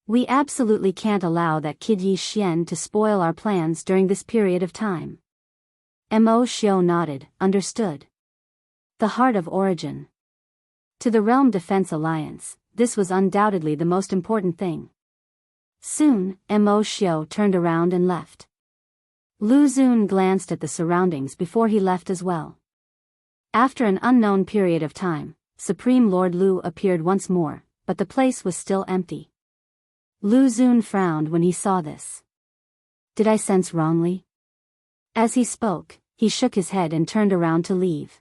A: We absolutely can't allow that kid Yi Xian to spoil our plans during this period of time." Mo Xiao nodded, understood. The heart of origin. To the Realm Defense Alliance, this was undoubtedly the most important thing. Soon, Mo Xiao turned around and left. Lu Xun glanced at the surroundings before he left as well. After an unknown period of time, Supreme Lord Lu appeared once more, but the place was still empty. Lu Xun frowned when he saw this. "Did I sense wrongly?" As he spoke, he shook his head and turned around to leave.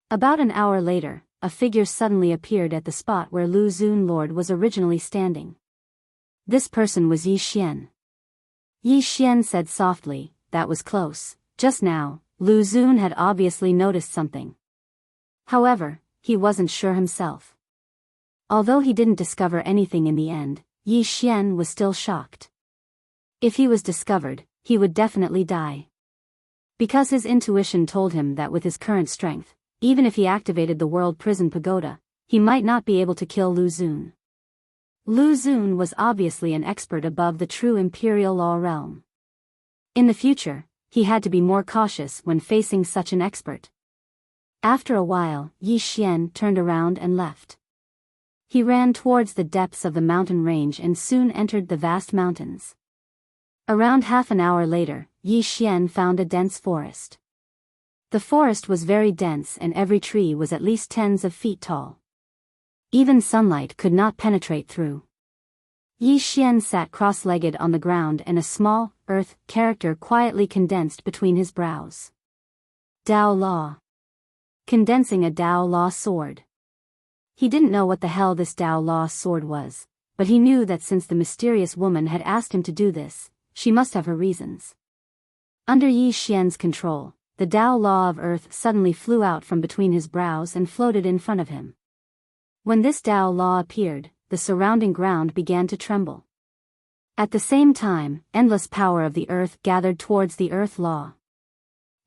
A: About an hour later, a figure suddenly appeared at the spot where Lu Xun Lord was originally standing. This person was Yi Xian. Yi Xian said softly, "That was close. Just now, Lu Xun had obviously noticed something. However, he wasn't sure himself. Although he didn't discover anything in the end, Yi Xian was still shocked. If he was discovered, he would definitely die. Because his intuition told him that with his current strength, even if he activated the World Prison Pagoda, he might not be able to kill Lu Xun. Lu Xun was obviously an expert above the true Imperial Law realm. In the future, he had to be more cautious when facing such an expert. After a while, Yi Xian turned around and left. He ran towards the depths of the mountain range and soon entered the vast mountains. Around half an hour later, Yi Xian found a dense forest. The forest was very dense and every tree was at least tens of feet tall. Even sunlight could not penetrate through. Yi Xian sat cross-legged on the ground and a small, earth, character quietly condensed between his brows. Dao Law. Condensing a Dao Law sword. He didn't know what the hell this Dao Law sword was, but he knew that since the mysterious woman had asked him to do this, she must have her reasons. Under Yi Xian's control, the Dao Law of Earth suddenly flew out from between his brows and floated in front of him. When this Dao Law appeared, the surrounding ground began to tremble. At the same time, endless power of the earth gathered towards the Earth Law.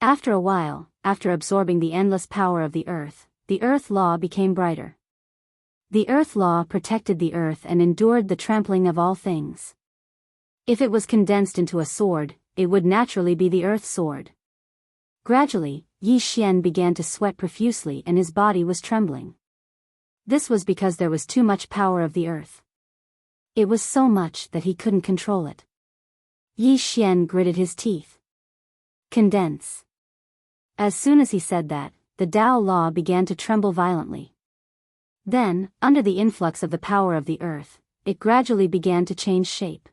A: After a while, after absorbing the endless power of the Earth Law became brighter. The Earth Law protected the Earth and endured the trampling of all things. If it was condensed into a sword, it would naturally be the Earth Sword. Gradually, Yi Xian began to sweat profusely and his body was trembling. This was because there was too much power of the earth. It was so much that he couldn't control it. Yi Xian gritted his teeth. Condense. As soon as he said that, the Dao Law began to tremble violently. Then, under the influx of the power of the earth, it gradually began to change shape.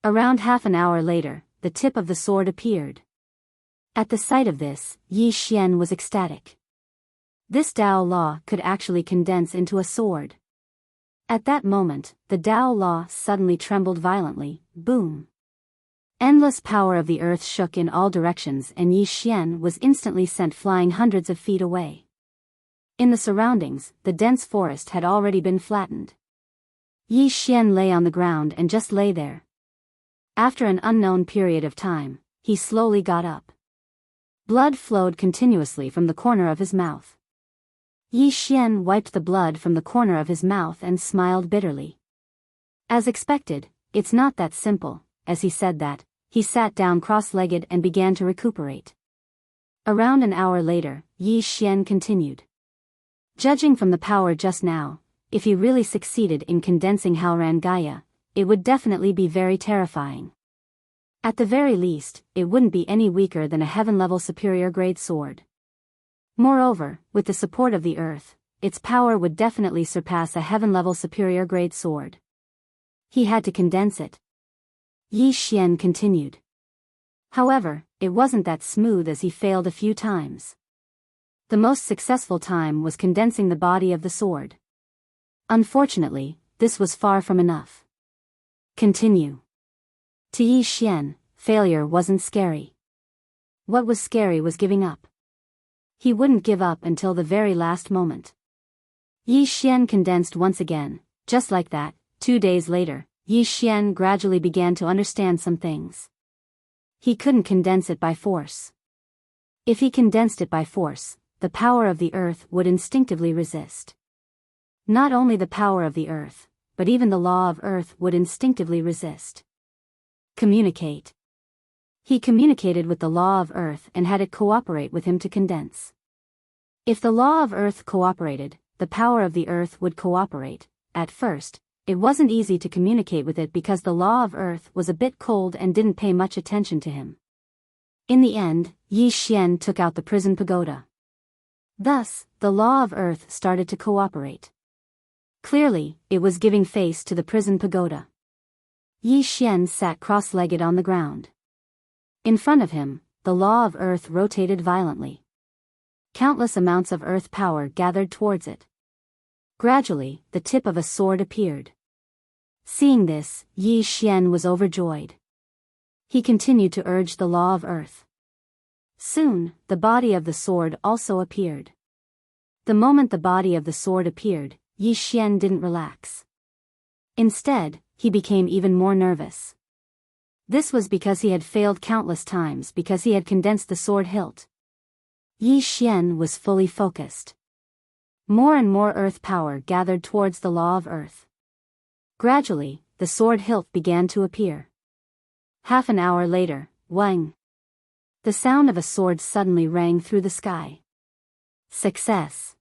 A: Around half an hour later, the tip of the sword appeared. At the sight of this, Yi Xian was ecstatic. This Dao Law could actually condense into a sword. At that moment, the Dao Law suddenly trembled violently, boom. Endless power of the earth shook in all directions and Yi Xian was instantly sent flying hundreds of feet away. In the surroundings, the dense forest had already been flattened. Yi Xian lay on the ground and just lay there. After an unknown period of time, he slowly got up. Blood flowed continuously from the corner of his mouth. Yi Xian wiped the blood from the corner of his mouth and smiled bitterly. As expected, it's not that simple. As he said that, he sat down cross-legged and began to recuperate. Around an hour later, Yi Xian continued. Judging from the power just now, if he really succeeded in condensing Haoran Gaia, it would definitely be very terrifying. At the very least, it wouldn't be any weaker than a heaven-level superior grade sword. Moreover, with the support of the earth, its power would definitely surpass a heaven-level superior grade sword. He had to condense it. Yi Xian continued. However, it wasn't that smooth as he failed a few times. The most successful time was condensing the body of the sword. Unfortunately, this was far from enough. Continue. To Yi Xian, failure wasn't scary. What was scary was giving up. He wouldn't give up until the very last moment. Yi Xian condensed once again, just like that. 2 days later, Yi Xian gradually began to understand some things. He couldn't condense it by force. If he condensed it by force, the power of the earth would instinctively resist. Not only the power of the earth, but even the law of earth would instinctively resist. Communicate. He communicated with the law of earth and had it cooperate with him to condense. If the law of earth cooperated, the power of the earth would cooperate. At first, it wasn't easy to communicate with it because the law of earth was a bit cold and didn't pay much attention to him. In the end, Yi Xian took out the prison pagoda. Thus, the law of earth started to cooperate. Clearly, it was giving face to the prison pagoda. Yi Xian sat cross-legged on the ground. In front of him, the law of earth rotated violently. Countless amounts of earth power gathered towards it. Gradually, the tip of a sword appeared. Seeing this, Yi Xian was overjoyed. He continued to urge the law of earth. Soon, the body of the sword also appeared. The moment the body of the sword appeared, Yi Xian didn't relax. Instead, he became even more nervous. This was because he had failed countless times because he had condensed the sword hilt. Yi Xian was fully focused. More and more earth power gathered towards the law of earth. Gradually, the sword hilt began to appear. Half an hour later, whang! The sound of a sword suddenly rang through the sky. Success!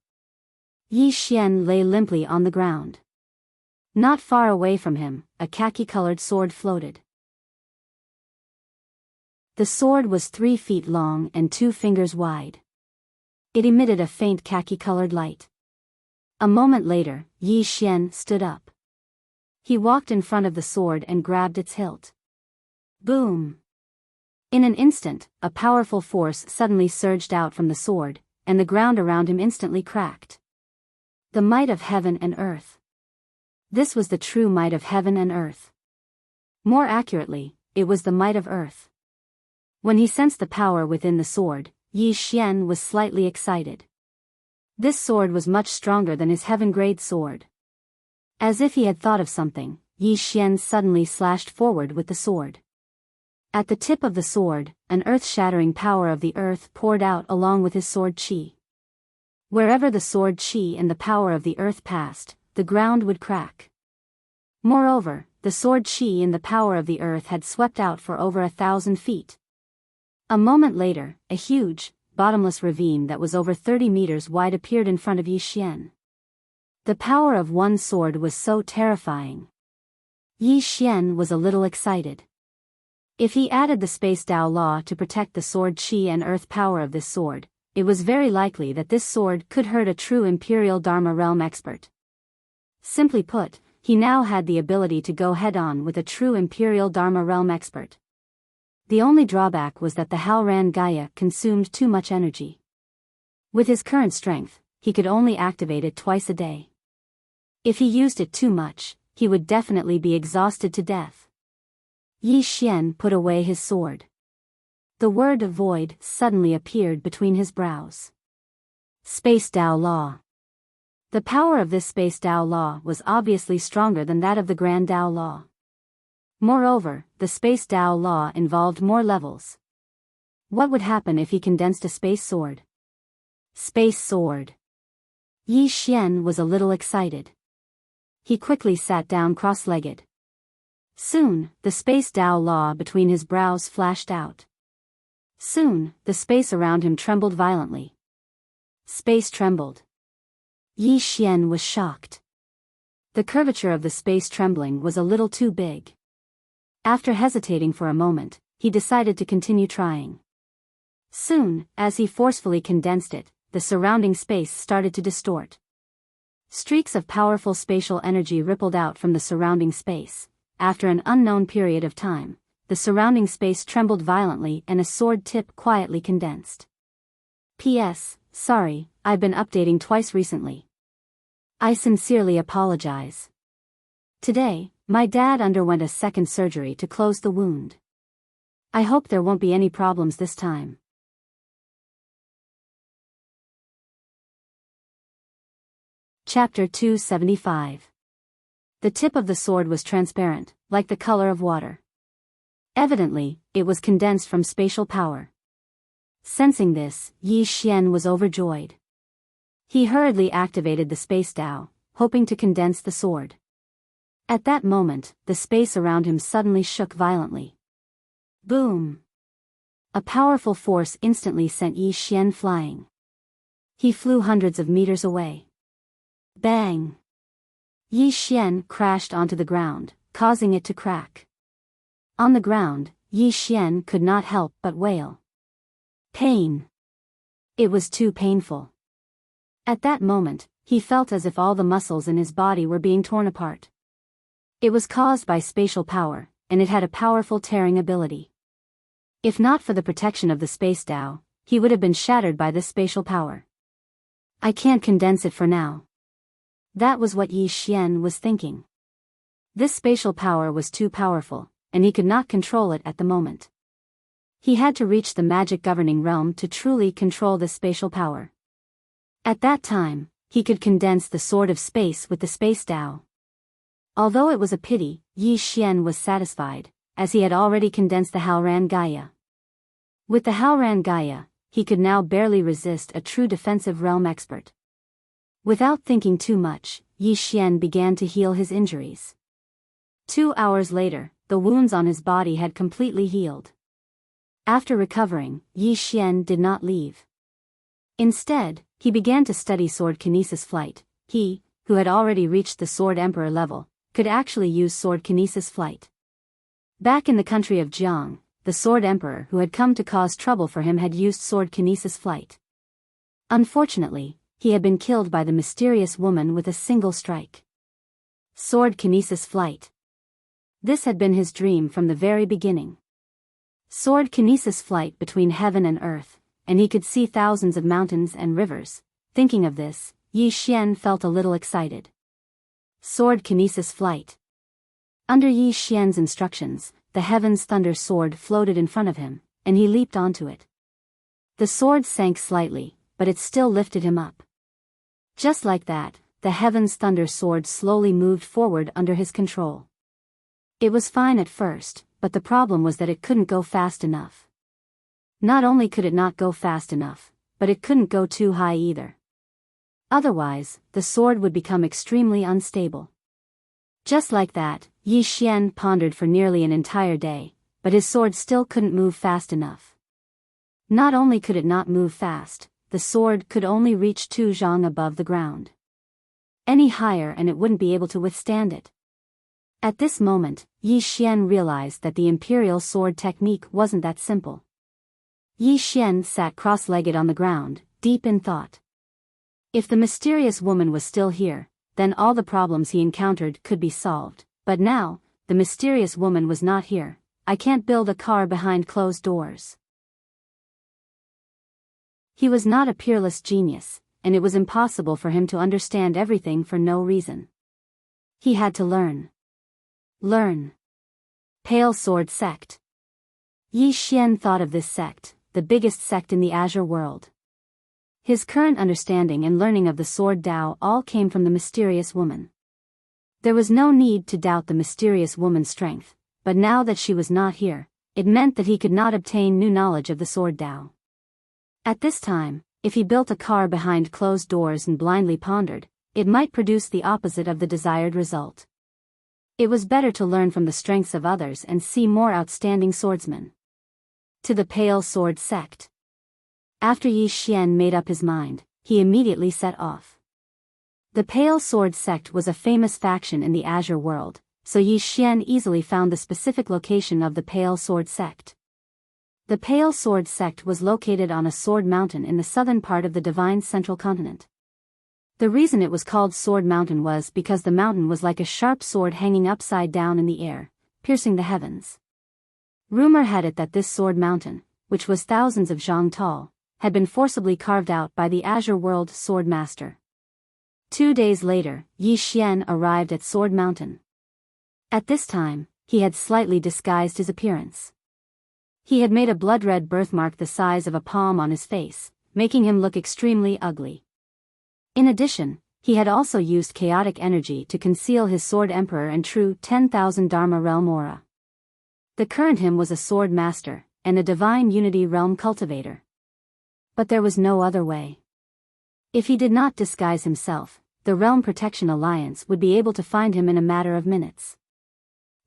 A: Yi Xian lay limply on the ground. Not far away from him, a khaki-colored sword floated. The sword was 3 feet long and 2 fingers wide. It emitted a faint khaki-colored light. A moment later, Yi Xian stood up. He walked in front of the sword and grabbed its hilt. Boom! In an instant, a powerful force suddenly surged out from the sword, and the ground around him instantly cracked. The might of heaven and earth. This was the true might of heaven and earth. More accurately, it was the might of earth. When he sensed the power within the sword, Yi Xian was slightly excited. This sword was much stronger than his heaven-grade sword. As if he had thought of something, Yi Xian suddenly slashed forward with the sword. At the tip of the sword, an earth-shattering power of the earth poured out along with his sword qi. Wherever the sword qi and the power of the earth passed, the ground would crack. Moreover, the sword qi and the power of the earth had swept out for over 1,000 feet. A moment later, a huge, bottomless ravine that was over 30 meters wide appeared in front of Yi Xian. The power of one sword was so terrifying. Yi Xian was a little excited. If he added the Space Dao Law to protect the sword qi and earth power of this sword, it was very likely that this sword could hurt a true Imperial Dharma Realm expert. Simply put, he now had the ability to go head-on with a true Imperial Dharma Realm expert. The only drawback was that the Halran Gaia consumed too much energy. With his current strength, he could only activate it twice a day. If he used it too much, he would definitely be exhausted to death. Yi Xian put away his sword. The word void suddenly appeared between his brows. Space Dao Law. The power of this Space Dao Law was obviously stronger than that of the Grand Dao Law. Moreover, the Space Dao Law involved more levels. What would happen if he condensed a space sword? Space sword. Yi Xian was a little excited. He quickly sat down cross-legged. Soon, the Space Dao Law between his brows flashed out. Soon, the space around him trembled violently. Space trembled. Yi Xian was shocked. The curvature of the space trembling was a little too big. After hesitating for a moment, he decided to continue trying. Soon, as he forcefully condensed it, the surrounding space started to distort. Streaks of powerful spatial energy rippled out from the surrounding space. After an unknown period of time, the surrounding space trembled violently and a sword tip quietly condensed. P.S. Sorry, I've been updating twice recently. I sincerely apologize. Today, my dad underwent a second surgery to close the wound. I hope there won't be any problems this time. Chapter 275. The tip of the sword was transparent, like the color of water. Evidently, it was condensed from spatial power. Sensing this, Yi Xian was overjoyed. He hurriedly activated the Space Dao, hoping to condense the sword. At that moment, the space around him suddenly shook violently. Boom! A powerful force instantly sent Yi Xian flying. He flew hundreds of meters away. Bang! Yi Xian crashed onto the ground, causing it to crack. On the ground, Yi Xian could not help but wail. Pain! It was too painful. At that moment, he felt as if all the muscles in his body were being torn apart. It was caused by spatial power, and it had a powerful tearing ability. If not for the protection of the Space Dao, he would have been shattered by this spatial power. I can't condense it for now. That was what Yi Xian was thinking. This spatial power was too powerful, and he could not control it at the moment. He had to reach the magic governing realm to truly control this spatial power. At that time, he could condense the Sword of Space with the Space Tao. Although it was a pity, Yi Xian was satisfied, as he had already condensed the Halran Gaia. With the Halran Gaia, he could now barely resist a true defensive realm expert. Without thinking too much, Yi Xian began to heal his injuries. 2 hours later, the wounds on his body had completely healed. After recovering, Yi Xian did not leave. Instead, he began to study sword kinesis flight. He, who had already reached the Sword Emperor level, could actually use sword kinesis flight. Back in the country of Jiang, the Sword Emperor who had come to cause trouble for him had used sword kinesis flight. Unfortunately, he had been killed by the mysterious woman with a single strike. Sword kinesis flight. This had been his dream from the very beginning. Sword kinesis flight between heaven and earth, and he could see thousands of mountains and rivers. Thinking of this, Yi Xian felt a little excited. Sword kinesis flight. Under Yi Xian's instructions, the Heaven's Thunder Sword floated in front of him, and he leaped onto it. The sword sank slightly, but it still lifted him up. Just like that, the Heaven's Thunder Sword slowly moved forward under his control. It was fine at first, but the problem was that it couldn't go fast enough. Not only could it not go fast enough, but it couldn't go too high either. Otherwise, the sword would become extremely unstable. Just like that, Yi Xian pondered for nearly an entire day, but his sword still couldn't move fast enough. Not only could it not move fast, the sword could only reach 2 zhang above the ground. Any higher and it wouldn't be able to withstand it. At this moment, Yi Xian realized that the imperial sword technique wasn't that simple. Yi Xian sat cross-legged on the ground, deep in thought. If the mysterious woman was still here, then all the problems he encountered could be solved. But now, the mysterious woman was not here. I can't build a car behind closed doors. He was not a peerless genius, and it was impossible for him to understand everything for no reason. He had to learn. Learn. Pale Sword Sect. Yi Xian thought of this sect, the biggest sect in the Azure world. His current understanding and learning of the Sword Tao all came from the mysterious woman. There was no need to doubt the mysterious woman's strength, but now that she was not here, it meant that he could not obtain new knowledge of the Sword Tao. At this time, if he built a car behind closed doors and blindly pondered, it might produce the opposite of the desired result. It was better to learn from the strengths of others and see more outstanding swordsmen. To the Pale Sword Sect. After Yi Xian made up his mind, he immediately set off. The Pale Sword Sect was a famous faction in the Azure world, so Yi Xian easily found the specific location of the Pale Sword Sect. The Pale Sword Sect was located on a sword mountain in the southern part of the Divine Central Continent. The reason it was called Sword Mountain was because the mountain was like a sharp sword hanging upside down in the air, piercing the heavens. Rumor had it that this Sword Mountain, which was thousands of zhang tall, had been forcibly carved out by the Azure World Sword Master. 2 days later, Yi Xian arrived at Sword Mountain. At this time, he had slightly disguised his appearance. He had made a blood-red birthmark the size of a palm on his face, making him look extremely ugly. In addition, he had also used chaotic energy to conceal his Sword Emperor and true 10,000 Dharma realm aura. The current him was a Sword Master, and a Divine Unity realm cultivator. But there was no other way. If he did not disguise himself, the Realm Protection Alliance would be able to find him in a matter of minutes.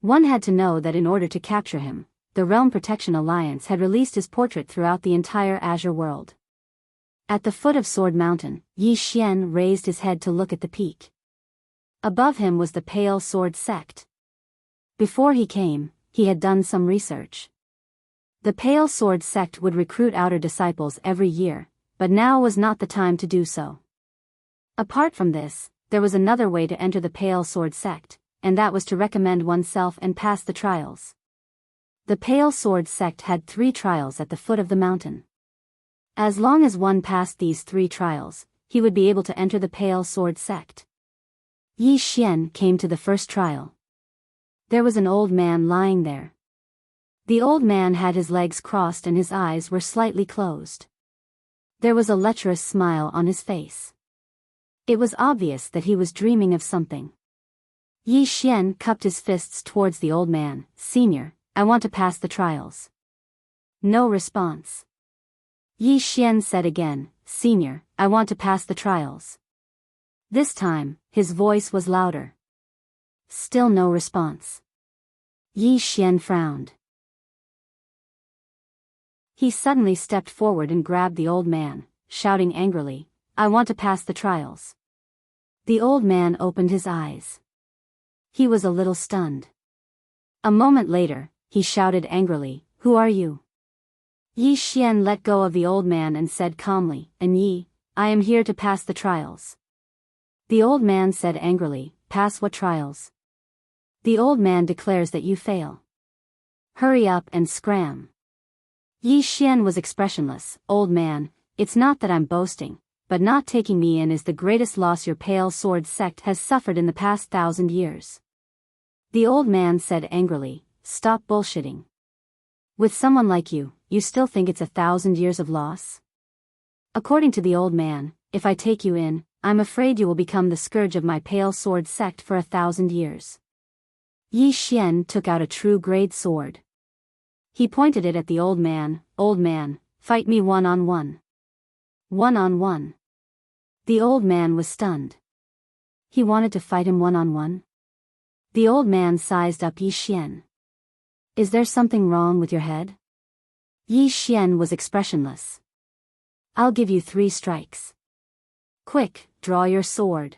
A: One had to know that in order to capture him, the Realm Protection Alliance had released his portrait throughout the entire Azure world. At the foot of Sword Mountain, Yi Xian raised his head to look at the peak. Above him was the Pale Sword Sect. Before he came, he had done some research. The Pale Sword Sect would recruit outer disciples every year, but now was not the time to do so. Apart from this, there was another way to enter the Pale Sword Sect, and that was to recommend oneself and pass the trials. The Pale Sword Sect had 3 trials at the foot of the mountain. As long as one passed these 3 trials, he would be able to enter the Pale Sword Sect. Yi Xian came to the first trial. There was an old man lying there. The old man had his legs crossed and his eyes were slightly closed. There was a lecherous smile on his face. It was obvious that he was dreaming of something. Yi Xian cupped his fists towards the old man. "Senior, I want to pass the trials." No response. Yi Xian said again, "Senior, I want to pass the trials." This time, his voice was louder. Still no response. Yi Xian frowned. He suddenly stepped forward and grabbed the old man, shouting angrily, "I want to pass the trials." The old man opened his eyes. He was a little stunned. A moment later, he shouted angrily, "Who are you?" Yi Xian let go of the old man and said calmly, "And Yi, I am here to pass the trials." The old man said angrily, "Pass what trials?" "The old man declares that you fail. Hurry up and scram." Yi Xian was expressionless. "Old man, it's not that I'm boasting, but not taking me in is the greatest loss your Pale Sword sect has suffered in the past 1,000 years. The old man said angrily, "Stop bullshitting. With someone like you, you still think it's 1,000 years of loss? According to the old man, if I take you in, I'm afraid you will become the scourge of my Pale Sword sect for 1,000 years. Yi Xian took out a true grade sword. He pointed it at the old man. "Old man, fight me one-on-one." One-on-one. The old man was stunned. He wanted to fight him one-on-one? The old man sized up Yi Xian. "Is there something wrong with your head?" Yi Xian was expressionless. "I'll give you 3 strikes. Quick, draw your sword."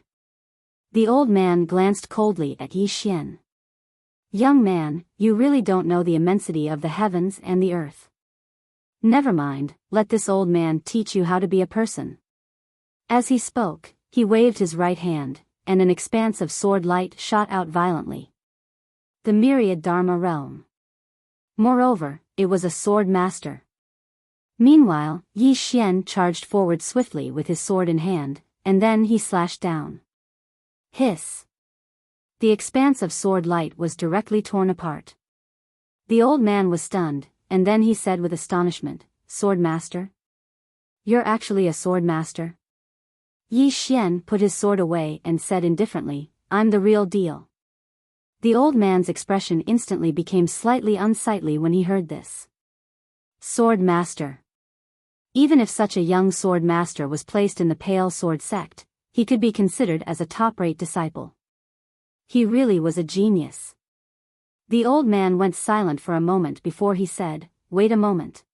A: The old man glanced coldly at Yi Xian. "Young man, you really don't know the immensity of the heavens and the earth. Never mind, let this old man teach you how to be a person." As he spoke, he waved his right hand, and an expanse of sword light shot out violently. The myriad Dharma realm. Moreover, it was a sword master. Meanwhile, Yi Xian charged forward swiftly with his sword in hand, and then he slashed down. Hiss. The expanse of sword light was directly torn apart. The old man was stunned, and then he said with astonishment, "Sword master? You're actually a sword master?" Yi Xian put his sword away and said indifferently, "I'm the real deal." The old man's expression instantly became slightly unsightly when he heard this. Sword master. Even if such a young sword master was placed in the Pale Sword sect, he could be considered as a top-rate disciple. He really was a genius. The old man went silent for a moment before he said, "Wait a moment."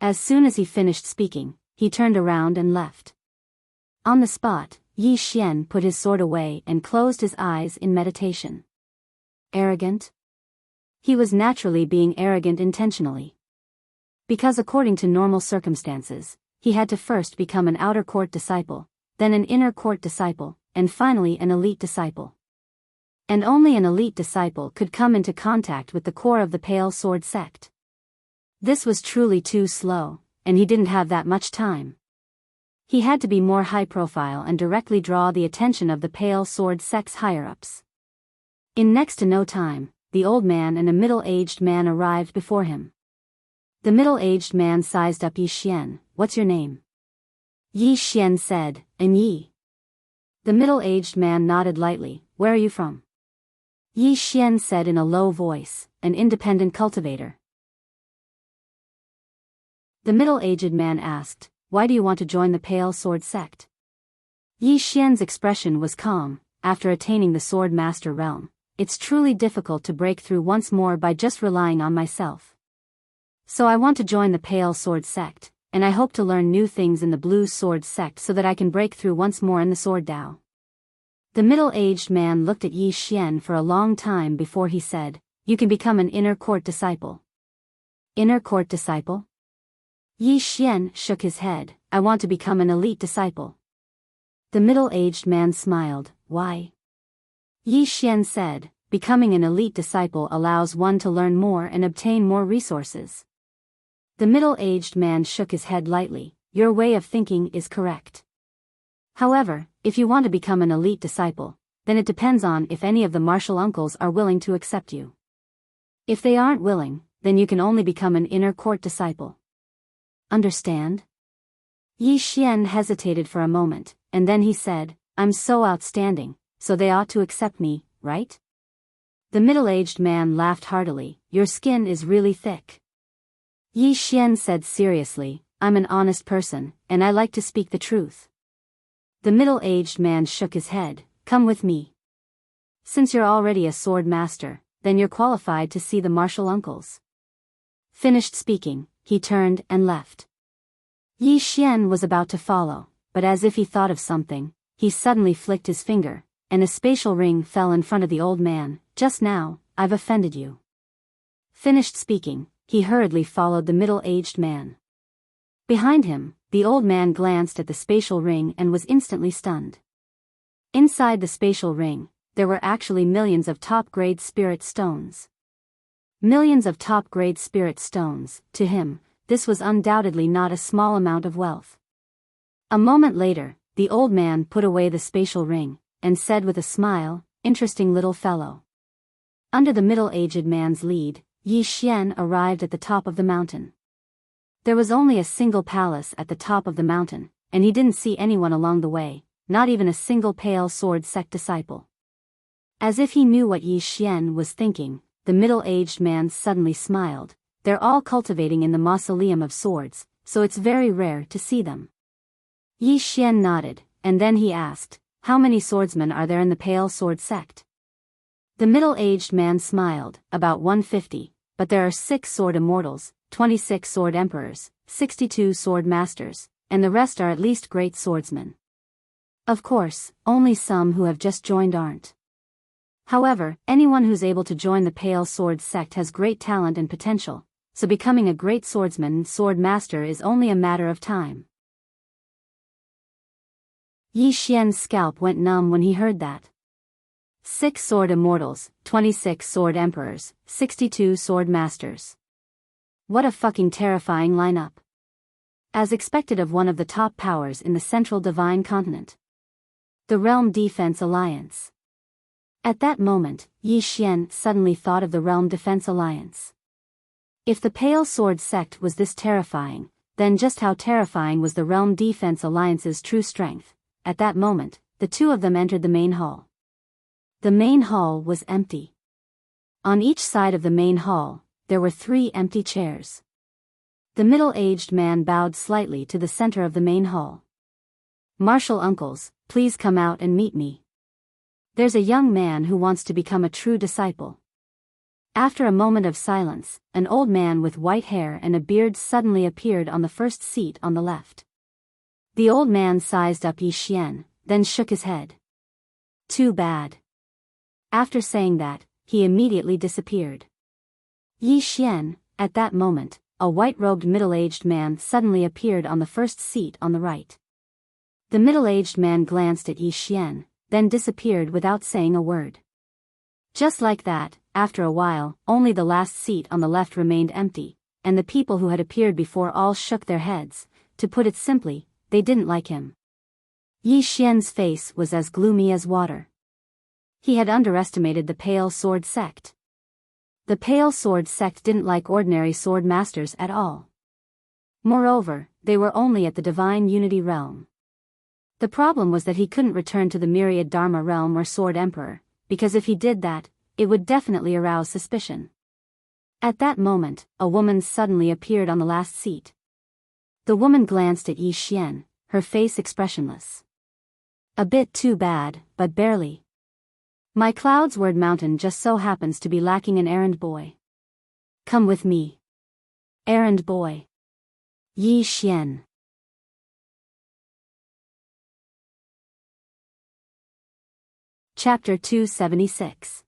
A: As soon as he finished speaking, he turned around and left. On the spot, Yi Xian put his sword away and closed his eyes in meditation. Arrogant? He was naturally being arrogant intentionally. Because according to normal circumstances, he had to first become an outer court disciple, then an inner court disciple, and finally an elite disciple. And only an elite disciple could come into contact with the core of the Pale Sword sect. This was truly too slow, and he didn't have that much time. He had to be more high profile and directly draw the attention of the Pale Sword sect's higher-ups. In next to no time, the old man and a middle-aged man arrived before him. The middle-aged man sized up Yi Xian. "What's your name?" Yi Xian said, "I'm Yi." The middle-aged man nodded lightly. "Where are you from?" Yi Xian said in a low voice, "An independent cultivator." The middle-aged man asked, "Why do you want to join the Pale Sword sect?" Yi Xian's expression was calm. "After attaining the Sword Master realm, it's truly difficult to break through once more by just relying on myself. So I want to join the Pale Sword sect, and I hope to learn new things in the Blue Sword sect so that I can break through once more in the Sword Dao." The middle-aged man looked at Yi Xian for a long time before he said, "You can become an inner court disciple." Inner court disciple? Yi Xian shook his head. "I want to become an elite disciple." The middle-aged man smiled. "Why?" Yi Xian said, "Becoming an elite disciple allows one to learn more and obtain more resources." The middle-aged man shook his head lightly. "Your way of thinking is correct. However, if you want to become an elite disciple, then it depends on if any of the martial uncles are willing to accept you. If they aren't willing, then you can only become an inner court disciple. Understand? Yi Xian hesitated for a moment, and then he said, I'm so outstanding, so they ought to accept me, right? The middle-aged man laughed heartily. Your skin is really thick. Yi Xian said seriously, I'm an honest person, and I like to speak the truth. The middle-aged man shook his head. Come with me. Since you're already a sword master, then you're qualified to see the martial uncles. Finished speaking, he turned and left. Yi Xian was about to follow, but as if he thought of something, he suddenly flicked his finger, and a spatial ring fell in front of the old man. Just now, I've offended you. Finished speaking, he hurriedly followed the middle-aged man. Behind him, the old man glanced at the spatial ring and was instantly stunned. Inside the spatial ring, there were actually millions of top-grade spirit stones. Millions of top-grade spirit stones. To him, this was undoubtedly not a small amount of wealth. A moment later, the old man put away the spatial ring, and said with a smile, interesting little fellow. Under the middle-aged man's lead, Yi Xian arrived at the top of the mountain. There was only a single palace at the top of the mountain, and he didn't see anyone along the way, not even a single pale sword sect disciple. As if he knew what Yi Xian was thinking, the middle-aged man suddenly smiled. They're all cultivating in the mausoleum of swords, so it's very rare to see them. Yi Xian nodded, and then he asked, how many swordsmen are there in the pale sword sect? The middle-aged man smiled, about 150, but there are 6 sword immortals, 26 sword emperors, 62 sword masters, and the rest are at least great swordsmen. Of course, only some who have just joined aren't. However, anyone who's able to join the pale sword sect has great talent and potential, so becoming a great swordsman and sword master is only a matter of time. Yi Xian's scalp went numb when he heard that. 6 sword immortals, 26 sword emperors, 62 sword masters. What a fucking terrifying lineup. As expected of one of the top powers in the Central Divine Continent. The Realm Defense Alliance. At that moment, Yi Xian suddenly thought of the Realm Defense Alliance. If the Pale Sword sect was this terrifying, then just how terrifying was the Realm Defense Alliance's true strength? At that moment, the two of them entered the main hall. The main hall was empty. On each side of the main hall, there were 3 empty chairs. The middle-aged man bowed slightly to the center of the main hall. Martial uncles, please come out and meet me. There's a young man who wants to become a true disciple. After a moment of silence, an old man with white hair and a beard suddenly appeared on the first seat on the left. The old man sized up Yi Xian, then shook his head. Too bad. After saying that, he immediately disappeared. Yi Xian, at that moment, a white-robed middle-aged man suddenly appeared on the first seat on the right. The middle-aged man glanced at Yi Xian, then disappeared without saying a word. Just like that, after a while, only the last seat on the left remained empty, and the people who had appeared before all shook their heads. To put it simply, they didn't like him. Yi Xian's face was as gloomy as water. He had underestimated the Pale Sword sect. The Pale Sword sect didn't like ordinary sword masters at all. Moreover, they were only at the Divine Unity realm. The problem was that he couldn't return to the Myriad Dharma realm or Sword Emperor, because if he did that, it would definitely arouse suspicion. At that moment, a woman suddenly appeared on the last seat. The woman glanced at Yi Xian, her face expressionless. A bit too bad, but barely. My Cloudsward Mountain just so happens to be lacking an errand boy. Come with me. Errand boy. Yi Xian. Chapter 276.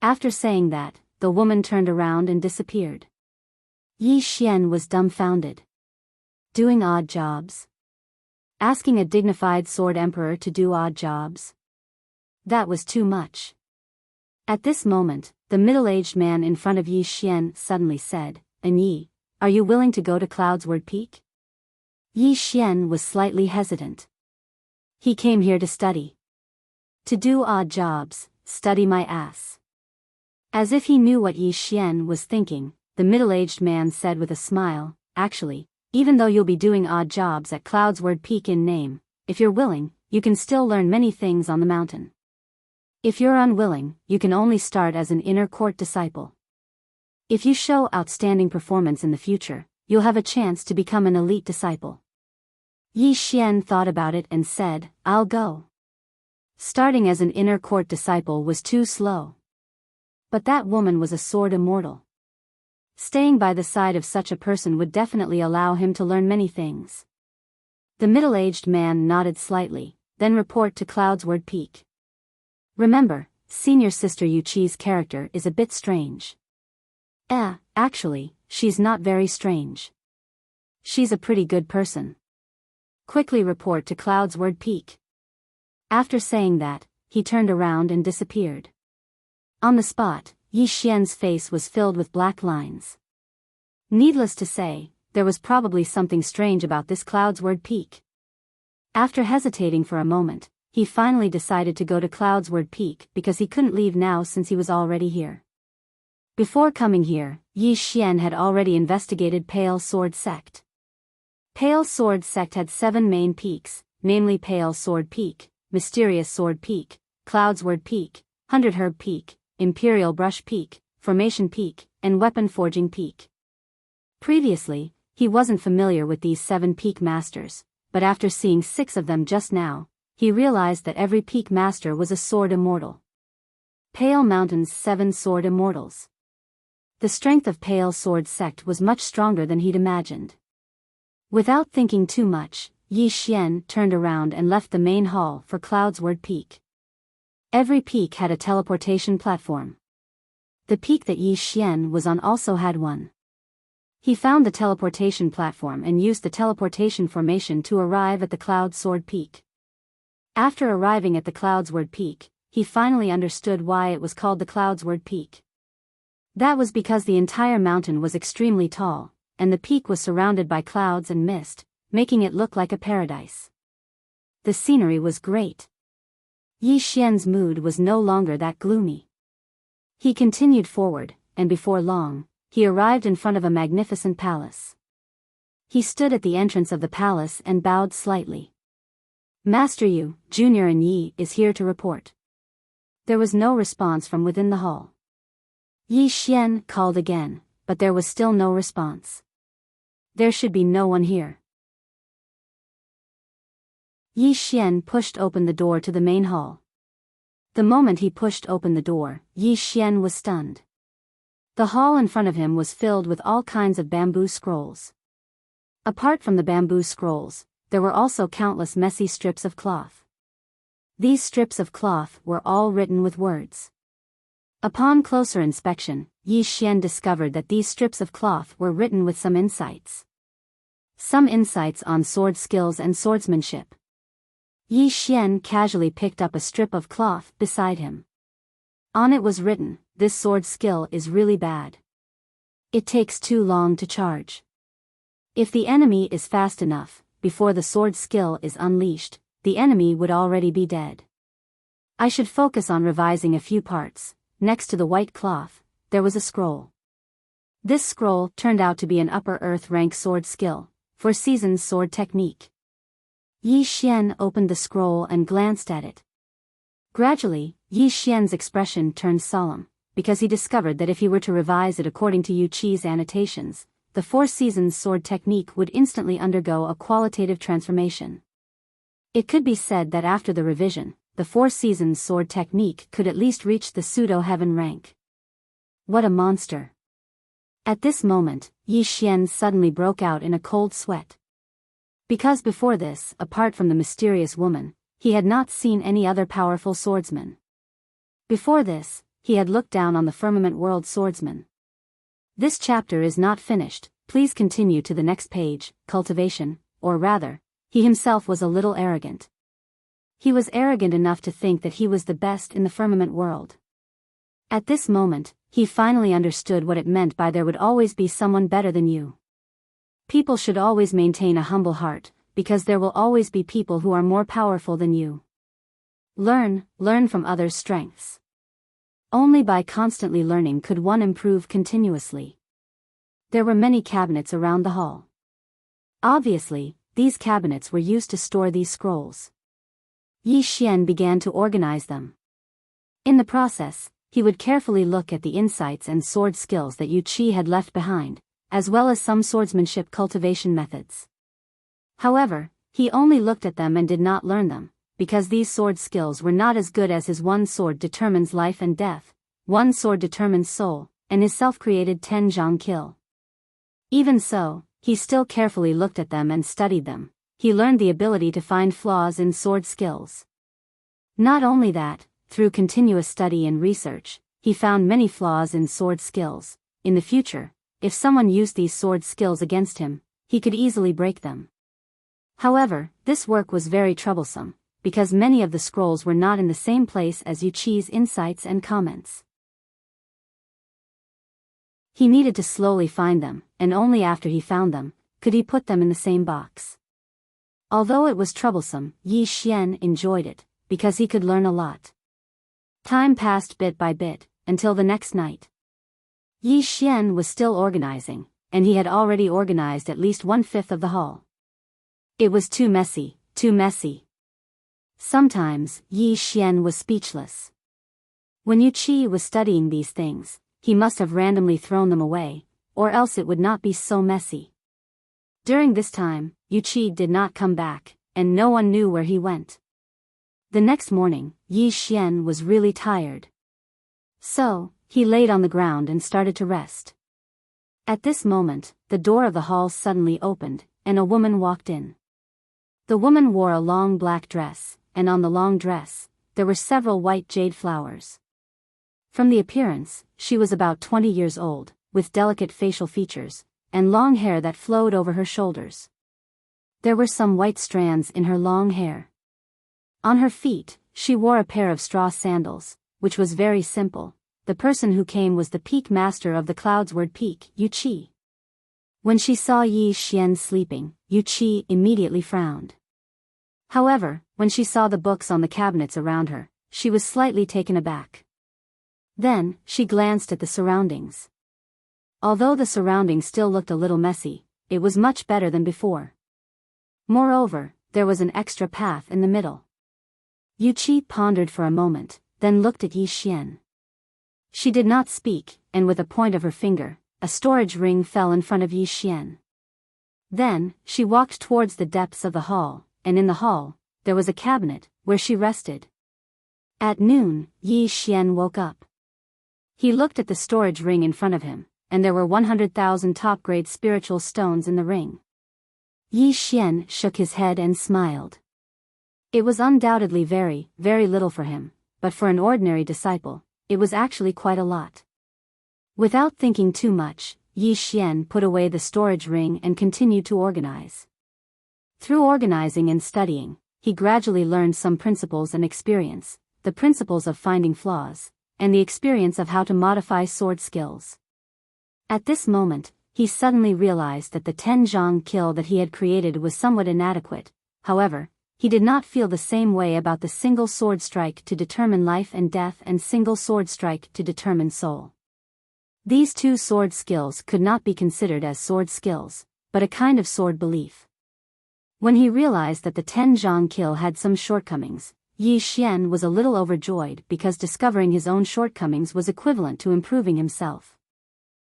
A: After saying that, the woman turned around and disappeared. Yi Xian was dumbfounded. Doing odd jobs? Asking a dignified sword emperor to do odd jobs? That was too much. At this moment, the middle-aged man in front of Yi Xian suddenly said, Yi, are you willing to go to Cloudsward Peak? Yi Xian was slightly hesitant. He came here to study. To do odd jobs, study my ass. As if he knew what Yi Xian was thinking, the middle-aged man said with a smile, actually, even though you'll be doing odd jobs at Cloudsward Peak in name, if you're willing, you can still learn many things on the mountain. If you're unwilling, you can only start as an inner court disciple. If you show outstanding performance in the future, you'll have a chance to become an elite disciple. Yi Xian thought about it and said, I'll go. Starting as an inner court disciple was too slow. But that woman was a sword immortal. Staying by the side of such a person would definitely allow him to learn many things. The middle-aged man nodded slightly, then report to Cloudsward Peak. Remember, senior sister Yuqi's character is a bit strange. Actually, she's not very strange. She's a pretty good person. Quickly report to Cloudsward Peak. After saying that, he turned around and disappeared. On the spot, Yi Xian's face was filled with black lines. Needless to say, there was probably something strange about this Cloudsward Peak. After hesitating for a moment, he finally decided to go to Cloudsward Peak because he couldn't leave now since he was already here. Before coming here, Yi Xian had already investigated Pale Sword Sect. Pale Sword Sect had 7 main peaks, namely Pale Sword Peak, Mysterious Sword Peak, Cloudsward Peak, 100 Herb Peak, Imperial Brush Peak, Formation Peak, and Weapon Forging Peak. Previously, he wasn't familiar with these 7 peak masters, but after seeing 6 of them just now, he realized that every peak master was a sword immortal. Pale Mountain's 7 sword immortals. The strength of Pale Sword Sect was much stronger than he'd imagined. Without thinking too much, Yi Xian turned around and left the main hall for Cloudsward Peak. Every peak had a teleportation platform. The peak that Yi Xian was on also had one. He found the teleportation platform and used the teleportation formation to arrive at the Cloudsword Peak. After arriving at the Cloudsward Peak, he finally understood why it was called the Cloudsward Peak. That was because the entire mountain was extremely tall, and the peak was surrounded by clouds and mist, making it look like a paradise. The scenery was great. Yi Xian's mood was no longer that gloomy. He continued forward, and before long, he arrived in front of a magnificent palace. He stood at the entrance of the palace and bowed slightly. Master Yu, Junior and Yi is here to report. There was no response from within the hall. Yi Xian called again, but there was still no response. There should be no one here. Yi Xian pushed open the door to the main hall. The moment he pushed open the door, Yi Xian was stunned. The hall in front of him was filled with all kinds of bamboo scrolls. Apart from the bamboo scrolls, there were also countless messy strips of cloth. These strips of cloth were all written with words. Upon closer inspection, Yi Xian discovered that these strips of cloth were written with some insights. Some insights on sword skills and swordsmanship. Yi Xian casually picked up a strip of cloth beside him. On it was written, "This sword skill is really bad. It takes too long to charge. If the enemy is fast enough, before the sword skill is unleashed, the enemy would already be dead. I should focus on revising a few parts." Next to the white cloth, there was a scroll. This scroll turned out to be an upper earth rank sword skill, for seasoned sword technique. Yi Xian opened the scroll and glanced at it. Gradually, Yi Xian's expression turned solemn, because he discovered that if he were to revise it according to Yu Qi's annotations, the 4 seasons sword technique would instantly undergo a qualitative transformation. It could be said that after the revision, the 4 seasons sword technique could at least reach the pseudo-heaven rank. What a monster! At this moment, Yi Xian suddenly broke out in a cold sweat. Because before this, apart from the mysterious woman, he had not seen any other powerful swordsman. Before this, he had looked down on the firmament world swordsman. This chapter is not finished, please continue to the next page. Cultivation, or rather, he himself was a little arrogant. He was arrogant enough to think that he was the best in the firmament world. At this moment, he finally understood what it meant by there would always be someone better than you. People should always maintain a humble heart, because there will always be people who are more powerful than you. Learn from others' strengths. Only by constantly learning could one improve continuously. There were many cabinets around the hall. Obviously, these cabinets were used to store these scrolls. Yi Xian began to organize them. In the process, he would carefully look at the insights and sword skills that Yu Qi had left behind, as well as some swordsmanship cultivation methods. However, he only looked at them and did not learn them, because these sword skills were not as good as his one sword determines life and death, one sword determines soul, and his self-created Ten Zhang kill. Even so, he still carefully looked at them and studied them. He learned the ability to find flaws in sword skills. Not only that, through continuous study and research, he found many flaws in sword skills. In the future, if someone used these sword skills against him, he could easily break them. However, this work was very troublesome, because many of the scrolls were not in the same place as Yu Qi's insights and comments. He needed to slowly find them, and only after he found them, could he put them in the same box. Although it was troublesome, Yi Xian enjoyed it, because he could learn a lot. Time passed bit by bit, until the next night. Yi Xian was still organizing, and he had already organized at least 1/5 of the hall. It was too messy, too messy. Sometimes, Yi Xian was speechless. When Yu Qi was studying these things, he must have randomly thrown them away, or else it would not be so messy. During this time, Yu Qi did not come back, and no one knew where he went. The next morning, Yi Xian was really tired. So, he laid on the ground and started to rest. At this moment, the door of the hall suddenly opened, and a woman walked in. The woman wore a long black dress, and on the long dress, there were several white jade flowers. From the appearance, she was about 20 years old, with delicate facial features, and long hair that flowed over her shoulders. There were some white strands in her long hair. On her feet, she wore a pair of straw sandals, which was very simple. The person who came was the peak master of the Cloudsword Peak, Yu Qi. When she saw Yi Xian sleeping, Yu Qi immediately frowned. However, when she saw the books on the cabinets around her, she was slightly taken aback. Then, she glanced at the surroundings. Although the surroundings still looked a little messy, it was much better than before. Moreover, there was an extra path in the middle. Yu Qi pondered for a moment, then looked at Yi Xian. She did not speak, and with a point of her finger, a storage ring fell in front of Yi Xian. Then, she walked towards the depths of the hall, and in the hall, there was a cabinet, where she rested. At noon, Yi Xian woke up. He looked at the storage ring in front of him, and there were 100,000 top-grade spiritual stones in the ring. Yi Xian shook his head and smiled. It was undoubtedly very, very little for him, but for an ordinary disciple, it was actually quite a lot. Without thinking too much, Yi Xian put away the storage ring and continued to organize. Through organizing and studying, he gradually learned some principles and experience, the principles of finding flaws, and the experience of how to modify sword skills. At this moment, he suddenly realized that the Ten Zhang kill that he had created was somewhat inadequate. However, he did not feel the same way about the single sword strike to determine life and death and single sword strike to determine soul. These two sword skills could not be considered as sword skills, but a kind of sword belief. When he realized that the Ten Zhang kill had some shortcomings, Yi Xian was a little overjoyed because discovering his own shortcomings was equivalent to improving himself.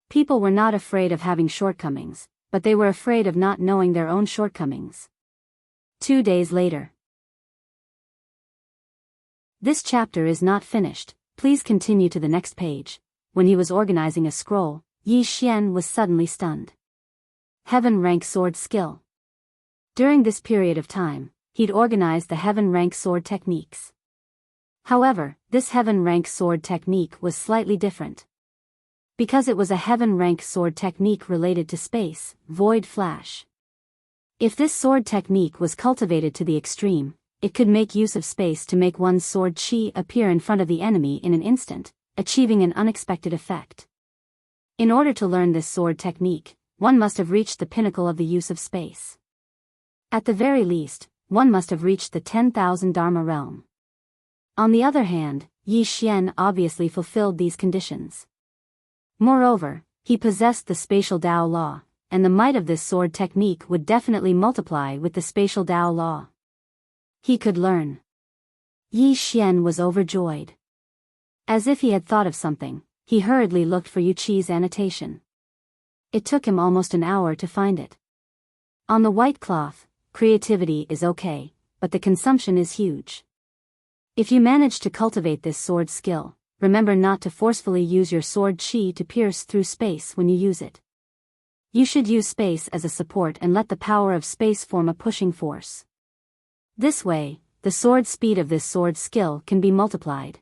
A: People were not afraid of having shortcomings, but they were afraid of not knowing their own shortcomings. 2 days later. This chapter is not finished, please continue to the next page. When he was organizing a scroll, Yi Xian was suddenly stunned. Heaven rank sword skill. During this period of time, he'd organized the heaven rank sword techniques. However, this heaven rank sword technique was slightly different. Because it was a heaven rank sword technique related to space, void flash. If this sword technique was cultivated to the extreme, it could make use of space to make one's sword chi appear in front of the enemy in an instant, achieving an unexpected effect. In order to learn this sword technique, one must have reached the pinnacle of the use of space. At the very least, one must have reached the 10,000 Dharma realm. On the other hand, Yi Xian obviously fulfilled these conditions. Moreover, he possessed the spatial Dao law, and the might of this sword technique would definitely multiply with the spatial Dao law. He could learn. Yi Xian was overjoyed. As if he had thought of something, he hurriedly looked for Yu Qi's annotation. It took him almost an hour to find it. On the white cloth, creativity is okay, but the consumption is huge. If you manage to cultivate this sword skill, remember not to forcefully use your sword qi to pierce through space when you use it. You should use space as a support and let the power of space form a pushing force. This way, the sword speed of this sword skill can be multiplied.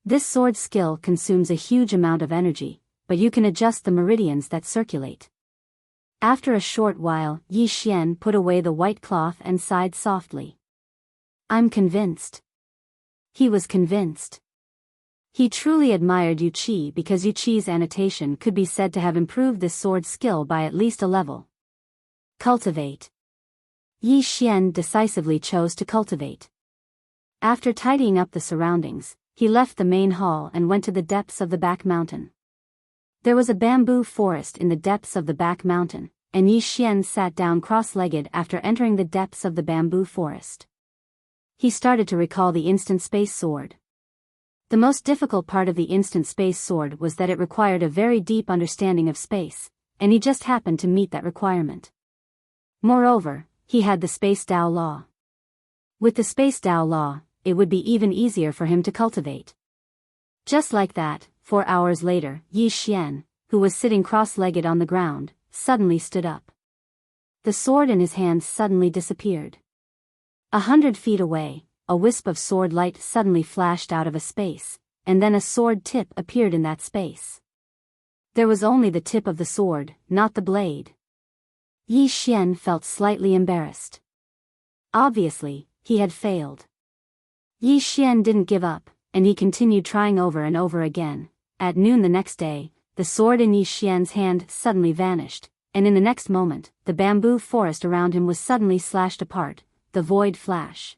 A: This sword skill consumes a huge amount of energy, but you can adjust the meridians that circulate. After a short while, Yi Xian put away the white cloth and sighed softly. I'm convinced. He was convinced. He truly admired Yu Qi because Yu Qi's annotation could be said to have improved this sword skill by at least a level. Cultivate. Yi Xian decisively chose to cultivate. After tidying up the surroundings, he left the main hall and went to the depths of the back mountain. There was a bamboo forest in the depths of the back mountain, and Yi Xian sat down cross-legged after entering the depths of the bamboo forest. He started to recall the instant space sword. The most difficult part of the instant space sword was that it required a very deep understanding of space, and he just happened to meet that requirement. Moreover, he had the space Dao law. With the space Dao law, it would be even easier for him to cultivate. Just like that, 4 hours later, Yi Xian, who was sitting cross-legged on the ground, suddenly stood up. The sword in his hand suddenly disappeared. 100 feet away, a wisp of sword light suddenly flashed out of a space, and then a sword tip appeared in that space. There was only the tip of the sword, not the blade. Yi Xian felt slightly embarrassed. Obviously, he had failed. Yi Xian didn't give up, and he continued trying over and over again. At noon the next day, the sword in Yi Xian's hand suddenly vanished, and in the next moment, the bamboo forest around him was suddenly slashed apart, the void flash.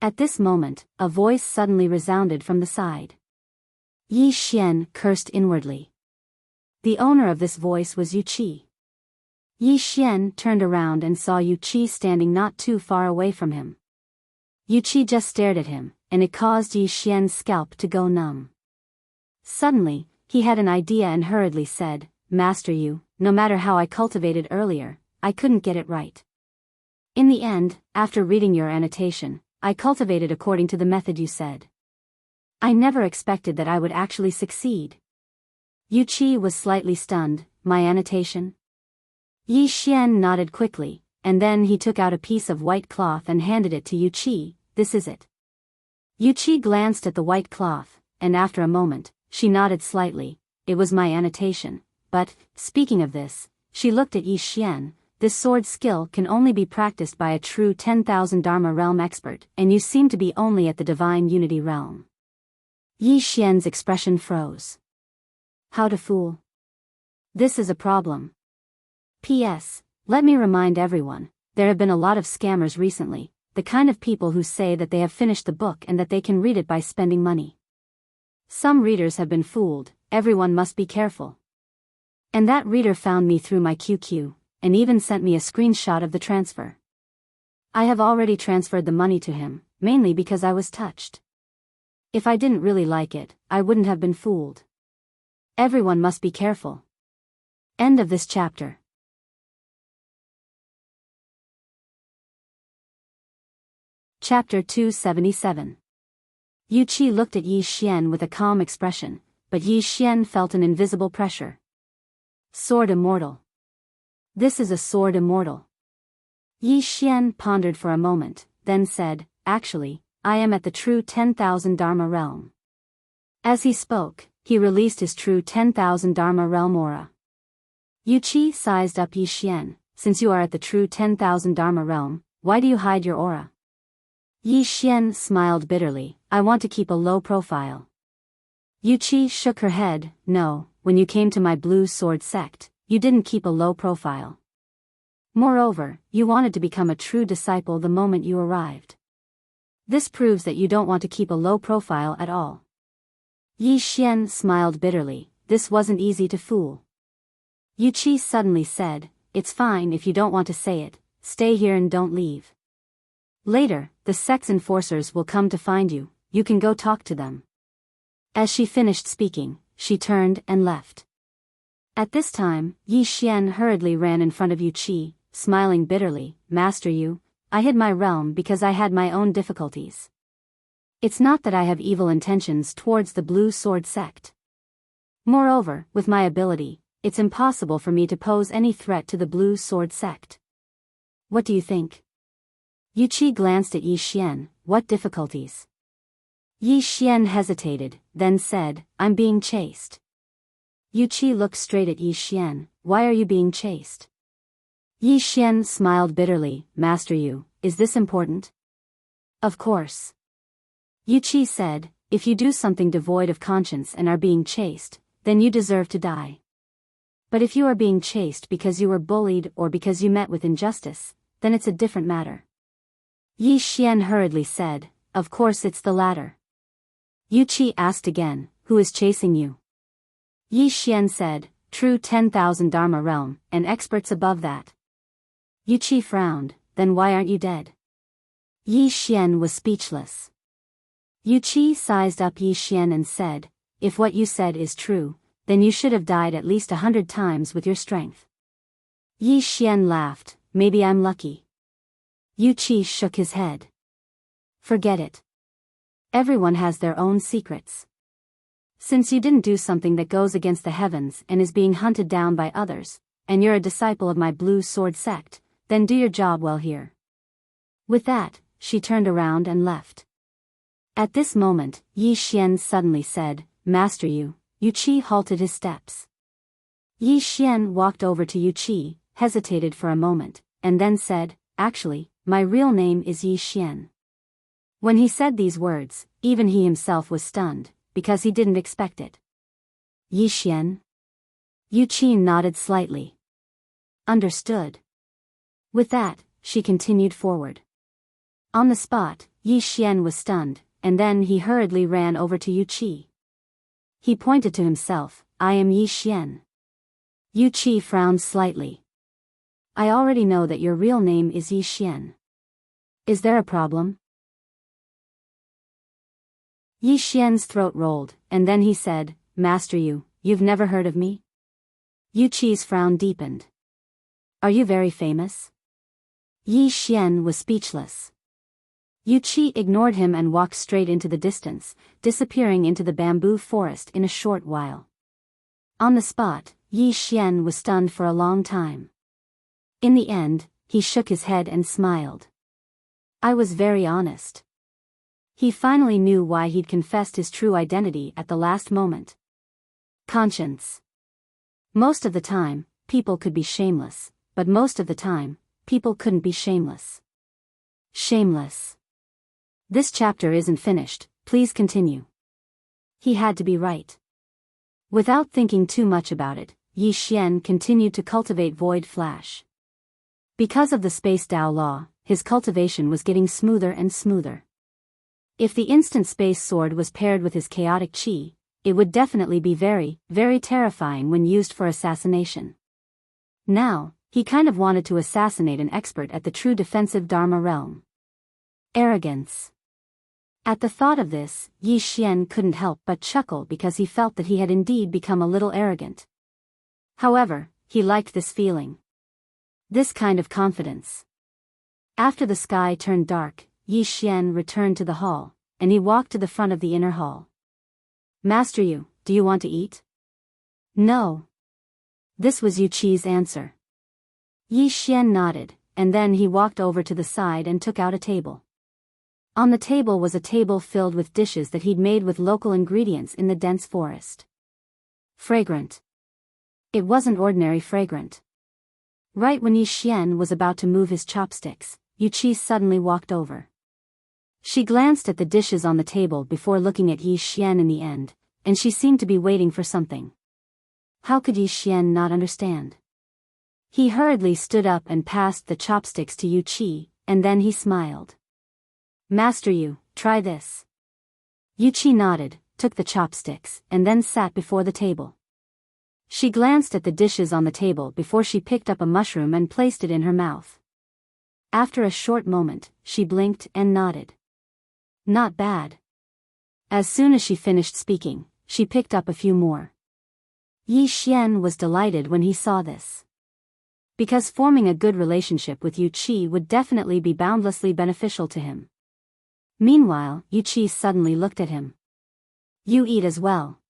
A: At this moment, a voice suddenly resounded from the side. Yi Xian cursed inwardly. The owner of this voice was Yu Qi. Yi Xian turned around and saw Yu Qi standing not too far away from him. Yu Qi just stared at him, and it caused Yi Xian's scalp to go numb. Suddenly, he had an idea and hurriedly said, Master Yu, no matter how I cultivated earlier, I couldn't get it right. In the end, after reading your annotation, I cultivated according to the method you said. I never expected that I would actually succeed. Yu Qi was slightly stunned. My annotation? Yi Xian nodded quickly, and then he took out a piece of white cloth and handed it to Yu Qi. This is it. Yu Qi glanced at the white cloth, and after a moment, she nodded slightly. It was my annotation, but, speaking of this, she looked at Yi Xian. This sword skill can only be practiced by a true 10,000 Dharma realm expert, and you seem to be only at the divine unity realm. Yi Xian's expression froze. How to fool? This is a problem. P.S. Let me remind everyone, there have been a lot of scammers recently, the kind of people who say that they have finished the book and that they can read it by spending money. Some readers have been fooled, everyone must be careful. And that reader found me through my QQ, and even sent me a screenshot of the transfer. I have already transferred the money to him, mainly because I was touched. If I didn't really like it, I wouldn't have been fooled. Everyone must be careful. End of this chapter. Chapter 277. Yu Qi looked at Yi Xian with a calm expression, but Yi Xian felt an invisible pressure. Sword Immortal. This is a sword immortal. Yi Xian pondered for a moment, then said, Actually, I am at the true 10,000 Dharma realm. As he spoke, he released his true 10,000 Dharma realm aura. Yu Qi sized up Yi Xian. Since you are at the true 10,000 Dharma realm, why do you hide your aura? Yi Xian smiled bitterly. I want to keep a low profile. Yu Qi shook her head. No, when you came to my blue sword sect, you didn't keep a low profile. Moreover, you wanted to become a true disciple the moment you arrived. This proves that you don't want to keep a low profile at all. Yi Xian smiled bitterly. This wasn't easy to fool. Yu Qi suddenly said, "It's fine if you don't want to say it, stay here and don't leave. Later, the sect's enforcers will come to find you, you can go talk to them." As she finished speaking, she turned and left. At this time, Yi Xian hurriedly ran in front of Yu Qi, smiling bitterly, "Master Yu, I hid my realm because I had my own difficulties. It's not that I have evil intentions towards the Blue Sword sect. Moreover, with my ability, it's impossible for me to pose any threat to the Blue Sword sect. What do you think?" Yu Qi glanced at Yi Xian. "What difficulties?" Yi Xian hesitated, then said, "I'm being chased." Yu Qi looked straight at Yi Xian. "Why are you being chased?" Yi Xian smiled bitterly. "Master Yu, is this important?" "Of course." Yu Qi said, "If you do something devoid of conscience and are being chased, then you deserve to die. But if you are being chased because you were bullied or because you met with injustice, then it's a different matter." Yi Xian hurriedly said, "Of course it's the latter." Yu Qi asked again, "Who is chasing you?" Yi Xian said, "True 10,000 Dharma realm, and experts above that." Yu Qi frowned, "Then why aren't you dead?" Yi Xian was speechless. Yu Qi sized up Yi Xian and said, "If what you said is true, then you should have died at least 100 times with your strength." Yi Xian laughed, "Maybe I'm lucky." Yu Qi shook his head. "Forget it. Everyone has their own secrets. Since you didn't do something that goes against the heavens and is being hunted down by others, and you're a disciple of my Blue Sword sect, then do your job well here." With that, she turned around and left. At this moment, Yi Xian suddenly said, "Master Yu." Yu Qi halted his steps. Yi Xian walked over to Yu Qi, hesitated for a moment, and then said, "Actually, my real name is Yi Xian." When he said these words, even he himself was stunned, because he didn't expect it. "Yi Xian?" Yu Qi nodded slightly. "Understood." With that, she continued forward. On the spot, Yi Xian was stunned, and then he hurriedly ran over to Yu Qi. He pointed to himself, "I am Yi Xian." Yu Qi frowned slightly. "I already know that your real name is Yi Xian. Is there a problem?" Yi Xian's throat rolled, and then he said, "Master Yu, you've never heard of me?" Yu Qi's frown deepened. "Are you very famous?" Yi Xian was speechless. Yu Qi ignored him and walked straight into the distance, disappearing into the bamboo forest in a short while. On the spot, Yi Xian was stunned for a long time. In the end, he shook his head and smiled. "I was very honest." He finally knew why he'd confessed his true identity at the last moment. Conscience. Most of the time, people could be shameless, but most of the time, people couldn't be shameless. Shameless. This chapter isn't finished, please continue. He had to be right. Without thinking too much about it, Yi Xian continued to cultivate Void Flash. Because of the Space Tao law, his cultivation was getting smoother and smoother. If the instant space sword was paired with his chaotic chi, it would definitely be very, very terrifying when used for assassination. Now, he kind of wanted to assassinate an expert at the true defensive Dharma realm. Arrogance. At the thought of this, Yi Xian couldn't help but chuckle because he felt that he had indeed become a little arrogant. However, he liked this feeling. This kind of confidence. After the sky turned dark, Yi Xian returned to the hall, and he walked to the front of the inner hall. "Master Yu, do you want to eat?" "No." This was Yu Qi's answer. Yi Xian nodded, and then he walked over to the side and took out a table. On the table was a table filled with dishes that he'd made with local ingredients in the dense forest. Fragrant. It wasn't ordinary fragrant. Right when Yi Xian was about to move his chopsticks, Yu Qi suddenly walked over. She glanced at the dishes on the table before looking at Yi Xian in the end, and she seemed to be waiting for something. How could Yi Xian not understand? He hurriedly stood up and passed the chopsticks to Yu Qi, and then he smiled. Master Yu, try this. Yu Qi nodded, took the chopsticks, and then sat before the table. She glanced at the dishes on the table before she picked up a mushroom and placed it in her mouth. After a short moment, she blinked and nodded. Not bad. As soon as she finished speaking, she picked up a few more. Yi Xian was delighted when he saw this. Because forming a good relationship with Yu Qi would definitely be boundlessly beneficial to him. Meanwhile, Yu Qi suddenly looked at him. You eat as well.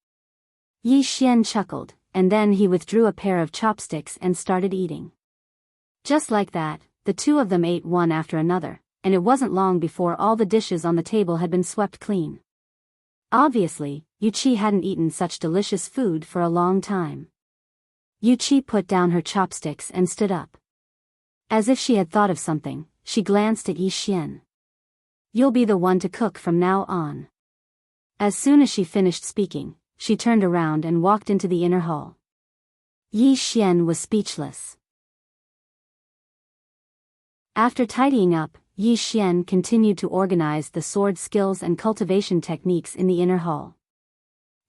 A: Yi Xian chuckled, and then he withdrew a pair of chopsticks and started eating. Just like that, the two of them ate one after another, and it wasn't long before all the dishes on the table had been swept clean. Obviously, Yu Qi hadn't eaten such delicious food for a long time. Yu Qi put down her chopsticks and stood up. As if she had thought of something, she glanced at Yi Xian. You'll be the one to cook from now on. As soon as she finished speaking, she turned around and walked into the inner hall. Yi Xian was speechless. After tidying up, Yi Xian continued to organize the sword skills and cultivation techniques in the inner hall.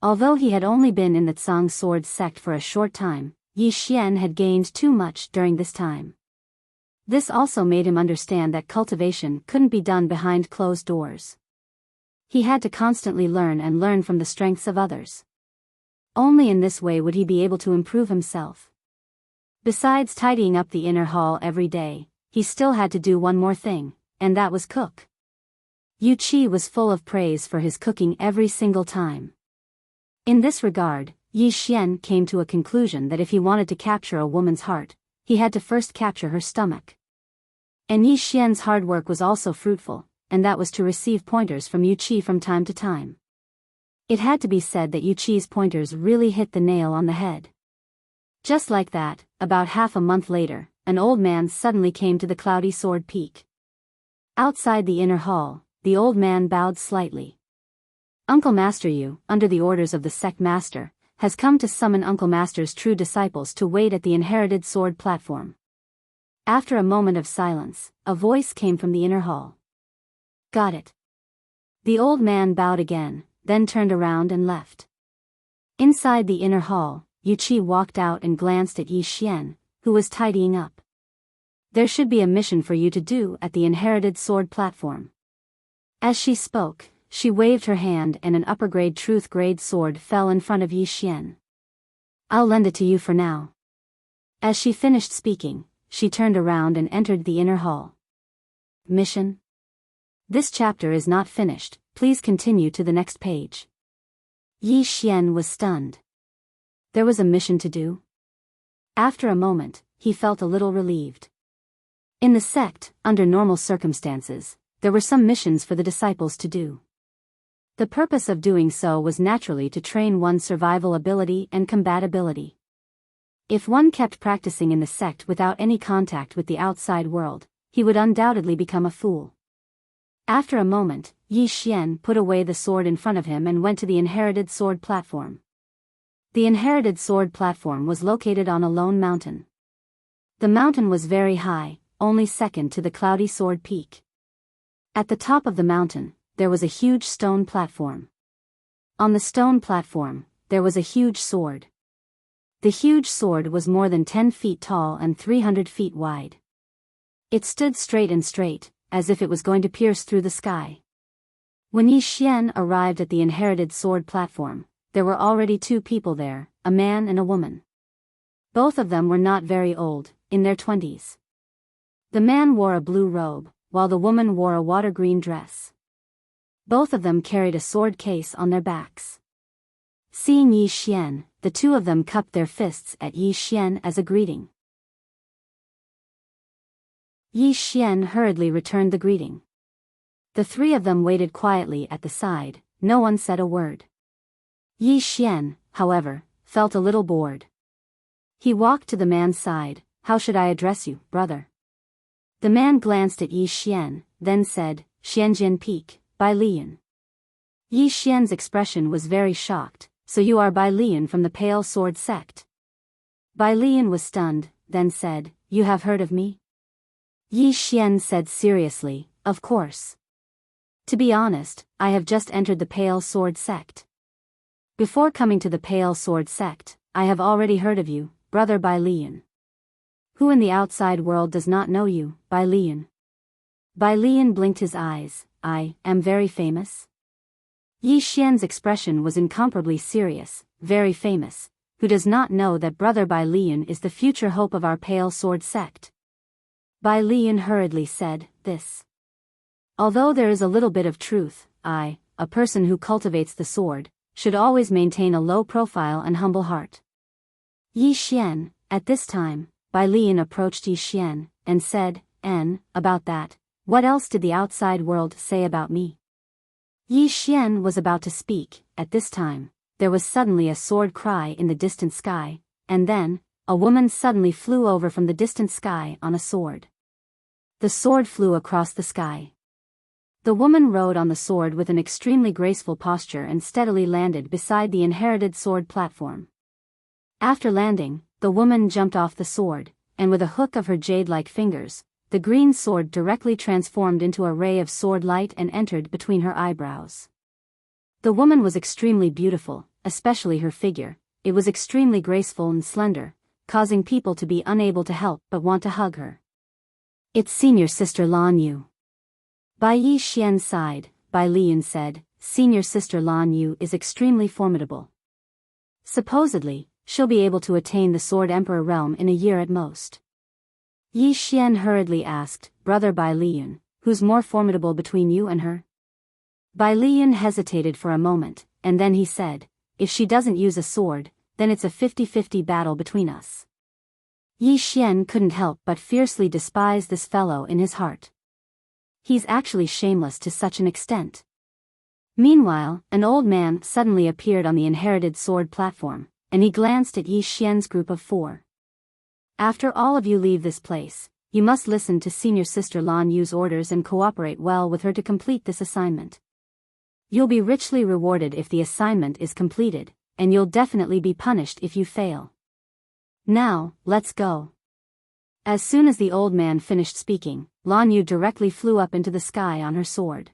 A: Although he had only been in the Tsang sword sect for a short time, Yi Xian had gained too much during this time. This also made him understand that cultivation couldn't be done behind closed doors. He had to constantly learn from the strengths of others. Only in this way would he be able to improve himself. Besides tidying up the inner hall every day, he still had to do one more thing, and that was cook. Yu Qi was full of praise for his cooking every single time. In this regard, Yi Xian came to a conclusion that if he wanted to capture a woman's heart, he had to first capture her stomach. And Yi Xian's hard work was also fruitful, and that was to receive pointers from Yu Qi from time to time. It had to be said that Yu Qi's pointers really hit the nail on the head. Just like that, about half a month later, an old man suddenly came to the Cloudy Sword Peak. Outside the inner hall, the old man bowed slightly. Uncle Master Yu, under the orders of the sect master, has come to summon Uncle Master's true disciples to wait at the inherited sword platform. After a moment of silence, a voice came from the inner hall. Got it. The old man bowed again, then turned around and left. Inside the inner hall, Yu Qi walked out and glanced at Yi Xian, who was tidying up. There should be a mission for you to do at the inherited sword platform. As she spoke, she waved her hand and an upper-grade truth-grade sword fell in front of Yi Xian. I'll lend it to you for now. As she finished speaking, she turned around and entered the inner hall. Mission? This chapter is not finished, please continue to the next page. Yi Xian was stunned. There was a mission to do? After a moment, he felt a little relieved. In the sect, under normal circumstances, there were some missions for the disciples to do. The purpose of doing so was naturally to train one's survival ability and combat ability. If one kept practicing in the sect without any contact with the outside world, he would undoubtedly become a fool. After a moment, Yi Xian put away the sword in front of him and went to the inherited sword platform. The inherited sword platform was located on a lone mountain. The mountain was very high, only second to the Cloudy Sword Peak. At the top of the mountain, there was a huge stone platform. On the stone platform, there was a huge sword. The huge sword was more than 10 feet tall and 300 feet wide. It stood straight, as if it was going to pierce through the sky. When Yi Xian arrived at the inherited sword platform, there were already two people there, a man and a woman. Both of them were not very old, in their 20s. The man wore a blue robe, while the woman wore a water green dress. Both of them carried a sword case on their backs. Seeing Yi Xian, the two of them cupped their fists at Yi Xian as a greeting. Yi Xian hurriedly returned the greeting. The three of them waited quietly at the side, no one said a word. Yi Xian, however, felt a little bored. He walked to the man's side. How should I address you, brother? The man glanced at Yi Xian, then said, Xianjian Peak, Bai Lian. Yi Xian's expression was very shocked. So you are Bai Lian from the Pale Sword Sect? Bai Lian was stunned, then said, You have heard of me? Yi Xian said seriously, Of course. To be honest, I have just entered the Pale Sword sect. Before coming to the Pale Sword sect, I have already heard of you, brother Bai Lian. Who in the outside world does not know you, Bai Lian? Bai Lian blinked his eyes. I am very famous? Yi Xian's expression was incomparably serious. Very famous. Who does not know that brother Bai Lian is the future hope of our Pale Sword sect? Bai Lian hurriedly said, this. Although there is a little bit of truth, I, a person who cultivates the sword, should always maintain a low profile and humble heart. Yi Xian, at this time, Bai Lian approached Yi Xian, and said, about that, what else did the outside world say about me? Yi Xian was about to speak. At this time, there was suddenly a sword cry in the distant sky, and then, a woman suddenly flew over from the distant sky on a sword. The sword flew across the sky. The woman rode on the sword with an extremely graceful posture and steadily landed beside the inherited sword platform. After landing, the woman jumped off the sword, and with a hook of her jade-like fingers, the green sword directly transformed into a ray of sword light and entered between her eyebrows. The woman was extremely beautiful, especially her figure. It was extremely graceful and slender, causing people to be unable to help but want to hug her. It's senior sister Lan Yu. By Yi Xian's side, Bai Lian said, senior sister Lan Yu is extremely formidable. Supposedly, she'll be able to attain the Sword Emperor realm in a year at most. Yi Xian hurriedly asked, brother Bai Lian, who's more formidable between you and her? Bai Lian hesitated for a moment, and then he said, if she doesn't use a sword, then it's a 50-50 battle between us. Yi Xian couldn't help but fiercely despise this fellow in his heart. He's actually shameless to such an extent. Meanwhile, an old man suddenly appeared on the inherited sword platform, and he glanced at Yi Xian's group of 4. After all of you leave this place, you must listen to senior sister Lan Yu's orders and cooperate well with her to complete this assignment. You'll be richly rewarded if the assignment is completed, and you'll definitely be punished if you fail. Now, let's go. As soon as the old man finished speaking, Lan Yu directly flew up into the sky on her sword.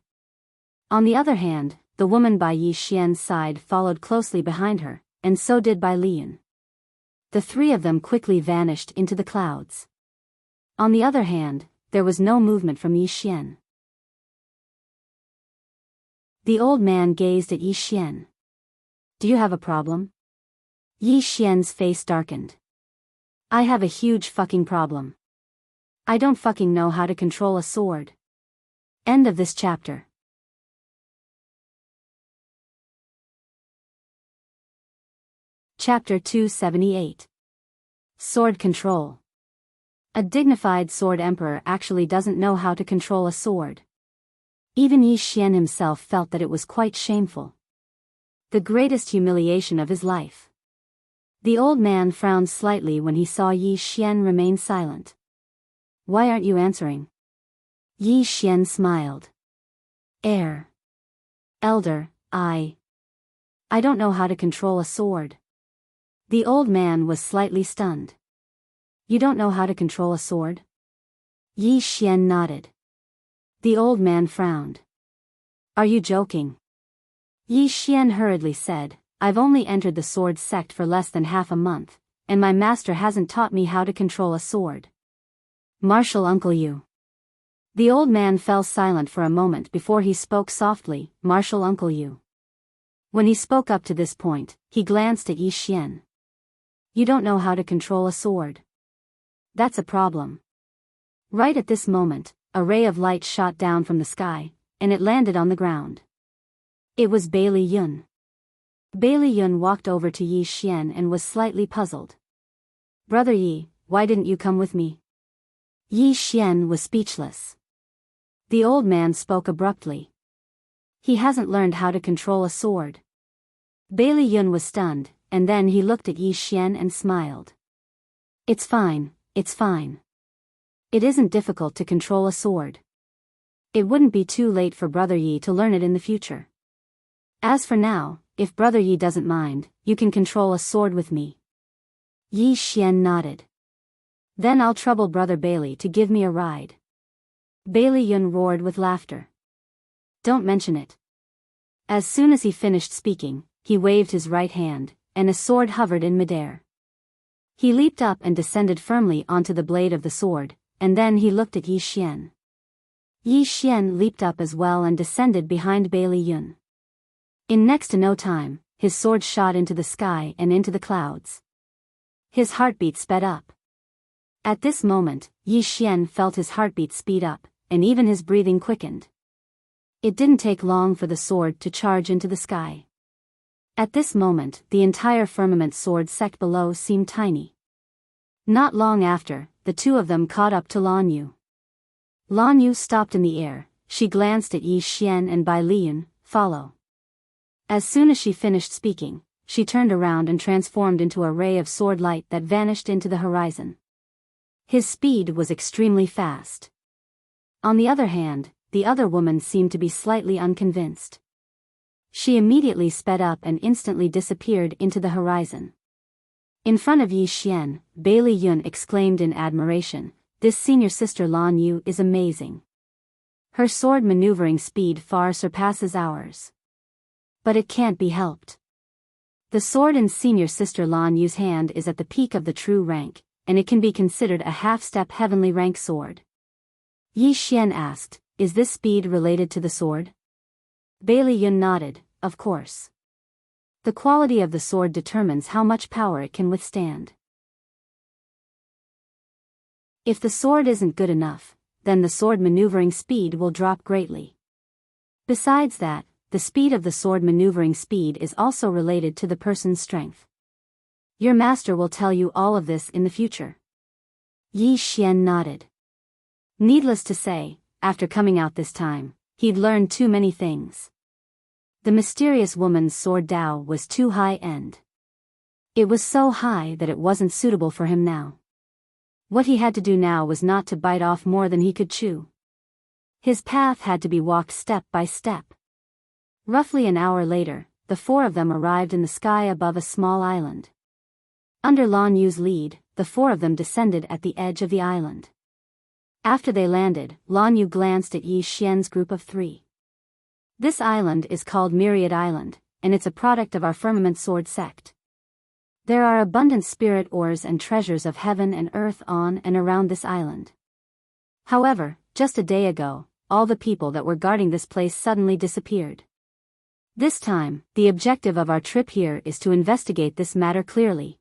A: On the other hand, the woman by Yi Xian's side followed closely behind her, and so did Bai Lian. The 3 of them quickly vanished into the clouds. On the other hand, there was no movement from Yi Xian. The old man gazed at Yi Xian. Do you have a problem? Yi Xian's face darkened. I have a huge fucking problem. I don't fucking know how to control a sword. End of this chapter. Chapter 278. Sword Control. A dignified sword emperor actually doesn't know how to control a sword. Even Yi Xian himself felt that it was quite shameful. The greatest humiliation of his life. The old man frowned slightly when he saw Yi Xian remain silent. Why aren't you answering? Yi Xian smiled. Elder, I don't know how to control a sword. The old man was slightly stunned. You don't know how to control a sword? Yi Xian nodded. The old man frowned. Are you joking? Yi Xian hurriedly said, I've only entered the sword sect for less than half a month, and my master hasn't taught me how to control a sword. Martial Uncle Yu. The old man fell silent for a moment before he spoke softly, Martial Uncle Yu. When he spoke up to this point, he glanced at Yi Xian. You don't know how to control a sword. That's a problem. Right at this moment, a ray of light shot down from the sky, and it landed on the ground. It was Bai Lian. Bai Lian walked over to Yi Xian and was slightly puzzled. Brother Yi, why didn't you come with me? Yi Xian was speechless. The old man spoke abruptly. He hasn't learned how to control a sword. Bai Lian was stunned, and then he looked at Yi Xian and smiled. It's fine, it's fine. It isn't difficult to control a sword. It wouldn't be too late for Brother Yi to learn it in the future. As for now, if Brother Yi doesn't mind, you can control a sword with me. Yi Xian nodded. Then I'll trouble Brother Bailey to give me a ride. Bai Lian roared with laughter. don't mention it. As soon as he finished speaking, he waved his right hand, and a sword hovered in midair. He leaped up and descended firmly onto the blade of the sword, and then he looked at Yi Xian. Yi Xian leaped up as well and descended behind Bai Yun. In next to no time, his sword shot into the sky and into the clouds. His heartbeat sped up. At this moment, Yi Xian felt his heartbeat speed up, and even his breathing quickened. It didn't take long for the sword to charge into the sky. At this moment, the entire firmament sword sect below seemed tiny. Not long after, the two of them caught up to Lan Yu. Lan Yu stopped in the air, she glanced at Yi Xian and Bai Liyun, follow. As soon as she finished speaking, she turned around and transformed into a ray of sword light that vanished into the horizon. His speed was extremely fast. On the other hand, the other woman seemed to be slightly unconvinced. She immediately sped up and instantly disappeared into the horizon. In front of Yi Xian, Bai Liyun exclaimed in admiration, "This senior sister Lan Yu is amazing. Her sword maneuvering speed far surpasses ours. But it can't be helped. The sword in senior sister Lan Yu's hand is at the peak of the true rank, and it can be considered a half-step heavenly rank sword." Yi Xian asked, "Is this speed related to the sword?" Bai Liyun nodded, "Of course. The quality of the sword determines how much power it can withstand. If the sword isn't good enough, then the sword maneuvering speed will drop greatly. Besides that, the speed of the sword maneuvering speed is also related to the person's strength. Your master will tell you all of this in the future." Yi Xian nodded. Needless to say, after coming out this time, he'd learned too many things. The mysterious woman's sword Dao was too high-end. It was so high that it wasn't suitable for him now. What he had to do now was not to bite off more than he could chew. His path had to be walked step by step. Roughly an hour later, the four of them arrived in the sky above a small island. Under Lan Yu's lead, the four of them descended at the edge of the island. After they landed, Lan Yu glanced at Yi Xian's group of three. "This island is called Myriad Island, and it's a product of our firmament sword sect. There are abundant spirit ores and treasures of heaven and earth on and around this island. However, just a day ago, all the people that were guarding this place suddenly disappeared. This time, the objective of our trip here is to investigate this matter clearly."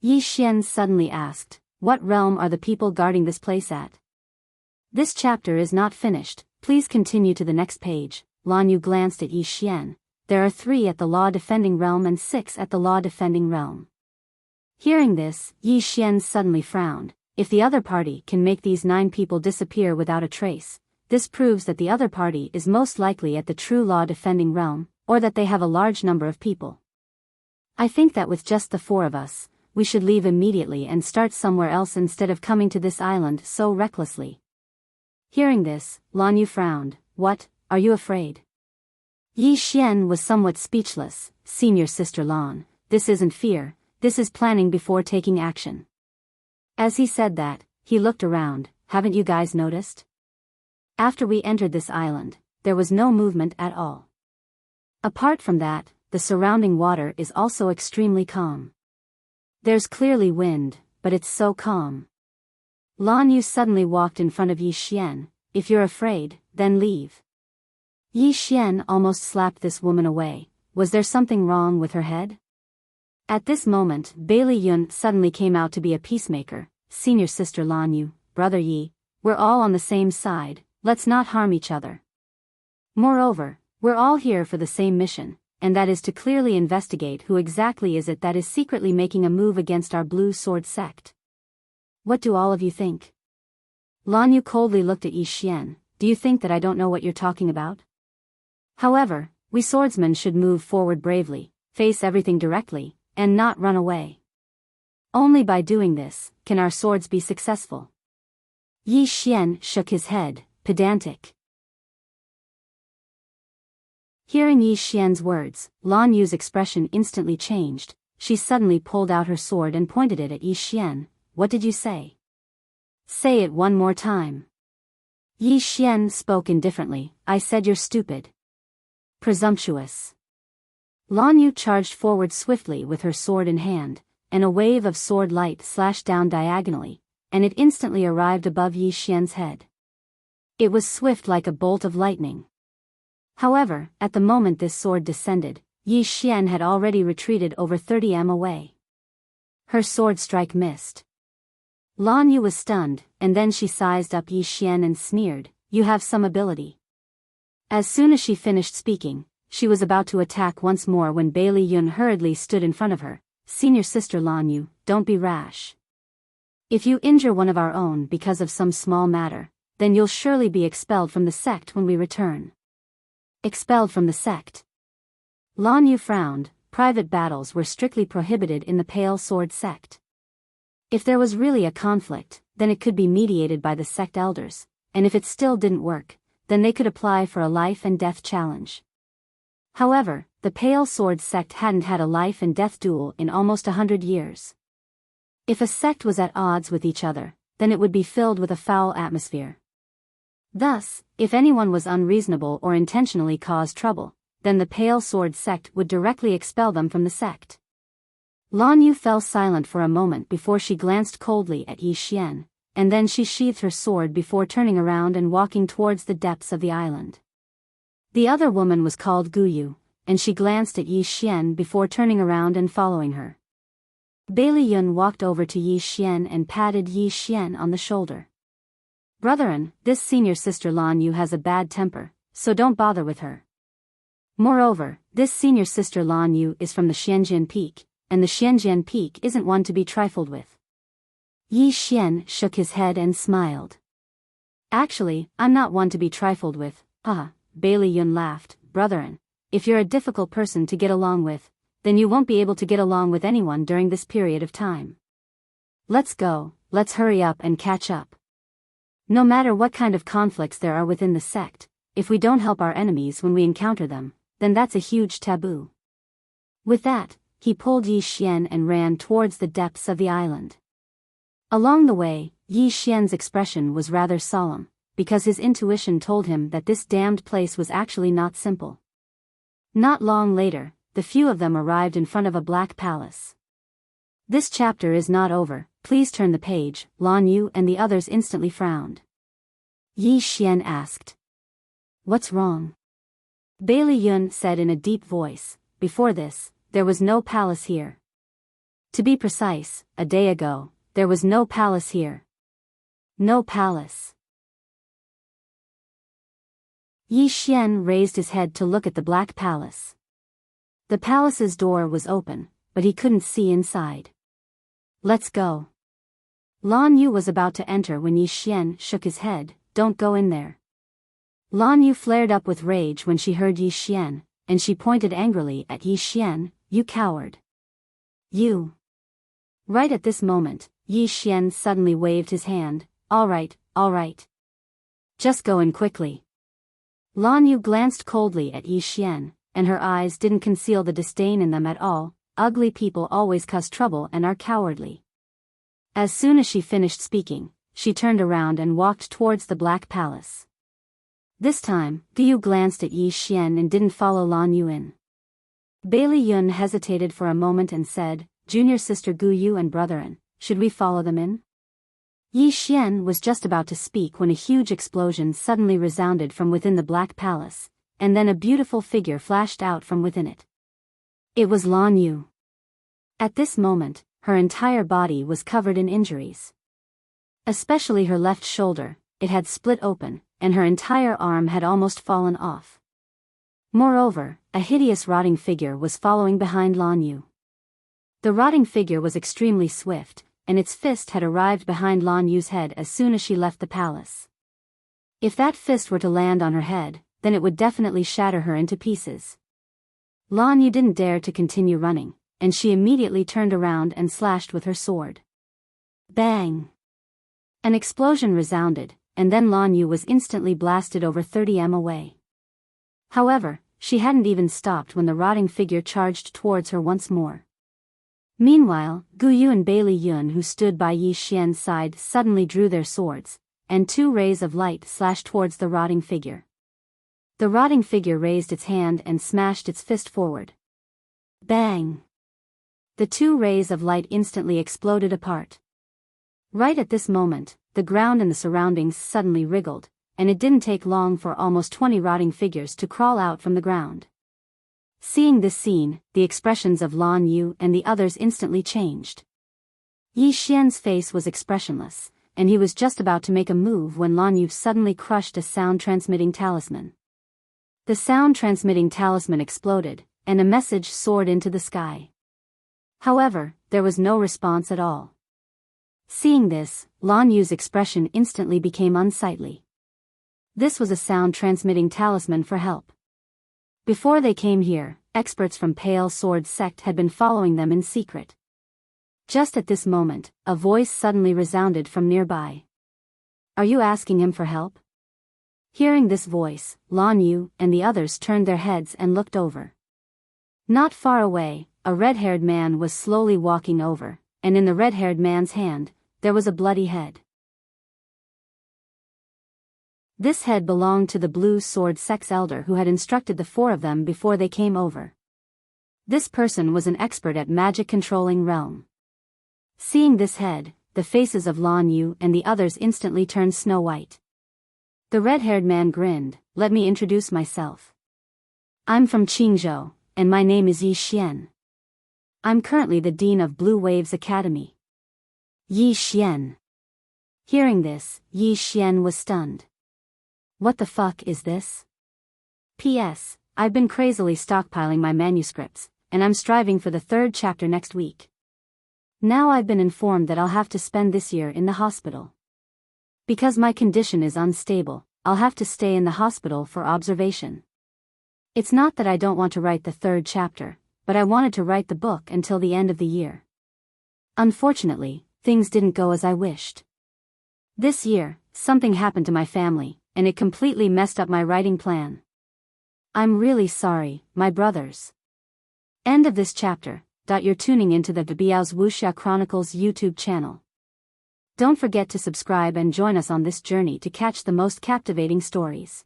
A: Yi Xian suddenly asked, "What realm are the people guarding this place at?" "This chapter is not finished, please continue to the next page." Lan Yu glanced at Yi Xian. "There are 3 at the law-defending realm and 6 at the law-defending realm." Hearing this, Yi Xian suddenly frowned. If the other party can make these 9 people disappear without a trace, this proves that the other party is most likely at the true law-defending realm, or that they have a large number of people. I think that with just the 4 of us, we should leave immediately and start somewhere else instead of coming to this island so recklessly. Hearing this, Lan Yu frowned. "What, are you afraid?" Yi Xian was somewhat speechless. "Senior sister Lan, this isn't fear, this is planning before taking action." As he said that, he looked around. "Haven't you guys noticed? After we entered this island, there was no movement at all. Apart from that, the surrounding water is also extremely calm. There's clearly wind, but it's so calm." Lan Yu suddenly walked in front of Yi Xian. "If you're afraid, then leave." Yi Xian almost slapped this woman away. Was there something wrong with her head? At this moment, Bai Liyun suddenly came out to be a peacemaker. "Senior sister Lan Yu, brother Yi, we're all on the same side, let's not harm each other. Moreover, we're all here for the same mission, and that is to clearly investigate who exactly is it that is secretly making a move against our blue sword sect. What do all of you think?" Lan Yu coldly looked at Yi Xian. "Do you think that I don't know what you're talking about? However, we swordsmen should move forward bravely, face everything directly, and not run away. Only by doing this, can our swords be successful." Yi Xian shook his head, pedantic. Hearing Yi Xian's words, Lan Yu's expression instantly changed. She suddenly pulled out her sword and pointed it at Yi Xian. "What did you say? Say it one more time." Yi Xian spoke indifferently. I said you're stupid. Presumptuous. Lan Yu charged forward swiftly with her sword in hand, and a wave of sword light slashed down diagonally, and it instantly arrived above Yi Xian's head. It was swift like a bolt of lightning. However, at the moment this sword descended, Yi Xian had already retreated over 30 m away. Her sword strike missed. Lan Yu was stunned, and then she sized up Yi Xian and sneered, "You have some ability." As soon as she finished speaking, she was about to attack once more when Bailey Yun hurriedly stood in front of her. "Senior sister Lan Yu, don't be rash. If you injure one of our own because of some small matter, then you'll surely be expelled from the sect when we return." Expelled from the sect? Lan Yu frowned. Private battles were strictly prohibited in the Pale Sword sect. If there was really a conflict, then it could be mediated by the sect elders, and if it still didn't work, then they could apply for a life and death challenge. However, the Pale Sword sect hadn't had a life and death duel in almost 100 years. If a sect was at odds with each other, then it would be filled with a foul atmosphere. Thus, if anyone was unreasonable or intentionally caused trouble, then the Pale Sword sect would directly expel them from the sect. Lan Yu fell silent for a moment before she glanced coldly at Yi Xian, and then she sheathed her sword before turning around and walking towards the depths of the island. The other woman was called Guyu, and she glanced at Yi Xian before turning around and following her. Bailey Yun walked over to Yi Xian and patted Yi Xian on the shoulder. "Brethren, this senior sister Lan Yu has a bad temper, so don't bother with her. Moreover, this senior sister Lan Yu is from the Xianjian Peak, and the Xianjian Peak isn't one to be trifled with." Yi Xian shook his head and smiled. "Actually, I'm not one to be trifled with, haha." Bailey Yun laughed. "Brethren, if you're a difficult person to get along with, then you won't be able to get along with anyone during this period of time. Let's go, let's hurry up and catch up. No matter what kind of conflicts there are within the sect, if we don't help our enemies when we encounter them, then that's a huge taboo." With that, he pulled Yi Xian and ran towards the depths of the island. Along the way, Yi Xian's expression was rather solemn, because his intuition told him that this damned place was actually not simple. Not long later, the few of them arrived in front of a black palace. "This chapter is not over, please turn the page." Lan Yu and the others instantly frowned. Yi Xian asked, "What's wrong?" Bailey Yun said in a deep voice, "Before this, there was no palace here. To be precise, a day ago, there was no palace here. No palace." Yi Xian raised his head to look at the black palace. The palace's door was open, but he couldn't see inside. "Let's go." Lan Yu was about to enter when Yi Xian shook his head. "Don't go in there." Lan Yu flared up with rage when she heard Yi Xian, and she pointed angrily at Yi Xian. "You coward. You." Right at this moment, Yi Xian suddenly waved his hand. All right. Just go in quickly." Lan Yu glanced coldly at Yi Xian, and her eyes didn't conceal the disdain in them at all. Ugly people always cause trouble and are cowardly. As soon as she finished speaking, she turned around and walked towards the black palace. This time, Guyu glanced at Yi Xian and didn't follow Lan Yu in. Bailey Yun hesitated for a moment and said, "Junior sister Guyu and brethren, should we follow them in?" Yi Xian was just about to speak when a huge explosion suddenly resounded from within the black palace, and then a beautiful figure flashed out from within it. It was Lan Yu. At this moment, her entire body was covered in injuries. Especially her left shoulder, it had split open, and her entire arm had almost fallen off. Moreover, a hideous rotting figure was following behind Lan Yu. The rotting figure was extremely swift, and its fist had arrived behind Lan Yu's head as soon as she left the palace. If that fist were to land on her head, then it would definitely shatter her into pieces. Lan Yu didn't dare to continue running, and she immediately turned around and slashed with her sword. Bang! An explosion resounded, and then Lan Yu was instantly blasted over 30 m away. However, she hadn't even stopped when the rotting figure charged towards her once more. Meanwhile, Guyu and Bailey Yun, who stood by Yi Xian's side, suddenly drew their swords, and 2 rays of light slashed towards the rotting figure. The rotting figure raised its hand and smashed its fist forward. Bang! The 2 rays of light instantly exploded apart. Right at this moment, the ground and the surroundings suddenly wriggled, and it didn't take long for almost 20 rotting figures to crawl out from the ground. Seeing this scene, the expressions of Lan Yu and the others instantly changed. Yi Xian's face was expressionless, and he was just about to make a move when Lan Yu suddenly crushed a sound-transmitting talisman. The sound-transmitting talisman exploded, and a message soared into the sky. However, there was no response at all. Seeing this, Lan Yu's expression instantly became unsightly. This was a sound-transmitting talisman for help. Before they came here, experts from Pale Sword Sect had been following them in secret. Just at this moment, a voice suddenly resounded from nearby. "Are you asking him for help?" Hearing this voice, Lan Yu and the others turned their heads and looked over. Not far away, a red-haired man was slowly walking over, and in the red-haired man's hand, there was a bloody head. This head belonged to the Blue Sword Sect's elder who had instructed the 4 of them before they came over. This person was an expert at magic controlling realm. Seeing this head, the faces of Lan Yu and the others instantly turned snow white. The red-haired man grinned. "Let me introduce myself. I'm from Qingzhou, and my name is Yi Xian. I'm currently the Dean of Blue Waves Academy." Yi Xian. Hearing this, Yi Xian was stunned. What the fuck is this? P.S. I've been crazily stockpiling my manuscripts, and I'm striving for the 3rd chapter next week. Now I've been informed that I'll have to spend this year in the hospital. Because my condition is unstable, I'll have to stay in the hospital for observation. It's not that I don't want to write the 3rd chapter, but I wanted to write the book until the end of the year. Unfortunately, things didn't go as I wished. This year, something happened to my family, and it completely messed up my writing plan. I'm really sorry, my brothers. End of this chapter. You're tuning into the Biyao's Wuxia Chronicles YouTube channel. Don't forget to subscribe and join us on this journey to catch the most captivating stories.